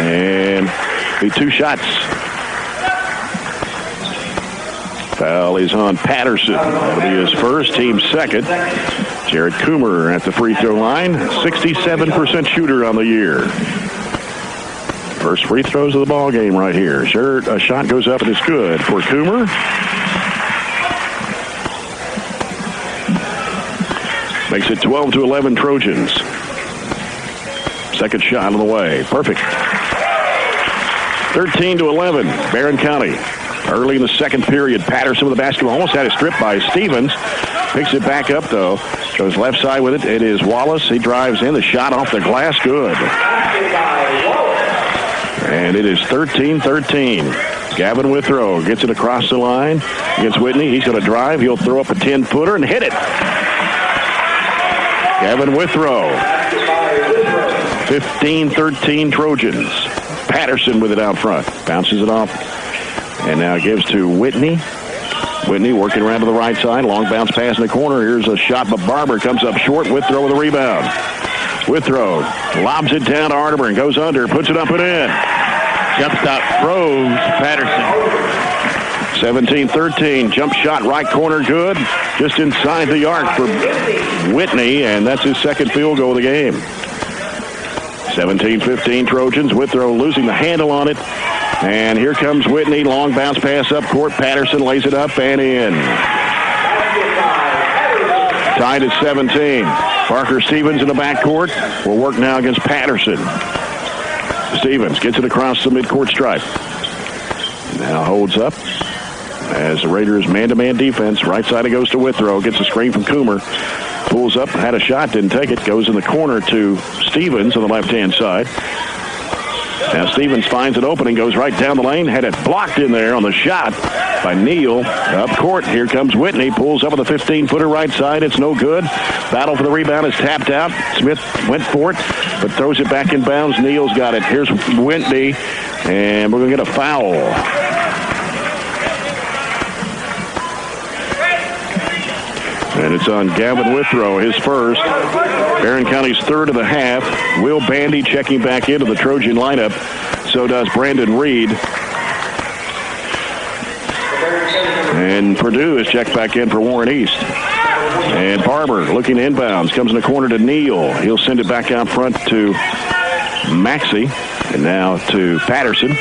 And be 2 shots. Foul is on Patterson. That'll be his first, team second. Jared Coomer at the free throw line. 67% shooter on the year. First free throws of the ball game right here. Sure, a shot goes up and it's good for Coomer. Makes it 12-11 Trojans. Second shot on the way. Perfect. 13-11 Barren County. Early in the second period, Patterson with the basketball. Almost had it stripped by Stevens. Picks it back up, though. Goes left side with it. It is Wallace. He drives in. The shot off the glass. Good. And it is 13-13. Gavin Withrow gets it across the line against Whitney. He's going to drive. He'll throw up a 10-footer and hit it. Gavin Withrow. 15-13 Trojans. Patterson with it out front. Bounces it off. And now gives to Whitney. Whitney working around to the right side. Long bounce pass in the corner. Here's a shot, but Barber comes up short. Withrow with a rebound. Withrow lobs it down to Arterburn. Goes under, puts it up and in. Jump stop froze Patterson. 17-13. Jump shot right corner good. Just inside the arc for Whitney, and that's his second field goal of the game. 17-15 Trojans. Withrow losing the handle on it. And here comes Whitney. Long bounce pass up court. Patterson lays it up and in. Tied at 17. Parker Stevens in the backcourt will work now against Patterson. Stevens gets it across the midcourt stripe. Now holds up as the Raiders man-to-man defense. Right side it goes to Withrow. Gets a screen from Coomer. Pulls up, had a shot, didn't take it. Goes in the corner to Stevens on the left-hand side. Now Stevens finds an opening, goes right down the lane, had it blocked in there on the shot by Neal. Up court, here comes Whitney, pulls up with a 15-footer right side. It's no good. Battle for the rebound is tapped out. Smith went for it, but throws it back in bounds. Neal's got it. Here's Whitney, and we're going to get a foul. And it's on Gavin Withrow, his first. Barren County's third of the half. Will Bandy checking back into the Trojan lineup. So does Brandon Reed. And Purdue is checked back in for Warren East. And Barber looking inbounds. Comes in the corner to Neal. He'll send it back out front to Maxey. And now to Patterson.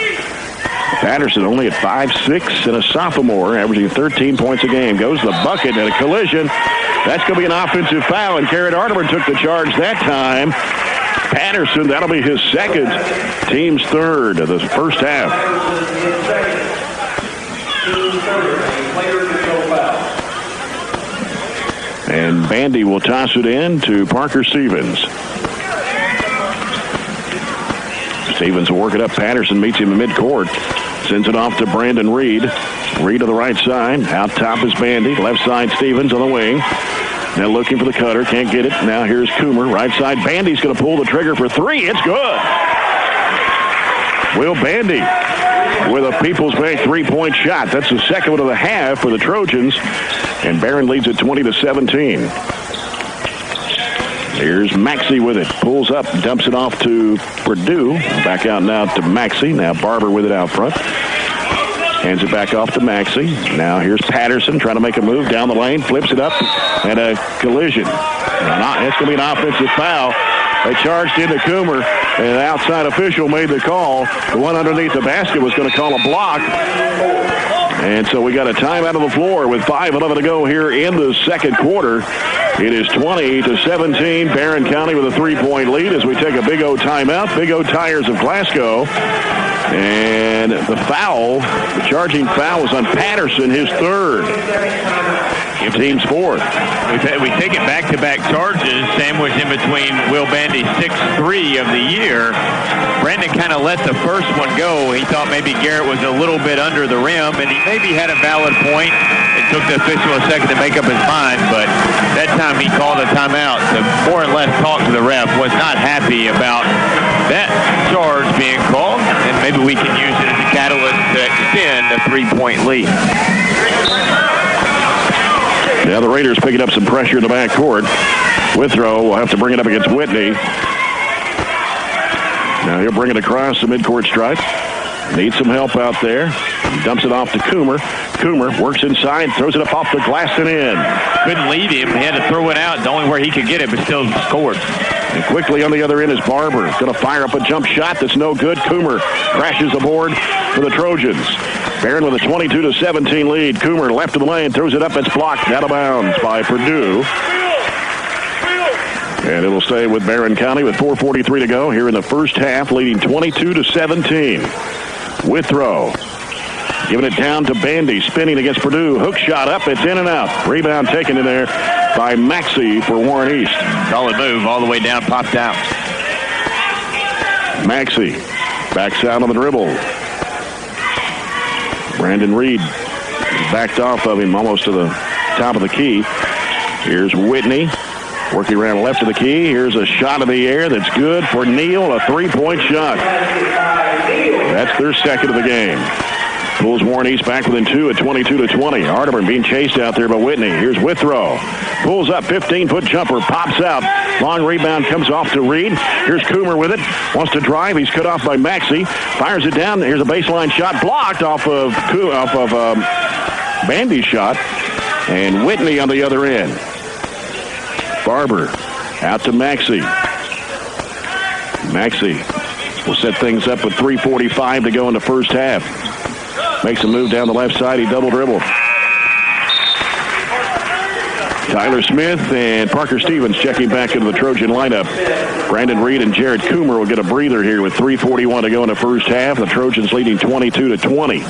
Patterson only at 5'6" and a sophomore, averaging 13 points a game. Goes the bucket and a collision. That's going to be an offensive foul, and Garrett Arterburn took the charge that time. Patterson, that'll be his second. Team's third of the first half. And Bandy will toss it in to Parker Stevens. Stevens will work it up. Patterson meets him in midcourt. Sends it off to Brandon Reed. Reed to the right side. Out top is Bandy. Left side Stevens on the wing. Now looking for the cutter. Can't get it. Now here's Coomer. Right side. Bandy's going to pull the trigger for three. It's good. Will Bandy with a People's Bank three-point shot. That's the second one of the half for the Trojans. And Barren leads it 20-17. Here's Maxey with it. Pulls up, dumps it off to Purdue. Back out now to Maxey. Now Barber with it out front. Hands it back off to Maxey. Now here's Patterson trying to make a move down the lane. Flips it up and a collision. It's going to be an offensive foul. They charged into Coomer, and an outside official made the call. The one underneath the basket was going to call a block. And so we got a timeout on the floor with 5:11 to go here in the second quarter. It is 20-17. Barren County with a 3-point lead as we take a Big O timeout. Big O Tires of Glasgow. And the foul, the charging foul was on Patterson, his third. Team's fourth. We take it back-to-back charges, sandwiched in between Will Bandy's 6th-3 of the year. Brandon kind of let the first one go. He thought maybe Garrett was a little bit under the rim, and he maybe had a valid point. It took the official a second to make up his mind, but that time he called a timeout to more or less talk to the ref. Was not happy about that charge being called, and maybe we can use it as a catalyst to extend a 3-point lead. Yeah, the Raiders picking up some pressure in the backcourt. Withrow will have to bring it up against Whitney. Now he'll bring it across the midcourt stripe. Needs some help out there. He dumps it off to Coomer. Coomer works inside, throws it up off the glass and in. Couldn't lead him. He had to throw it out. The only where he could get it, but still scored. And quickly on the other end is Barber. Going to fire up a jump shot that's no good. Coomer crashes aboard for the Trojans. Barren with a 22-17 lead. Coomer left of the lane, throws it up. It's blocked out of bounds by Purdue. And it'll stay with Barren County with 4:43 to go here in the first half, leading 22-17. Withrow giving it down to Bandy, spinning against Purdue. Hook shot up, it's in and out. Rebound taken in there by Maxey for Warren East. Solid move all the way down, popped out. Maxey backs out on the dribble. Brandon Reed backed off of him almost to the top of the key. Here's Whitney working around left of the key. Here's a shot in the air that's good for Neal, a 3-point shot. That's their second of the game. Pulls Warren East back within 2 at 22-20. Arterburn being chased out there by Whitney. Here's Withrow. Pulls up, 15-foot jumper, pops out. Long rebound comes off to Reed. Here's Coomer with it. Wants to drive. He's cut off by Maxey. Fires it down. Here's a baseline shot blocked off of Bandy's shot. And Whitney on the other end. Barber out to Maxey. Maxey will set things up with 3:45 to go in the first half. Makes a move down the left side. He double dribble. Tyler Smith and Parker Stevens checking back into the Trojan lineup. Brandon Reed and Jared Coomer will get a breather here with 3:41 to go in the first half. The Trojans leading 22-20.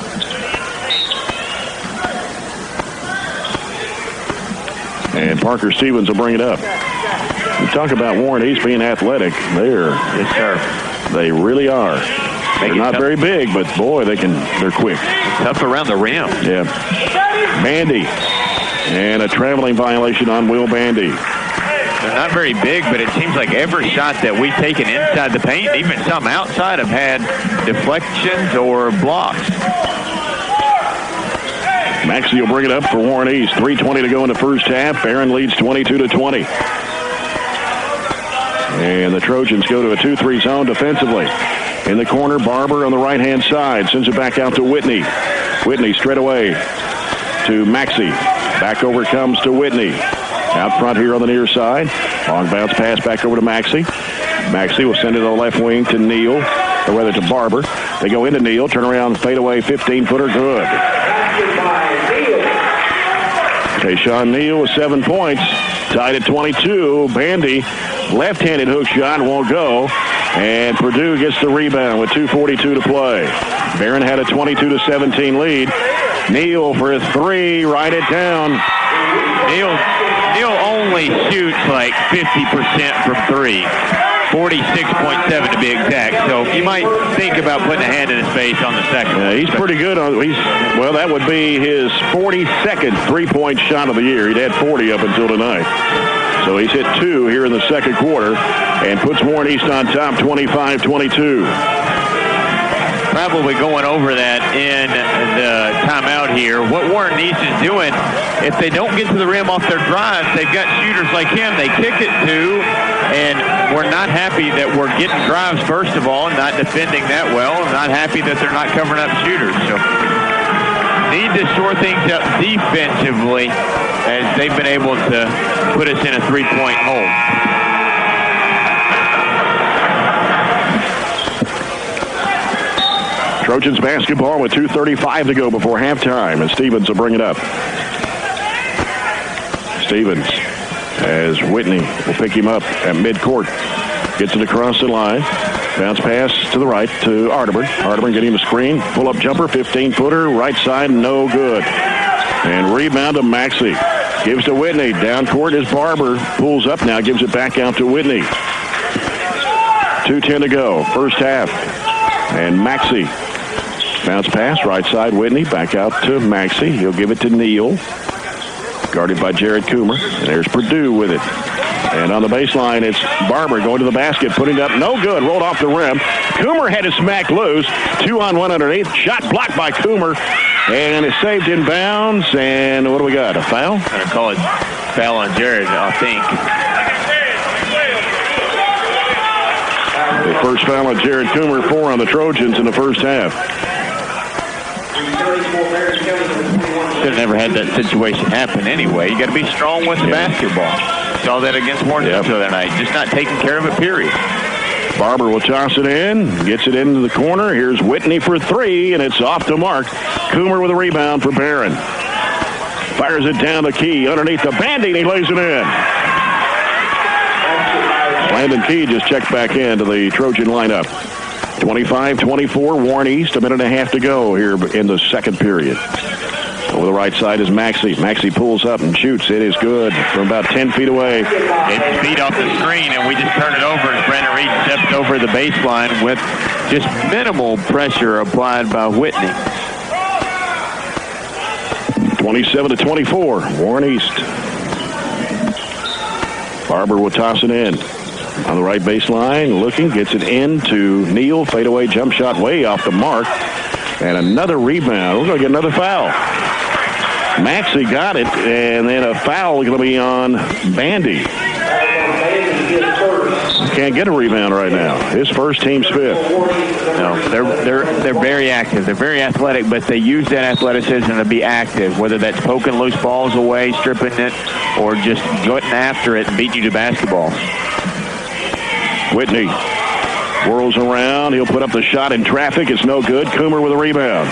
And Parker Stevens will bring it up. We talk about Warren East being athletic. Yes, sir. They really are. They're not very big, but boy, they're quick. Tough around the rim. Yeah. Bandy. And a traveling violation on Will Bandy. They're not very big, but it seems like every shot that we've taken inside the paint, even some outside, have had deflections or blocks. Maxey will bring it up for Warren East. 3:20 to go in the first half. Barren leads 22-20. And the Trojans go to a 2-3 zone defensively. In the corner, Barber on the right-hand side. Sends it back out to Whitney. Whitney straight away to Maxey. Back over comes to Whitney. Out front here on the near side. Long bounce pass back over to Maxey. Maxey will send it to the left wing to Neal, or rather to Barber. They go into Neal, turn around, fade away, 15-footer, good. Tayshawn Neal with 7 points. Tied at 22. Bandy, left-handed hook shot, won't go. And Purdue gets the rebound with 2:42 to play. Barren had a 22-17 lead. Neal for a three, write it down. Neal only shoots like 50% from three. 46.7 to be exact. So you might think about putting a hand in his face on the second. Yeah, he's pretty good on. Well, that would be his 42nd three-point shot of the year. He'd had 40 up until tonight. So he's hit 2 here in the second quarter and puts Warren East on top, 25-22. Probably going over that in the timeout here. What Warren East is doing, if they don't get to the rim off their drives, they've got shooters like him they kick it to, and we're not happy that we're getting drives, first of all, and not defending that well, and not happy that they're not covering up shooters. So need to shore things up defensively as they've been able to put us in a three-point hole. Trojans basketball with 2:35 to go before halftime, and Stevens will bring it up. Stevens, as Whitney will pick him up at midcourt. Gets it across the line. Bounce pass to the right to Arterburn. Arterburn getting the screen. Pull-up jumper, 15-footer, right side, no good. And rebound to Maxey. Gives to Whitney. Down court is Barber. Pulls up now, gives it back out to Whitney. 2:10 to go, first half. And Maxey. Bounce pass, right side, Whitney. Back out to Maxey. He'll give it to Neal. Guarded by Jared Coomer. And there's Purdue with it. And on the baseline, it's Barber going to the basket, putting it up. No good. Rolled off the rim. Coomer had it smacked loose. 2-on-1 underneath. Shot blocked by Coomer. And it's saved in bounds. And what do we got? A foul? I'm going to call it foul on Jared, I think. The first foul on Jared Coomer, 4 on the Trojans in the first half. Should have never had that situation happen anyway. You got to be strong with the basketball. Saw that against Warren the other night. Just not taking care of it, period. Barber will toss it in, gets it into the corner. Here's Whitney for 3, and it's off the mark. Coomer with a rebound for Barren. Fires it down the key underneath the banding. He lays it in. Landon Key just checked back into the Trojan lineup. 25-24, Warren East. A minute and a half to go here in the second period. Over the right side is Maxey. Maxey pulls up and shoots. It is good from about 10 feet away. It's beat off the screen, and we just turn it over as Brandon Reed steps over the baseline with just minimal pressure applied by Whitney. 27-24, Warren East. Barber will toss it in. On the right baseline, looking, gets it in to Neal. Fadeaway jump shot way off the mark. And another rebound. We're going to get another foul. Maxey got it, and then a foul is going to be on Bandy. Can't get a rebound right now. His first, team's fifth. No, they're very active. They're very athletic, but they use that athleticism to be active, whether that's poking loose balls away, stripping it, or just getting after it and beating you to basketball. Whitney whirls around. He'll put up the shot in traffic. It's no good. Coomer with a rebound.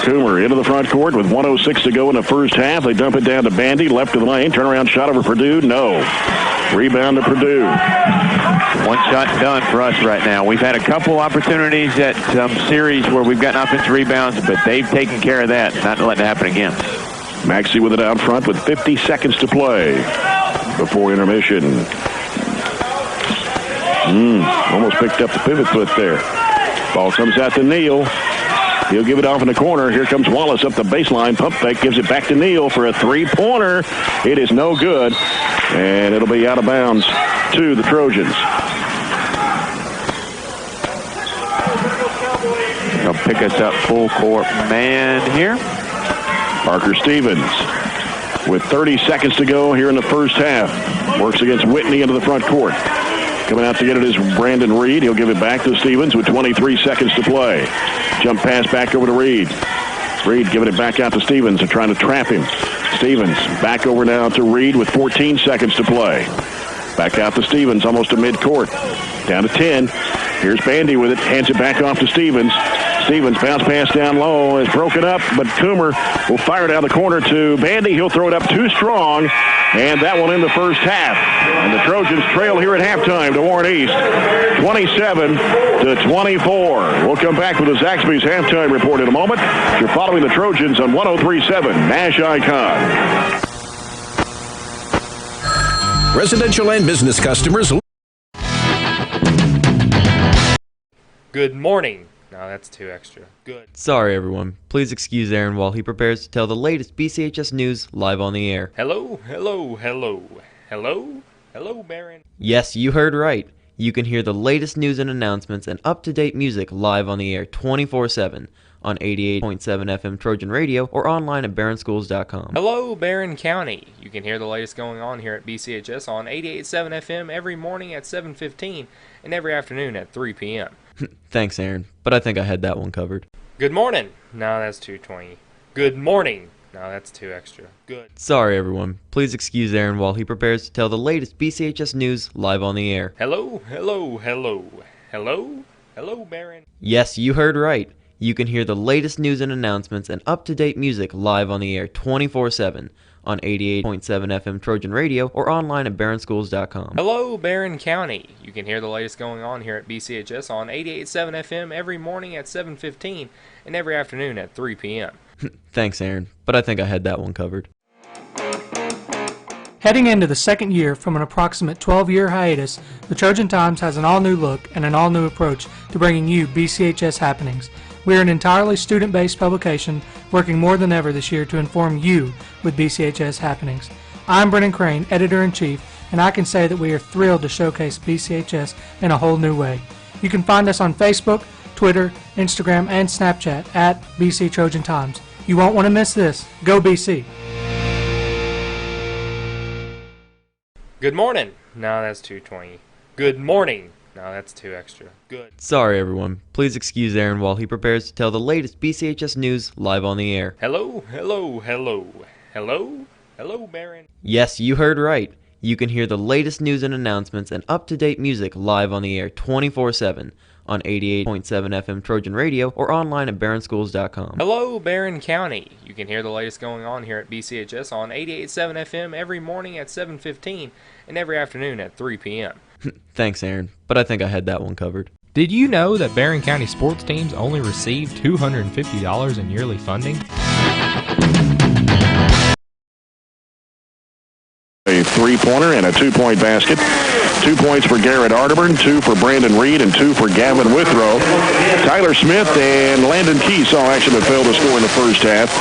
Coomer into the front court with 1:06 to go in the first half. They dump it down to Bandy, left of the lane. Turnaround shot over Purdue. No. Rebound to Purdue. One shot done for us right now. We've had a couple opportunities at series where we've gotten offensive rebounds, but they've taken care of that, not letting it happen again. Maxey with it out front with 50 seconds to play before intermission. Almost picked up the pivot foot there. Ball comes out to Neal. He'll give it off in the corner. Here comes Wallace up the baseline. Pump fake, gives it back to Neal for a three-pointer. It is no good, and it'll be out of bounds to the Trojans. They'll pick us up full court man here. Parker Stevens with 30 seconds to go here in the first half. Works against Whitney into the front court. Coming out to get it is Brandon Reed. He'll give it back to Stevens with 23 seconds to play. Jump pass back over to Reed. Reed giving it back out to Stevens and trying to trap him. Stevens back over now to Reed with 14 seconds to play. Back out to Stevens, almost to midcourt. Down to 10. Here's Bandy with it. Hands it back off to Stevens. Stevens bounce pass down low is broken up, but Coomer will fire down the corner to Bandy. He'll throw it up too strong, and that will end the first half. And the Trojans trail here at halftime to Warren East, 27-24. We'll come back with the Zaxby's halftime report in a moment. You're following the Trojans on 103.7 Nash Icon. Residential and business customers. Good morning. No, that's too extra. Good. Sorry, everyone. Please excuse Aaron while he prepares to tell the latest BCHS news live on the air. Hello, hello, hello. Hello? Hello, Barren. Yes, you heard right. You can hear the latest news and announcements and up-to-date music live on the air 24/7 on 88.7 FM Trojan Radio or online at barronschools.com. Hello, Barren County. You can hear the latest going on here at BCHS on 88.7 FM every morning at 7:15 and every afternoon at 3 p.m. Thanks, Aaron, but I think I had that one covered. Good morning. No, that's 220. Good morning. No, that's too extra. Good. Sorry, everyone. Please excuse Aaron while he prepares to tell the latest BCHS news live on the air. Hello, hello, hello. Hello? Hello, Barren. Yes, you heard right. You can hear the latest news and announcements and up-to-date music live on the air 24/7 on 88.7 FM Trojan Radio or online at barrenschools.com. Hello, Barren County. You can hear the latest going on here at BCHS on 88.7 FM every morning at 7:15 and every afternoon at 3 p.m. Thanks, Aaron, but I think I had that one covered. Heading into the second year from an approximate 12-year hiatus, the Trojan Times has an all-new look and an all-new approach to bringing you BCHS happenings. We are an entirely student-based publication working more than ever this year to inform you with BCHS happenings. I'm Brennan Crane, Editor-in-Chief, and I can say that we are thrilled to showcase BCHS in a whole new way. You can find us on Facebook, Twitter, Instagram, and Snapchat at BC Trojan Times. You won't want to miss this. Go BC! Good morning. No, that's 220. Good morning. No, that's 2 extra. Good. Sorry, everyone. Please excuse Aaron while he prepares to tell the latest BCHS news live on the air. Hello, hello, hello. Hello? Hello, Barren. Yes, you heard right. You can hear the latest news and announcements and up-to-date music live on the air 24/7 on 88.7 FM Trojan Radio or online at barrenschools.com. Hello, Barren County. You can hear the latest going on here at BCHS on 88.7 FM every morning at 7:15 and every afternoon at 3 p.m. Thanks, Aaron, but I think I had that one covered. Did you know that Barren County sports teams only receive $250 in yearly funding? A three-pointer and a two-point basket. 2 points for Garrett Arterburn, 2 for Brandon Reed, and 2 for Gavin Withrow. Tyler Smith and Landon Key saw action but failed to score in the first half.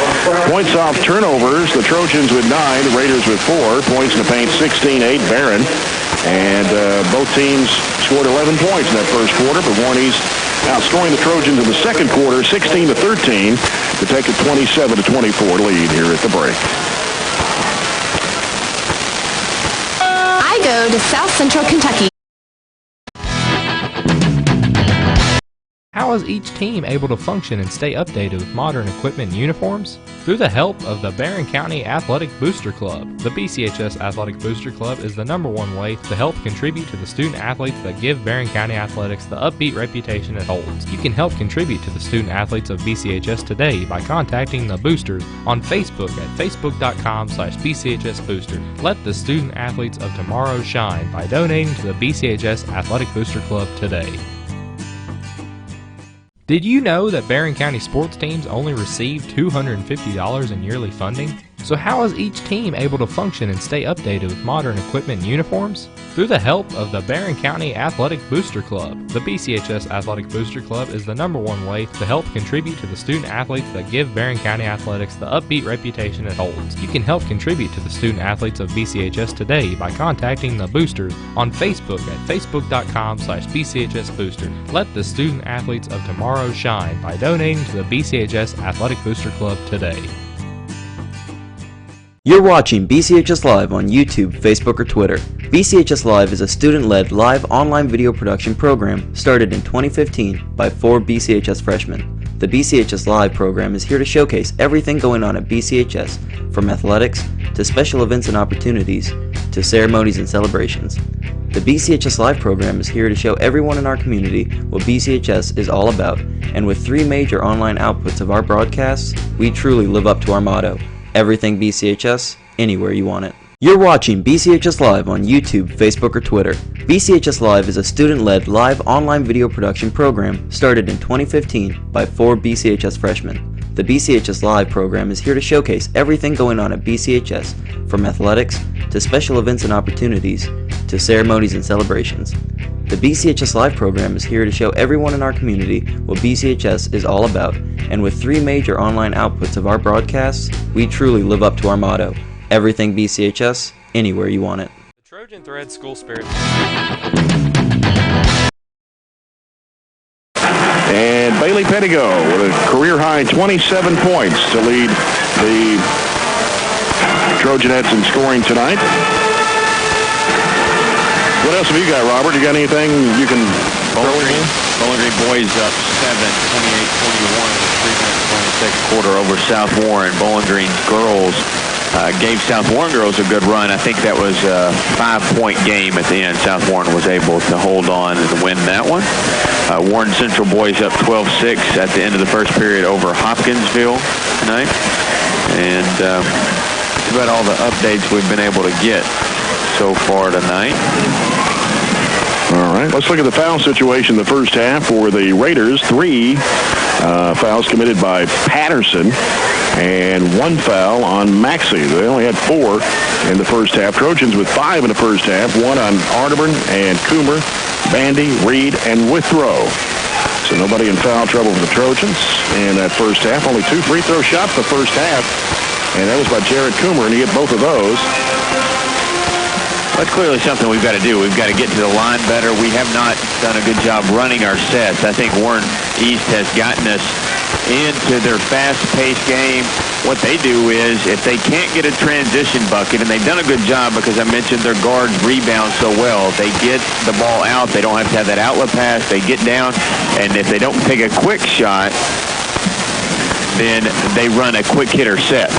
Points off turnovers, the Trojans with 9, the Raiders with 4. Points in the paint, 16-8, Barren. And both teams scored 11 points in that first quarter, but Warnies outscoring the Trojans in the second quarter, 16-13, to take a 27-24 lead here at the break. I go to South Central Kentucky. How is each team able to function and stay updated with modern equipment and uniforms? Through the help of the Barren County Athletic Booster Club. The BCHS Athletic Booster Club is the #1 way to help contribute to the student athletes that give Barren County athletics the upbeat reputation it holds. You can help contribute to the student athletes of BCHS today by contacting the boosters on Facebook at facebook.com/BCHSbooster. Let the student athletes of tomorrow shine by donating to the BCHS Athletic Booster Club today. Did you know that Barren County sports teams only receive $250 in yearly funding? So how is each team able to function and stay updated with modern equipment and uniforms? Through the help of the Barren County Athletic Booster Club. The BCHS Athletic Booster Club is the #1 way to help contribute to the student athletes that give Barren County athletics the upbeat reputation it holds. You can help contribute to the student athletes of BCHS today by contacting the boosters on Facebook at facebook.com/BCHSbooster. Let the student athletes of tomorrow shine by donating to the BCHS Athletic Booster Club today. You're watching BCHS Live on YouTube, Facebook, or Twitter. BCHS Live is a student-led live online video production program started in 2015 by 4 BCHS freshmen. The BCHS Live program is here to showcase everything going on at BCHS, from athletics to special events and opportunities to ceremonies and celebrations. The BCHS Live program is here to show everyone in our community what BCHS is all about, and with 3 major online outputs of our broadcasts, we truly live up to our motto: everything BCHS, anywhere you want it. You're watching BCHS Live on YouTube, Facebook, or Twitter. BCHS Live is a student-led live online video production program started in 2015 by 4 BCHS freshmen. The BCHS Live program is here to showcase everything going on at BCHS, from athletics to special events and opportunities to ceremonies and celebrations. The BCHS Live program is here to show everyone in our community what BCHS is all about, and with 3 major online outputs of our broadcasts, we truly live up to our motto: everything BCHS, anywhere you want it. The Trojan Thread School Spirit. And Bailey Pettigo with a career-high 27 points to lead the Trojanettes in scoring tonight. What else have you got, Robert? You got anything you can throw in? Bowling Green boys up 7, 28-21 in the 3-minute 26 quarter over South Warren. Bowling Green girls gave South Warren girls a good run. I think that was a 5-point game at the end. South Warren was able to hold on and win that one. Warren Central boys up 12-6 at the end of the first period over Hopkinsville tonight. And that's about all the updates we've been able to get so far tonight. All right, let's look at the foul situation in the first half for the Raiders. 3 fouls committed by Patterson and 1 foul on Maxey. They only had 4 in the first half. Trojans with 5 in the first half, 1 on Arterburn and Coomer, Bandy, Reed, and Withrow. So nobody in foul trouble for the Trojans in that first half. Only 2 free throw shots the first half, and that was by Jared Coomer, and he hit both of those. That's clearly something we've got to do. We've got to get to the line better. We have not done a good job running our sets. I think Warren East has gotten us into their fast-paced game. What they do is, if they can't get a transition bucket, and they've done a good job because I mentioned their guards rebound so well, they get the ball out. They don't have to have that outlet pass. They get down, and if they don't take a quick shot, then they run a quick hitter set.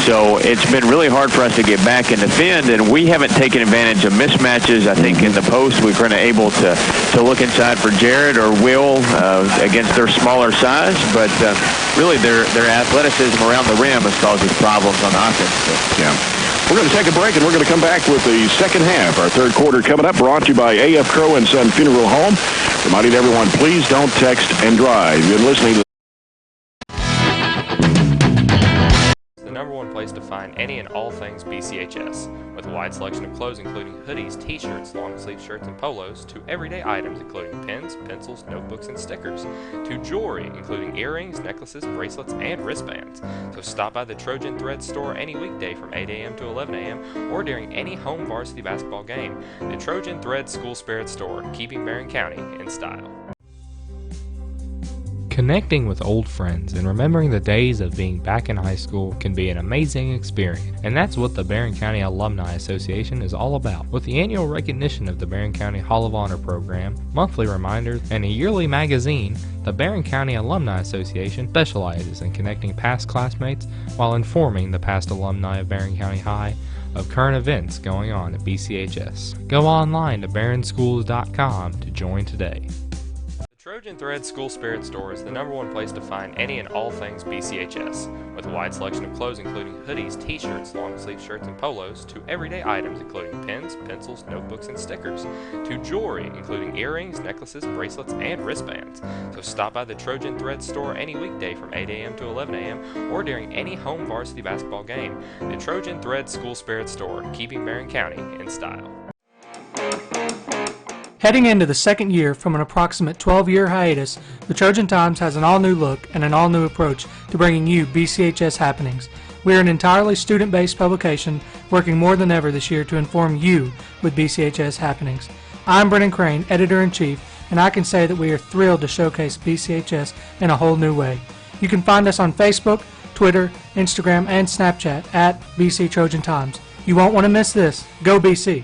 So it's been really hard for us to get back and defend, and we haven't taken advantage of mismatches. I think in the post we're kind of able to look inside for Jared or Will against their smaller size, but really their athleticism around the rim has caused us problems on offense. So. Yeah. We're going to take a break, and we're going to come back with the second half. Our third quarter coming up, brought to you by A.F. Crow and Son Funeral Home. Reminding everyone, please don't text and drive. You've been listening to #1 place to find any and all things BCHS, with a wide selection of clothes including hoodies, t-shirts, long sleeve shirts, and polos, to everyday items including pens, pencils, notebooks, and stickers, to jewelry including earrings, necklaces, bracelets, and wristbands. So stop by the Trojan Thread store any weekday from 8 a.m. to 11 a.m. or during any home varsity basketball game. The Trojan Thread School Spirit Store, keeping Barren County in style. Connecting with old friends and remembering the days of being back in high school can be an amazing experience, and that's what the Barren County Alumni Association is all about. With the annual recognition of the Barren County Hall of Honor program, monthly reminders, and a yearly magazine, the Barren County Alumni Association specializes in connecting past classmates while informing the past alumni of Barren County High of current events going on at BCHS. Go online to barrenschools.com to join today. Trojan Thread School Spirit Store is the #1 place to find any and all things BCHS, with a wide selection of clothes including hoodies, t-shirts, long sleeve shirts, and polos, to everyday items including pens, pencils, notebooks, and stickers, to jewelry including earrings, necklaces, bracelets, and wristbands. So stop by the Trojan Thread store any weekday from 8 a.m. to 11 a.m. or during any home varsity basketball game. The Trojan Thread School Spirit Store, keeping Barren County in style. Heading into the second year from an approximate 12-year hiatus, the Trojan Times has an all-new look and an all-new approach to bringing you BCHS happenings. We are an entirely student-based publication working more than ever this year to inform you with BCHS happenings. I'm Brennan Crane, Editor-in-Chief, and I can say that we are thrilled to showcase BCHS in a whole new way. You can find us on Facebook, Twitter, Instagram, and Snapchat at BC Trojan Times. You won't want to miss this. Go BC!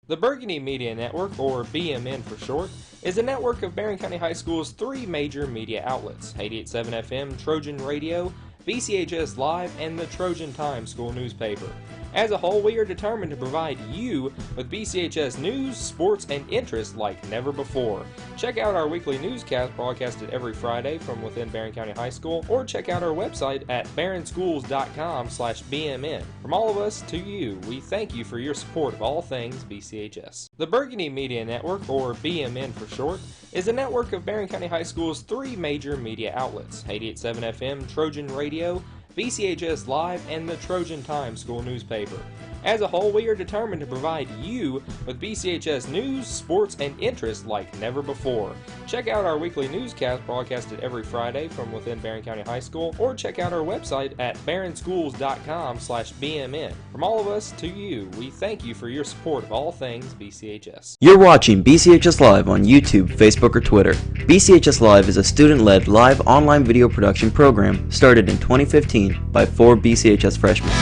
The Burgundy Media Network, or BMN for short, is a network of Barren County High School's 3 major media outlets: 88.7 FM, Trojan Radio, BCHS Live, and the Trojan Times school newspaper. As a whole, we are determined to provide you with BCHS news, sports, and interests like never before. Check out our weekly newscast broadcasted every Friday from within Barren County High School, or check out our website at barrenschools.com/BMN. From all of us to you, we thank you for your support of all things BCHS. The Burgundy Media Network, or BMN for short, is a network of Barren County High School's 3 major media outlets: 88.7 FM, Trojan Radio, BCHS Live, and the Trojan Times school newspaper. As a whole, we are determined to provide you with BCHS news, sports, and interests like never before. Check out our weekly newscast broadcasted every Friday from within Barren County High School, or check out our website at barrenschools.com/BMN. From all of us to you, we thank you for your support of all things BCHS. You're watching BCHS Live on YouTube, Facebook, or Twitter. BCHS Live is a student-led live online video production program started in 2015 by 4 BCHS freshmen.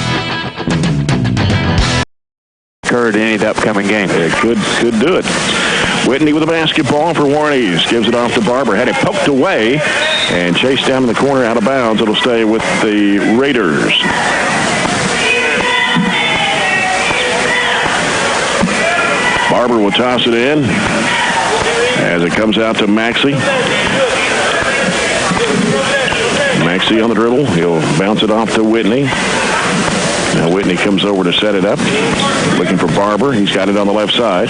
Occurred in any of the upcoming games. It could do it. Whitney with the basketball for Warren East. Gives it off to Barber. Had it poked away and chased down in the corner out of bounds. It'll stay with the Raiders. Barber will toss it in as it comes out to Maxey. Maxey on the dribble. He'll bounce it off to Whitney. Now Whitney comes over to set it up. Looking for Barber. He's got it on the left side.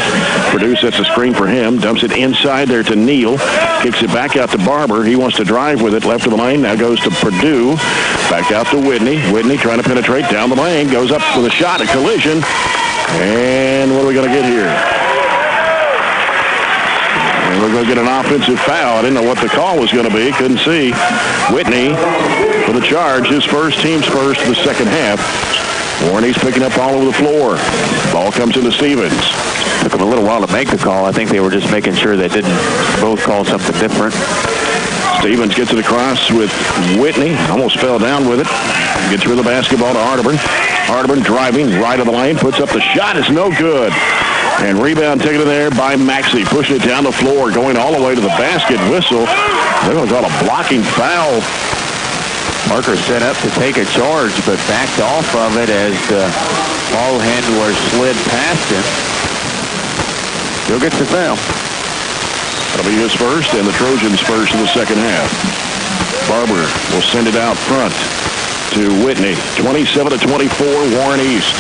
Purdue sets a screen for him. Dumps it inside there to Neal. Kicks it back out to Barber. He wants to drive with it left of the lane. Now goes to Purdue. Back out to Whitney. Whitney trying to penetrate down the lane. Goes up with a shot, a collision. And what are we going to get here? And we're going to get an offensive foul. I didn't know what the call was going to be. Couldn't see. Whitney for the charge. His first, team's first of the second half. Warren East picking up all over the floor. Ball comes into Stevens. Took them a little while to make the call. I think they were just making sure they didn't both call something different. Stevens gets it across with Whitney. Almost fell down with it. Gets rid of the basketball to Arterburn. Arterburn driving right of the lane. Puts up the shot. It's no good. And rebound taken in there by Maxey. Pushing it down the floor. Going all the way to the basket. Whistle. They're going to call a blocking foul. Parker set up to take a charge, but backed off of it as the ball handler slid past him. Still gets the foul. That'll be his first and the Trojans' first in the second half. Barber will send it out front to Whitney. 27-24, Warren East.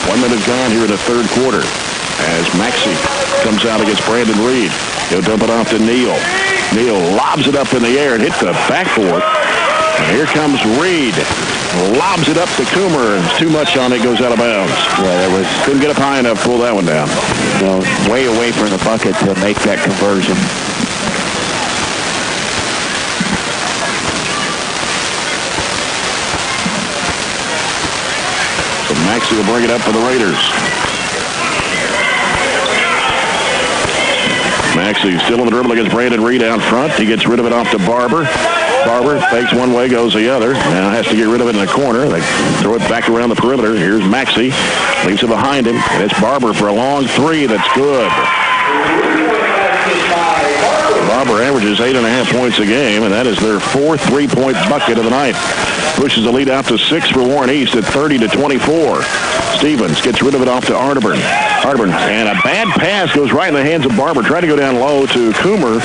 1 minute gone here in the third quarter as Maxey comes out against Brandon Reed. He'll dump it off to Neal. Neal lobs it up in the air and hits the backboard. And here comes Reed. Lobs it up to Coomer. It's too much on it. Goes out of bounds. Yeah, that was... Couldn't get up high enough to pull that one down. No, way away from the bucket to make that conversion. So Maxey will bring it up for the Raiders. Maxey still on the dribble against Brandon Reed out front. He gets rid of it off to Barber. Barber fakes one way, goes the other. Now has to get rid of it in the corner. They throw it back around the perimeter. Here's Maxey. Leaves it behind him. And it's Barber for a long three. That's good. Barber averages 8.5 points a game, and that is their fourth three-point bucket of the night. Pushes the lead out to 6 for Warren East at 30-24. Stevens gets rid of it off to Arterburn. Arterburn, and a bad pass goes right in the hands of Barber. Trying to go down low to Coomer.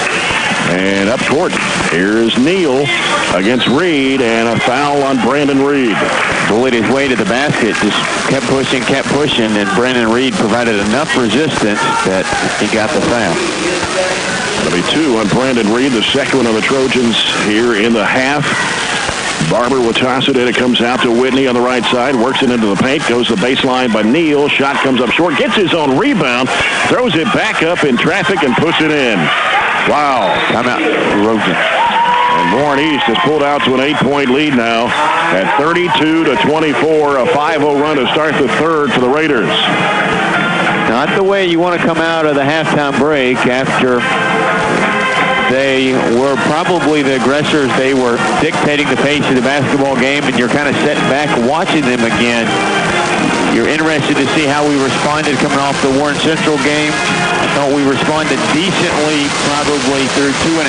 And up court, here's Neal against Reed, and a foul on Brandon Reed. Bullied his way to the basket, just kept pushing, and Brandon Reed provided enough resistance that he got the foul. That'll be 2 on Brandon Reed, the second one on the Trojans here in the half. Barber will toss it in. It comes out to Whitney on the right side. Works it into the paint. Goes to the baseline by Neal. Shot comes up short. Gets his own rebound. Throws it back up in traffic and puts it in. Wow. Timeout. Rosen. And Warren East has pulled out to an 8-point lead now at 32-24. A 5-0 run to start the third for the Raiders. Not the way you want to come out of the halftime break after they were probably the aggressors. They were dictating the pace of the basketball game, and you're kind of sitting back watching them again. You're interested to see how we responded coming off the Warren Central game. I thought we responded decently probably through 2.5,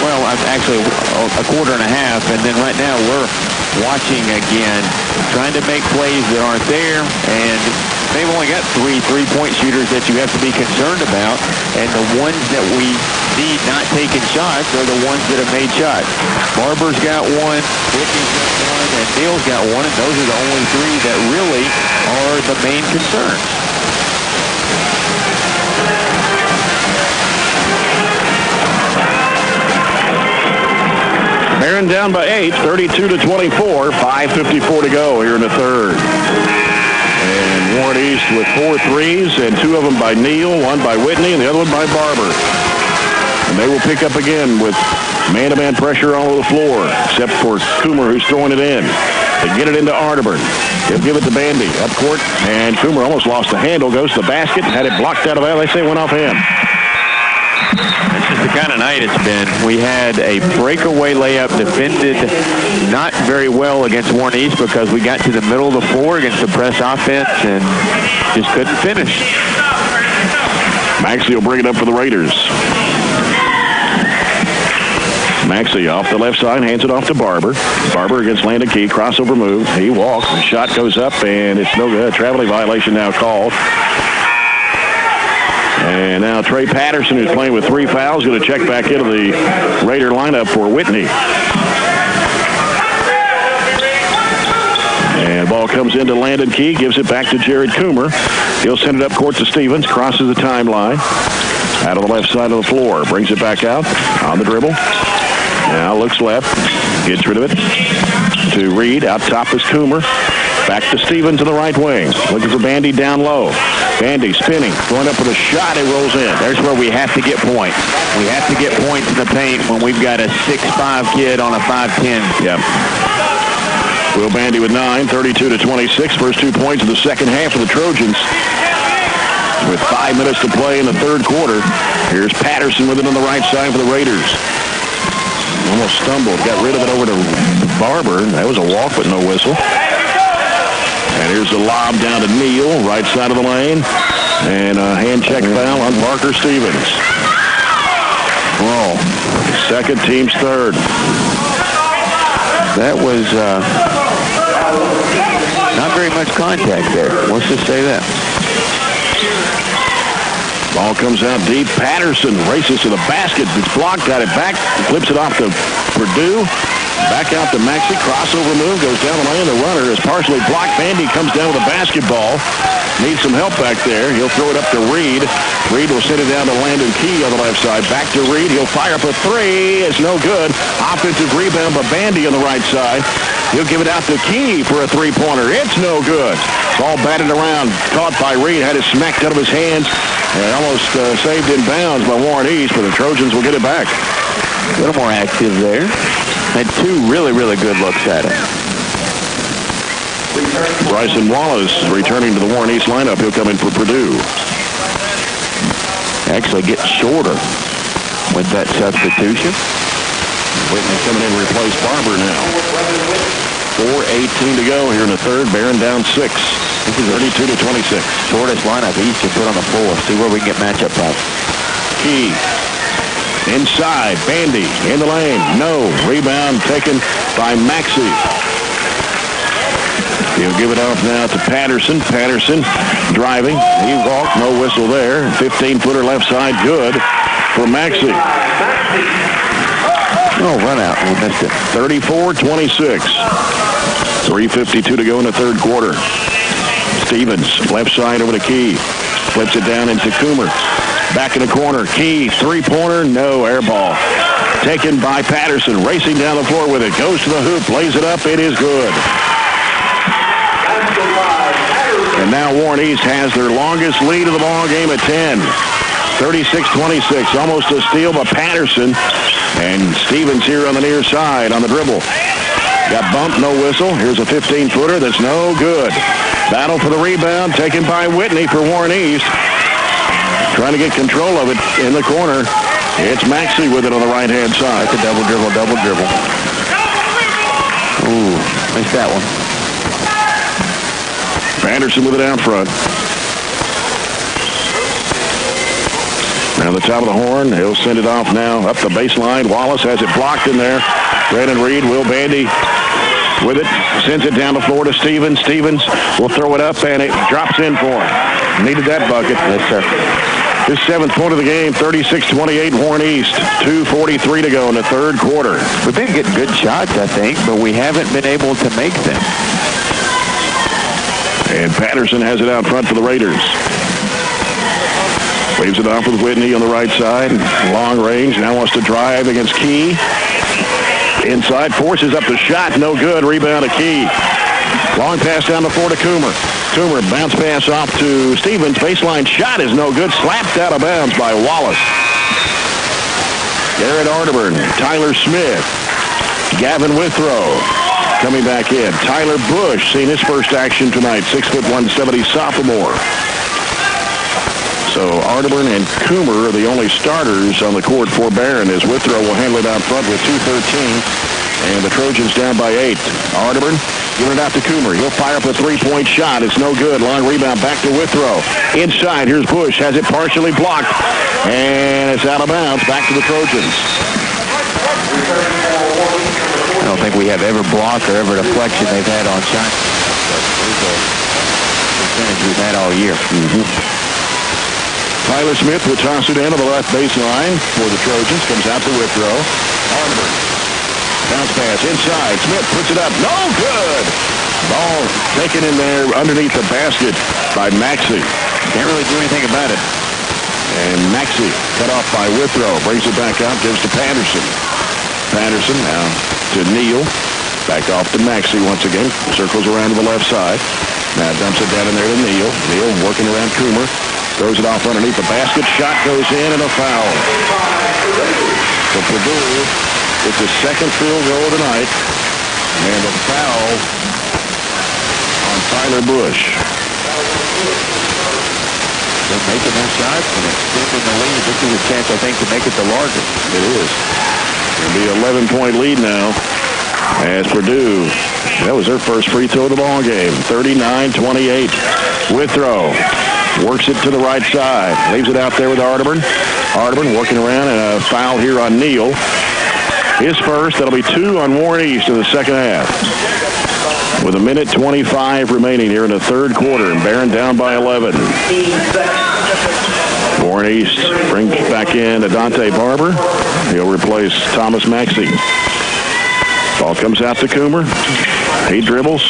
well, actually a quarter and a half, and then right now we're watching again, trying to make plays that aren't there, and they've only got 3 three-point shooters that you have to be concerned about, and the ones that we need not taking shots are the ones that have made shots. Barber's got one, Whitney's got one, and Neal's got one, and those are the only 3 that really are the main concerns. Barren down by 8, 32-24, 5:54 to go here in the third. And Warren East with 4 threes, and 2 of them by Neal, 1 by Whitney, and the other one by Barber. And they will pick up again with man-to-man pressure all over the floor, except for Coomer, who's throwing it in. They get it into Arterburn. He'll give it to Bandy up court, and Coomer almost lost the handle, goes to the basket, had it blocked out of bounds. They say it went off him. This is the kind of night it's been. We had a breakaway layup defended not very well against Warren East because we got to the middle of the floor against the press offense and just couldn't finish. Maxey will bring it up for the Raiders. Maxey off the left side, hands it off to Barber. Barber against Landon Key, crossover move. He walks, the shot goes up, and it's no good. Traveling violation now called. And now Trey Patterson, who's playing with 3 fouls, going to check back into the Raider lineup for Whitney. And ball comes into Landon Key, gives it back to Jared Coomer. He'll send it up court to Stevens, crosses the timeline. Out of the left side of the floor, brings it back out on the dribble. Now looks left, gets rid of it to Reed. Out top is Coomer. Back to Stevens in the right wing. Looking for Bandy down low. Bandy spinning, going up with a shot. It rolls in. There's where we have to get points. We have to get points in the paint when we've got a 6'5" kid on a 5'10". Yep. Will Bandy with 9, 32-26. First 2 points of the second half for the Trojans. With 5 minutes to play in the third quarter. Here's Patterson with it on the right side for the Raiders. Almost stumbled. Got rid of it over to Barber. That was a walk with no whistle. And here's the lob down to Neal, right side of the lane. And a hand check foul on Parker Stevens. Oh, second, team's third. That was not very much contact there. Let's just say that. Ball comes out deep. Patterson races to the basket. It's blocked. Got it back. Flips it off to Purdue. Back out to Maxey. Crossover move. Goes down the lane. The runner is partially blocked. Bandy comes down with a basketball. Needs some help back there. He'll throw it up to Reed. Reed will send it down to Landon Key on the left side. Back to Reed. He'll fire up a three. It's no good. Offensive rebound by Bandy on the right side. He'll give it out to Key for a three-pointer. It's no good. It's all batted around. Caught by Reed. Had it smacked out of his hands. And almost saved in bounds by Warren East, but the Trojans will get it back. A little more active there. Had 2 really, really good looks at it. Bryson Wallace returning to the Warren East lineup. He'll come in for Purdue. Actually gets shorter with that substitution. Whitney coming in to replace Barber now. 4:18 to go here in the third. Barren down 6. This is 32-26. Shortest lineup East can put on the floor. See where we can get matchup time. Key. Inside. Bandy in the lane. No. Rebound taken by Maxey. He'll give it off now to Patterson. Patterson driving. He walked. No whistle there. 15-footer left side. Good for Maxey. Oh, run out. We missed it. 34-26. 3:52 to go in the third quarter. Stevens, left side over to Key. Flips it down into Coomer. Back in the corner. Key, three-pointer, no, air ball. Taken by Patterson, racing down the floor with it. Goes to the hoop, lays it up, it is good. And now Warren East has their longest lead of the ball game at 10. 36-26, almost a steal by Patterson. And Stevens here on the near side on the dribble. Got bumped, no whistle. Here's a 15-footer that's no good. Battle for the rebound taken by Whitney for Warren East. Trying to get control of it in the corner. It's Maxey with it on the right-hand side. That's a double dribble. Ooh, missed that one. Anderson with it out front. Now the top of the horn. He'll send it off now up the baseline. Wallace has it blocked in there. Brandon Reed, Will Bandy with it. Sends it down the floor to Stevens. Stevens will throw it up, and it drops in for him. Needed that bucket. Yes, sir. His 7th point of the game, 36-28, Warren East. 2:43 to go in the third quarter. We've been getting good shots, I think, but we haven't been able to make them. And Patterson has it out front for the Raiders. Waves it off with Whitney on the right side. Long range. Now wants to drive against Key. Inside. Forces up the shot. No good. Rebound to Key. Long pass down the floor to Coomer. Coomer bounce pass off to Stevens. Baseline shot is no good. Slapped out of bounds by Wallace. Garrett Arterburn. Tyler Smith. Gavin Withrow coming back in. Tyler Bush seeing his first action tonight. 6'1", 170 sophomore. So Arterburn and Coomer are the only starters on the court for Barren, as Withrow will handle it out front with 2:13. And the Trojans down by 8. Arterburn Giving it out to Coomer. He'll fire up a three-point shot. It's no good. Long rebound back to Withrow. Inside, here's Bush. Has it partially blocked. And it's out of bounds. Back to the Trojans. I don't think we have ever blocked or ever deflection they've had on shots. Percentage we've had all year. Tyler Smith will toss it in to the left baseline for the Trojans. Comes out to Withrow. Hardenberg. Bounce pass inside. Smith puts it up. No good. Ball taken in there underneath the basket by Maxey. Can't really do anything about it. And Maxey cut off by Withrow. Brings it back out. Gives to Patterson. Patterson now to Neal. Back off to Maxey once again. Circles around to the left side. Now dumps it down in there to Neal. Neal working around Coomer. Throws it off underneath the basket. Shot goes in and a foul. So Purdue, it's the second field goal tonight. And a foul on Tyler Bush. They're making their shots and extending the lead. This is a chance, I think, to make it the largest. It is. It'll be an 11-point lead now as Purdue, that was their first free throw of the ball game. 39-28. Withrow works it to the right side. Leaves it out there with Arterburn. Arterburn working around, and a foul here on Neal. His first. That'll be 2 on Warren East in the second half. With 1:25 remaining here in the third quarter, and Barren down by 11. Warren East brings back in Adante Barber. He'll replace Thomas Maxey. Ball comes out to Coomer. He dribbles.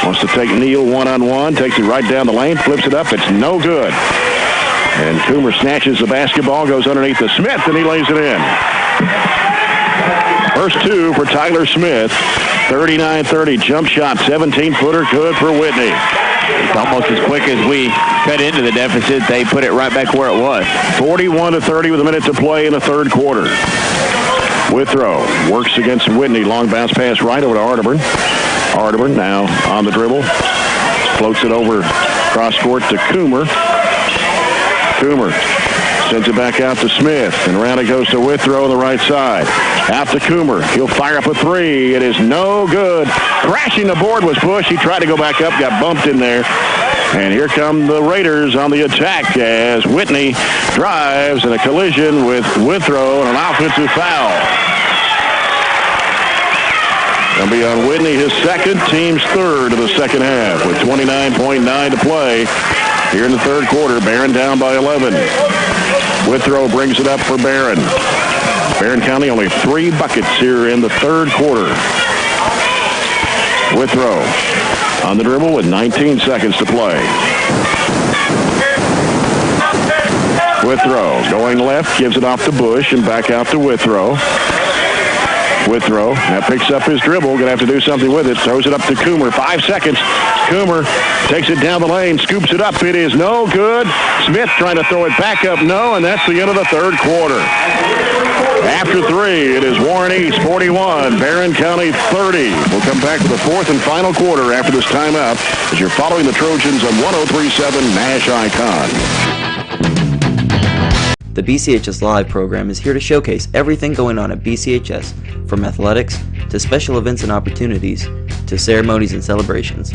Wants to take Neal one-on-one. Takes it right down the lane. Flips it up. It's no good. And Coomer snatches the basketball. Goes underneath the Smith, and he lays it in. First 2 for Tyler Smith. 39-30. Jump shot. 17-footer. Good for Whitney. It's almost as quick as we cut into the deficit. They put it right back where it was. 41-30 with a minute to play in the third quarter. Withrow works against Whitney. Long bounce pass right over to Arterburn. Arterburn now on the dribble. Floats it over cross court to Coomer. Coomer sends it back out to Smith. And around it goes to Withrow on the right side. Out to Coomer. He'll fire up a three. It is no good. Crashing the board was Bush. He tried to go back up. Got bumped in there. And here come the Raiders on the attack as Whitney drives in a collision with Withrow and an offensive foul. It'll be on Whitney, his second, team's third of the second half with 29.9 to play here in the third quarter. Barren down by 11. Withrow brings it up for Barren. Barren County only 3 buckets here in the third quarter. Withrow on the dribble with 19 seconds to play. Withrow going left, gives it off to Bush and back out to Withrow. Withrow now picks up his dribble, gonna have to do something with it. Throws it up to Coomer. 5 seconds. Coomer takes it down the lane, scoops it up. It is no good. Smith trying to throw it back up, no, and that's the end of the third quarter. After 3, it is Warren East 41, Barren County 30. We'll come back to the fourth and final quarter after this timeout as you're following the Trojans on 103.7 Nash Icon. The BCHS Live program is here to showcase everything going on at BCHS, from athletics to special events and opportunities to ceremonies and celebrations.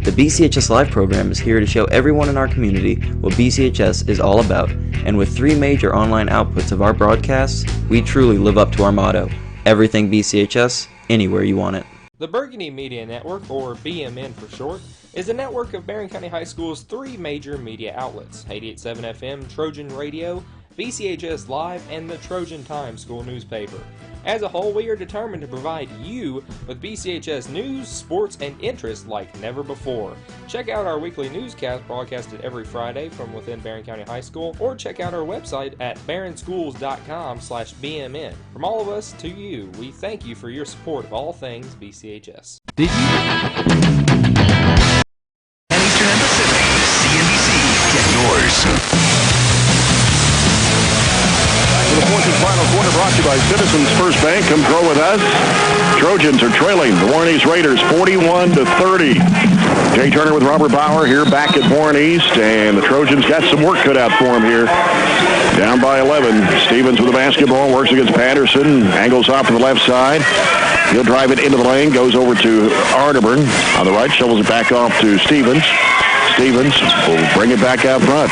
The BCHS Live program is here to show everyone in our community what BCHS is all about, and with 3 major online outputs of our broadcasts, we truly live up to our motto, everything BCHS, anywhere you want it. The Burgundy Media Network, or BMN for short, is a network of Barren County High School's 3 major media outlets, 88.7 FM, Trojan Radio, BCHS Live, and the Trojan Times school newspaper. As a whole, we are determined to provide you with BCHS news, sports, and interest like never before. Check out our weekly newscast broadcasted every Friday from within Barren County High School, or check out our website at barrenschools.com/BMN. From all of us to you, we thank you for your support of all things BCHS. Did you? And Eastern and Pacific, CNBC, get yours. The fourth and final quarter brought to you by Citizens First Bank. Come grow with us. Trojans are trailing the Warren East Raiders 41-30. Jay Turner with Robert Bauer here back at Warren East, and the Trojans got some work cut out for him here. Down by 11. Stevens with the basketball, works against Patterson, angles off to the left side. He'll drive it into the lane, goes over to Arterburn on the right, shovels it back off to Stevens. Stevens will bring it back out front.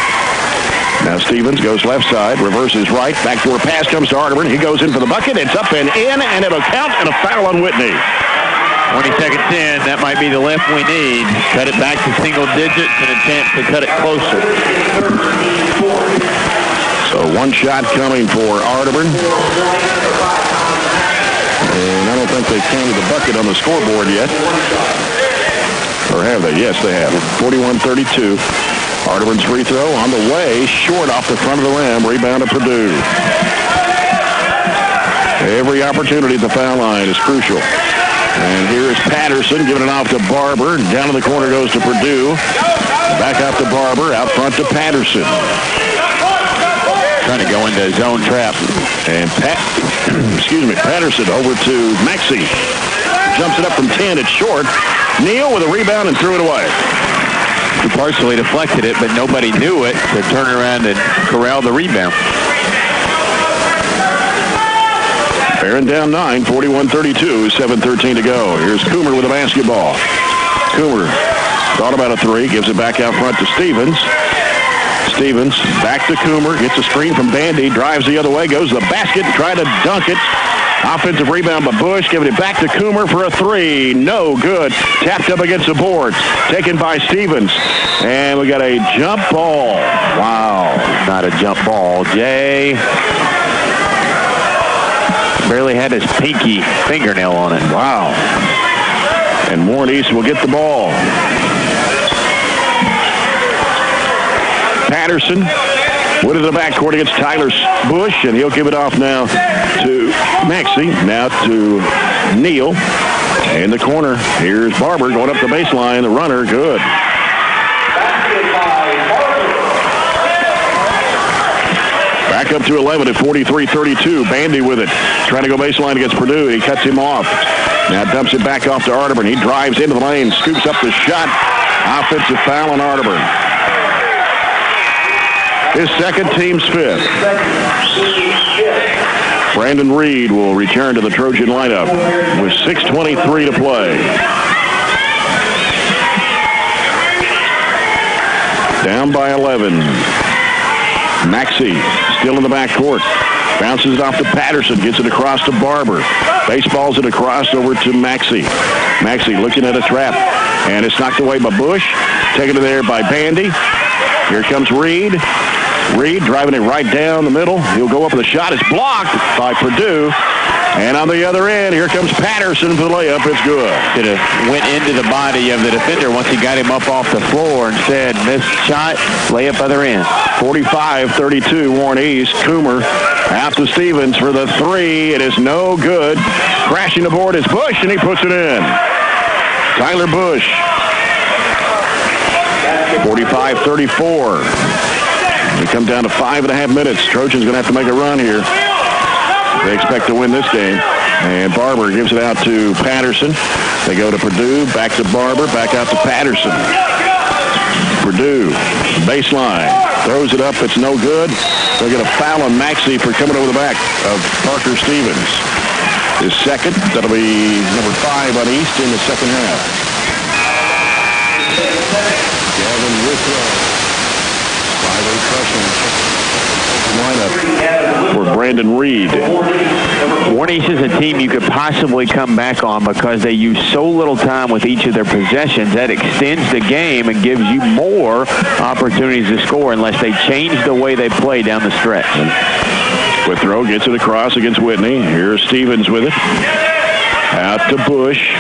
Now Stevens goes left side, reverses right, backdoor pass comes to Arterburn. He goes in for the bucket. It's up and in, and it'll count, and a foul on Whitney. 20 seconds in, that might be the lift we need. Cut it back to single digits and a chance to cut it closer. So one shot coming for Arterburn. And I don't think they've counted the bucket on the scoreboard yet. Or have they? Yes, they have. 41-32. Arterburn's free throw on the way, short off the front of the rim. Rebound to Purdue. Every opportunity at the foul line is crucial. And here is Patterson giving it off to Barber. Down in the corner goes to Purdue. Back out to Barber. Out front to Patterson. Trying to go into a zone trap. And Patterson over to Maxey. Jumps it up from 10. It's short. Neal with a rebound and threw it away. He partially deflected it, but nobody knew it to turn around and corral the rebound. Barren down 9, 41-32, 7:13 to go. Here's Coomer with a basketball. Coomer thought about a three, gives it back out front to Stevens. Stevens back to Coomer, gets a screen from Bandy, drives the other way, goes to the basket, try to dunk it. Offensive rebound by Bush, giving it back to Coomer for a three. No good. Tapped up against the boards. Taken by Stevens. And we got a jump ball. Wow. Not a jump ball. Jay barely had his pinky fingernail on it. Wow. And Warren East will get the ball. Patterson went to the backcourt against Tyler Bush, and he'll give it off now to Maxey. Now to Neal. In the corner, here's Barber going up the baseline. The runner, good. Back up to 11 at 43-32. Bandy with it. Trying to go baseline against Purdue. He cuts him off. Now dumps it back off to Arterburn. He drives into the lane, scoops up the shot. Offensive foul on Arterburn. His second, team's fifth. Brandon Reed will return to the Trojan lineup with 6:23 to play. Down by 11. Maxey still in the backcourt. Bounces it off to Patterson. Gets it across to Barber. Baseballs it across over to Maxey. Maxey looking at a trap. And it's knocked away by Bush. Taken to there by Bandy. Here comes Reed. Reed driving it right down the middle. He'll go up with a shot. It's blocked by Purdue. And on the other end, here comes Patterson for the layup. It's good. It went into the body of the defender once he got him up off the floor and said, missed shot, layup other end. 45-32, Warren East. Coomer out to Stevens for the three. It is no good. Crashing the board is Bush, and he puts it in. Tyler Bush. 45-34. We come down to 5.5 minutes. Trojans going to have to make a run here. They expect to win this game. And Barber gives it out to Patterson. They go to Purdue, back to Barber, back out to Patterson. Purdue, baseline, throws it up. It's no good. They'll get a foul on Maxey for coming over the back of Parker Stevens. His second. That'll be number 5 on East in the second half. Gavin Withrow. 5'8" freshman. Lineup for Brandon Reed. Warren East is a team you could possibly come back on because they use so little time with each of their possessions. That extends the game and gives you more opportunities to score unless they change the way they play down the stretch. Withrow gets it across against Whitney. Here's Stevens with it. Out to Bush.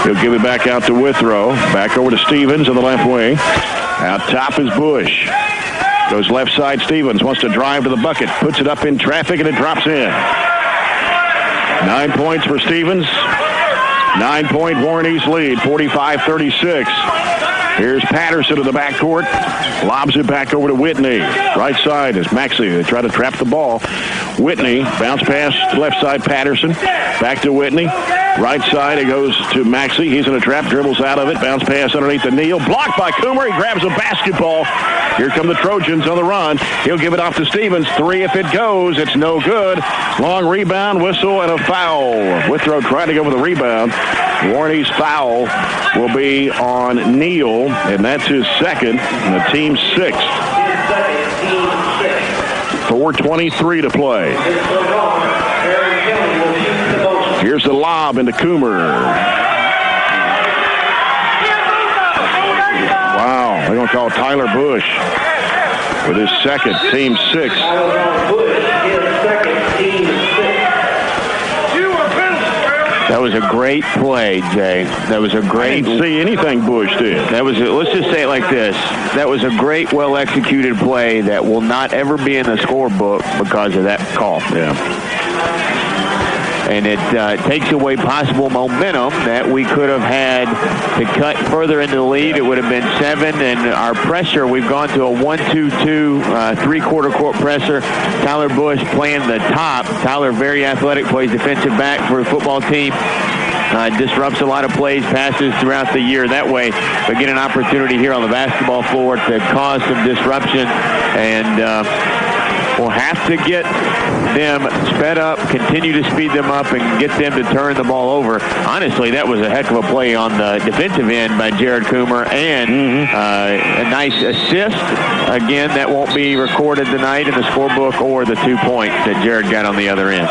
He'll give it back out to Withrow. Back over to Stevens on the left wing. Out top is Bush. Goes left side. Stevens wants to drive to the bucket. Puts it up in traffic, and it drops in. 9 points for Stevens. 9-point Warren East lead, 45-36. Here's Patterson to the backcourt. Lobs it back over to Whitney. Right side is Maxey. They try to trap the ball. Whitney, bounce pass left side, Patterson. Back to Whitney. Right side, it goes to Maxey. He's in a trap, dribbles out of it. Bounce pass underneath the Neal. Blocked by Coomer. He grabs a basketball. Here come the Trojans on the run. He'll give it off to Stevens. 3 if it goes. It's no good. Long rebound, whistle, and a foul. Withrow trying to go with a rebound. Warney's foul will be on Neal, and that's his second, and the team's sixth. 4:23 to play. Here's the lob into Coomer. Wow, they're going to call Tyler Bush with his second, team sixth. That was a great play, Jay. That was a great. I didn't see anything Bush did. That was. Let's just say it like this. That was a great, well-executed play that will not ever be in the scorebook because of that call. Yeah. And it takes away possible momentum that we could have had to cut further into the lead. It would have been 7, and our pressure, we've gone to a 1-2-2 three-quarter court presser. Tyler Bush playing the top. Tyler, very athletic, plays defensive back for the football team. Disrupts a lot of plays, passes throughout the year. That way, we get an opportunity here on the basketball floor to cause some disruption, and we'll have to get them sped up, continue to speed them up, and get them to turn the ball over. Honestly, that was a heck of a play on the defensive end by Jared Coomer, and a nice assist. Again, that won't be recorded tonight in the scorebook, or the 2 points that Jared got on the other end.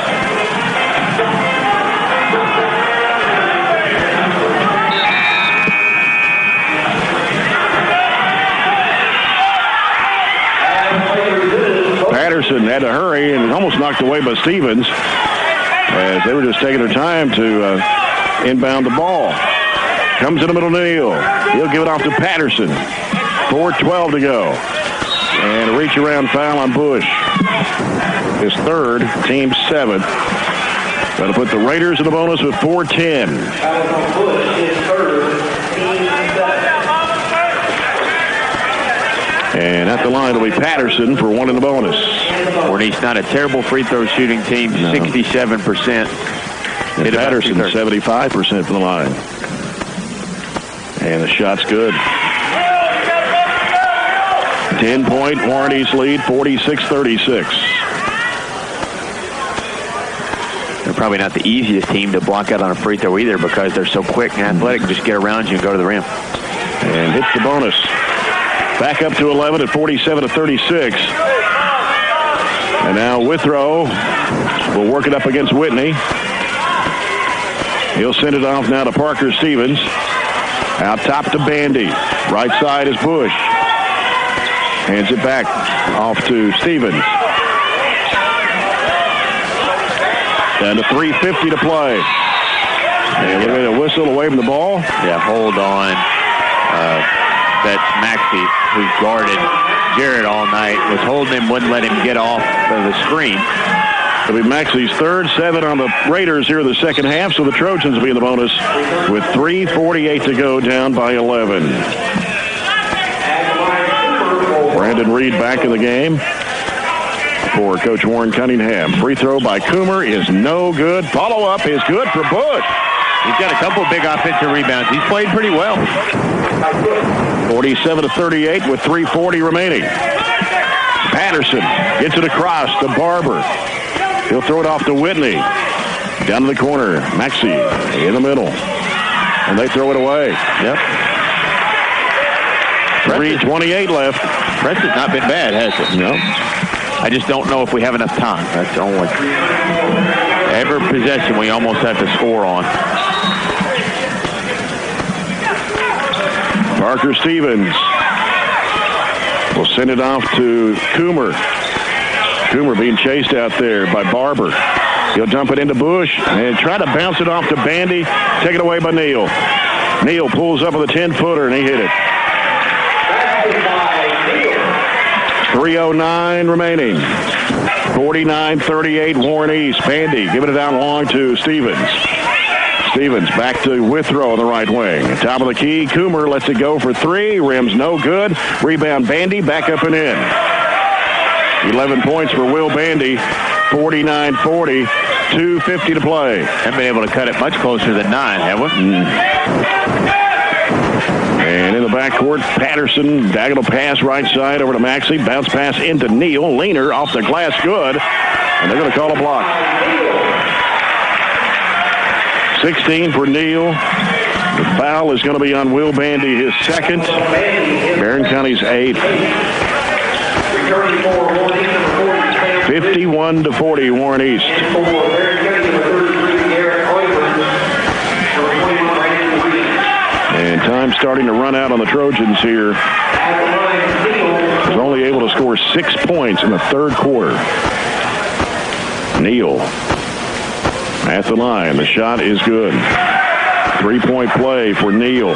Patterson had to hurry and almost knocked away by Stevens as they were just taking their time to inbound the ball. Comes in the middle, Neal. He'll give it off to Patterson. 4:12 to go. And a reach-around foul on Bush. His third, team 7th. Going to put the Raiders in the bonus with 4:10. And at the line will be Patterson for 1 in the bonus. Forney's not a terrible free throw shooting team, 67%. And Patterson, 75% from the line. And the shot's good. 10-point Warrenty's lead, 46-36. They're probably not the easiest team to block out on a free throw either, because they're so quick and athletic and just get around you and go to the rim. And hits the bonus. Back up to 11 at 47-36. And now Withrow will work it up against Whitney. He'll send it off now to Parker Stevens. Out top to Bandy. Right side is Bush. Hands it back off to Stevens. Down to 3:50 to play. And we're going to whistle away from the ball. Yeah, hold on. That's Maxey, who's guarded Jared all night, was holding him, wouldn't let him get off of the screen. It'll be Maxey's third, 7 on the Raiders here in the second half, so the Trojans will be in the bonus with 3:48 to go, down by 11. Brandon Reed back in the game for Coach Warren Cunningham. Free throw by Coomer is no good. Follow-up is good for Bush. He's got a couple big offensive rebounds. He's played pretty well. 47-38 with 3:40 remaining. Patterson gets it across to Barber. He'll throw it off to Whitney. Down to the corner. Maxey in the middle. And they throw it away. Yep. 3:28 left. Press has not been bad, has it? No. I just don't know if we have enough time. That's the only. Every possession we almost have to score on. Parker Stevens will send it off to Coomer. Coomer being chased out there by Barber. He'll dump it into Bush and try to bounce it off to Bandy. Taken away by Neal. Neal pulls up with a 10-footer, and he hit it. 3:09 remaining. 49-38 Warren East. Bandy giving it down long to Stevens. Stevens back to Withrow on the right wing. Top of the key, Coomer lets it go for 3. Rims no good. Rebound Bandy, back up and in. 11 points for Will Bandy. 49-40. 2:50 to play. Haven't been able to cut it much closer than 9, have we? And in the backcourt, Patterson, diagonal pass right side over to Maxey. Bounce pass into Neal. Leaner off the glass, good. And they're going to call a block. 16 for Neal. The foul is going to be on Will Bandy, his second. Barren County's 8th. 51-40, Warren East. And time starting to run out on the Trojans here. Was only able to score 6 points in the third quarter. Neal at the line. The shot is good. 3-point play for Neal.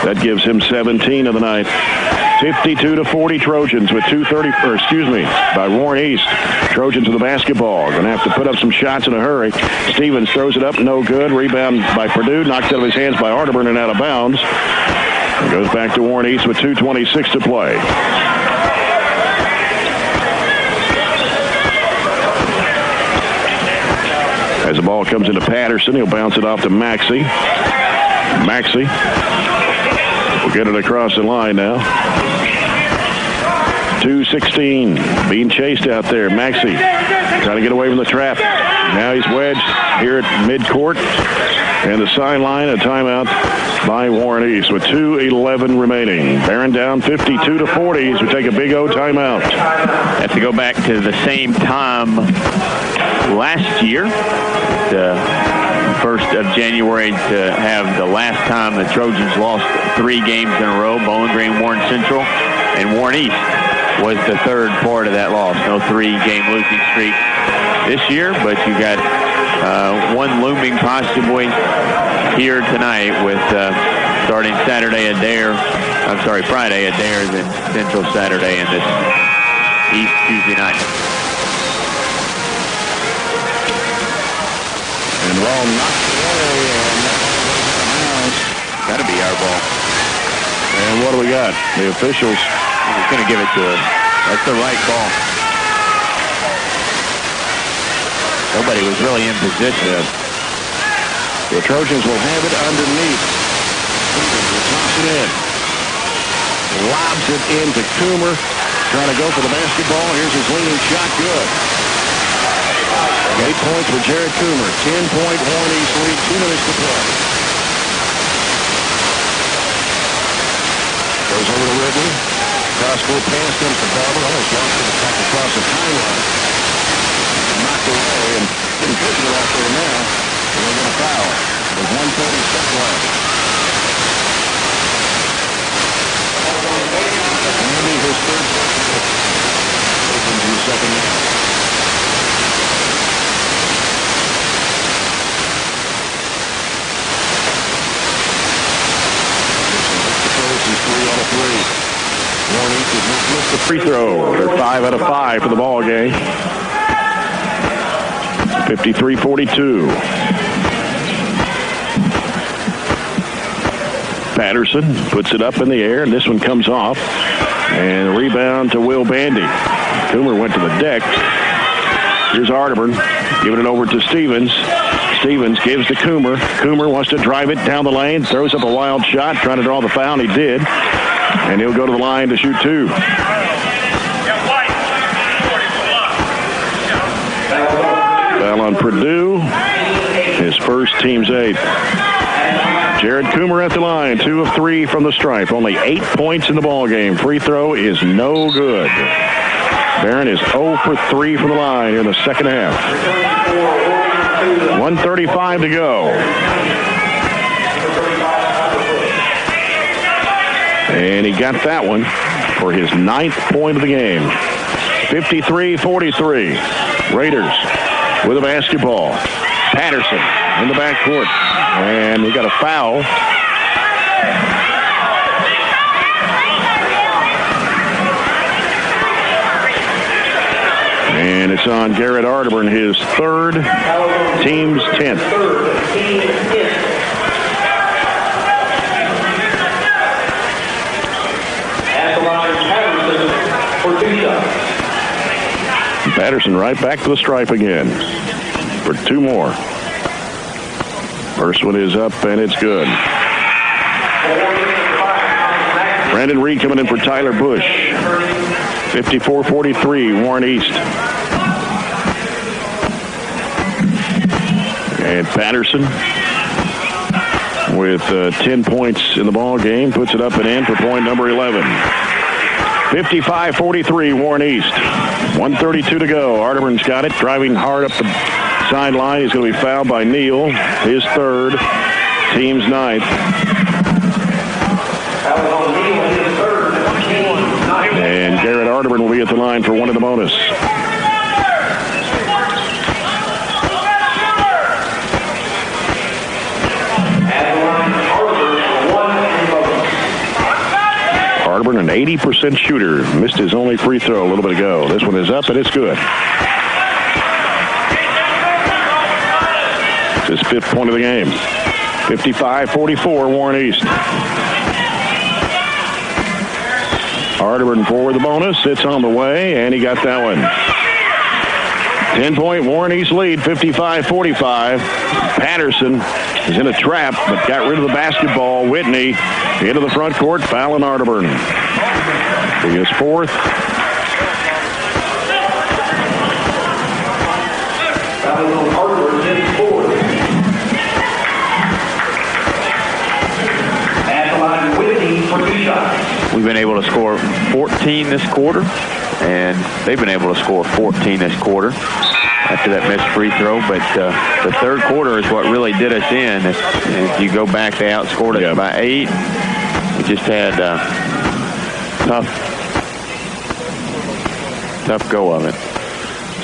That gives him 17 of the night. 52-40 Trojans with 2:30, by Warren East. Trojans with the basketball. Going to have to put up some shots in a hurry. Stevens throws it up, no good. Rebound by Purdue, knocked out of his hands by Arterburn and out of bounds. It goes back to Warren East with 2:26 to play. As the ball comes into Patterson, he'll bounce it off to Maxey. Maxey will get it across the line now. 2:16 being chased out there. Maxey trying to get away from the trap. Now he's wedged here at midcourt. And the sideline, a timeout by Warren East with 2:11 remaining. Barren down 52-40 as we take a big O timeout. Have to go back to the same time last year, the 1st of January, to have the last time the Trojans lost 3 games in a row. Bowling Green, Warren Central, and Warren East was the third part of that loss. No 3-game losing streak this year, but you got one looming possibly here tonight with starting Friday at Dare, then Central Saturday, and this East Tuesday night. And Long knocks it away, and got to be our ball. And what do we got? The officials. He's going to give it to us. That's the right call. Nobody was really in position. The Trojans will have it underneath. Toss it in. Lobs it into Coomer. Trying to go for the basketball. Here's his leaning shot. Good. 8 points for Jared Coomer. 10-point Warren East lead. 2 minutes to play. Goes over to Ridley. Cross-court pass comes to Barber. Almost lost it back across the timeline. Knocked away and didn't push it out there now. And they're going to foul. With 1:36 left. Andy, his third opens in the second half. Three out of 3. Warren East has missed the free throw. They're 5 out of 5 for the ball game. 53-42. Patterson puts it up in the air, and this one comes off. And a rebound to Will Bandy. Coomer went to the deck. Here's Arterburn giving it over to Stevens. Stevens gives to Coomer. Coomer wants to drive it down the lane, throws up a wild shot, trying to draw the foul, and he did. And he'll go to the line to shoot 2. Foul on Purdue. His first, team's 8th. Jared Coomer at the line, 2 of 3 from the stripe. Only 8 points in the ball game. Free throw is no good. Barren is 0 for 3 from the line in the second half. 1:35 to go. And he got that one for his 9th point of the game. 53-43. Raiders with a basketball. Patterson in the backcourt. And we got a foul. And it's on Garrett Arterburn, his 3rd, team's 10th. Patterson right back to the stripe again. for 2 more. First one is up, and it's good. Brandon Reed coming in for Tyler Bush. 54-43, Warren East. And Patterson with 10 points in the ball game, puts it up and in for point number 11. 55-43, Warren East. 1:32 to go. Arterburn got it, driving hard up the sideline. He's going to be fouled by Neal, his 3rd, team's 9th. And Garrett Arterburn will be at the line for 1 in the bonus. Arterburn, an 80% shooter, missed his only free throw a little bit ago. This one is up, and it's good. It's his 5th point of the game. 55-44, Warren East. Arterburn for the bonus. It's on the way, and he got that one. 10-point Warren East lead, 55-45. Patterson is in a trap, but got rid of the basketball. Whitney into the front court, fouling Arterburn. He is 4th. We've been able to score 14 this quarter, and they've been able to score 14 this quarter after that missed free throw. But the 3rd quarter is what really did us in. If you go back, they outscored us by 8. We just had tough go of it.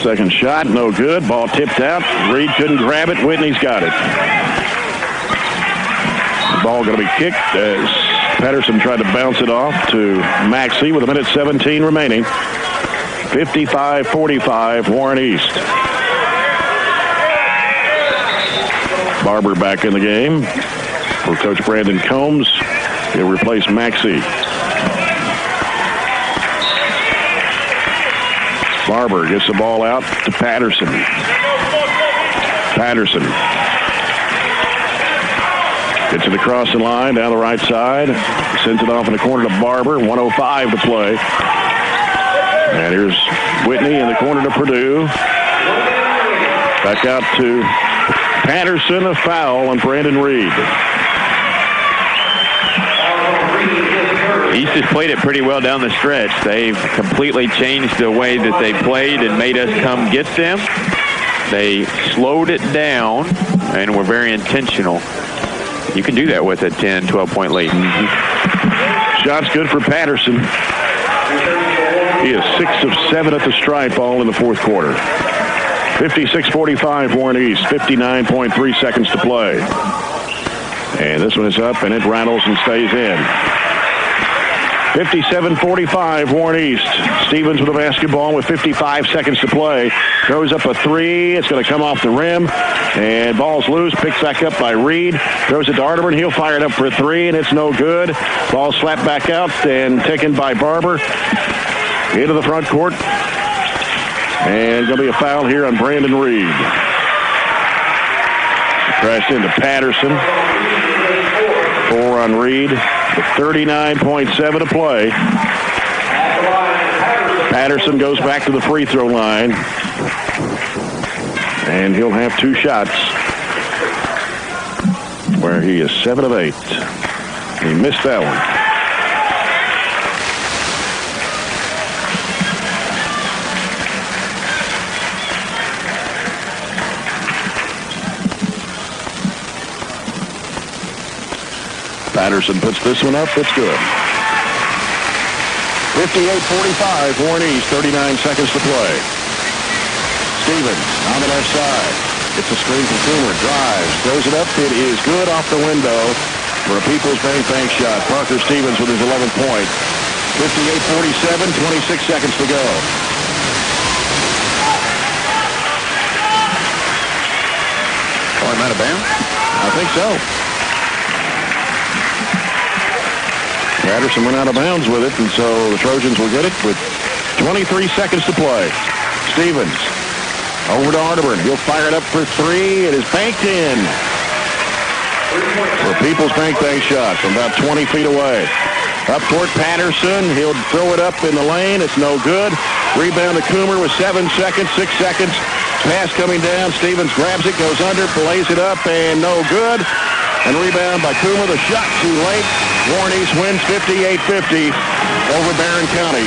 Second shot, no good. Ball tipped out. Reed couldn't grab it. Whitney's got it. The ball going to be kicked as Patterson tried to bounce it off to Maxey with 1:17 remaining. 55-45, Warren East. Barber back in the game for Coach Brandon Combs. He'll replace Maxey. Barber gets the ball out to Patterson. Patterson gets it across the line down the right side. Sends it off in the corner to Barber. 1:05 to play. And here's Whitney in the corner to Purdue. Back out to Patterson. A foul on Brandon Reed. East has played it pretty well down the stretch. They've completely changed the way that they played and made us come get them. They slowed it down and were very intentional. You can do that with a 10, 12-point lead. Shot's good for Patterson. He is 6 of 7 at the stripe, all in the 4th quarter. 56-45, Warren East. 59.3 seconds to play. And this one is up, and it rattles and stays in. 57-45, Warren East. Stevens with the basketball with 55 seconds to play. Throws up a 3. It's going to come off the rim. And ball's loose. Picked back up by Reed. Throws it to Arterburn. He'll fire it up for a 3, and it's no good. Ball slapped back out and taken by Barber. Into the front court. And going to be a foul here on Brandon Reed. Crashed into Patterson. 4 on Reed. With 39.7 to play. Patterson goes back to the free throw line. And he'll have 2 shots. Where he is 7 of 8. He missed that one. Patterson puts this one up. It's good. 58-45, Warren East, 39 seconds to play. Stevens on the left side. It's a screen from Coomer. Drives. Throws it up. It is good off the window for a People's Bank shot. Parker Stevens with his 11th point. 58-47, 26 seconds to go. Oh, I'm out of bounds? I think so. Patterson went out of bounds with it, and so the Trojans will get it with 23 seconds to play. Stevens Over to Arterburn. He'll fire it up for three. It is banked in. For People's Bank bank shot from about 20 feet away. Up toward Patterson. He'll throw it up in the lane. It's no good. Rebound to Coomer with 7 seconds, 6 seconds. Pass coming down. Stevens grabs it, goes under, plays it up, and no good. And rebound by Coomer. The shot too late. Warren East wins 58-50 over Barren County.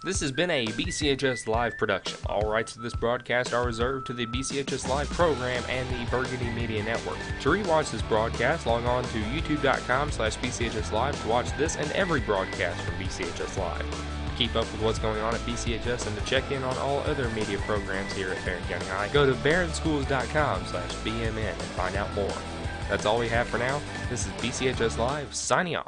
This has been a BCHS Live production. All rights to this broadcast are reserved to the BCHS Live program and the Burgundy Media Network. To rewatch this broadcast, log on to youtube.com/BCHS Live to watch this and every broadcast from BCHS Live. To keep up with what's going on at BCHS and to check in on all other media programs here at Barren County High, go to barrenschools.com/BMN and find out more. That's all we have for now. This is BCHS Live, signing off.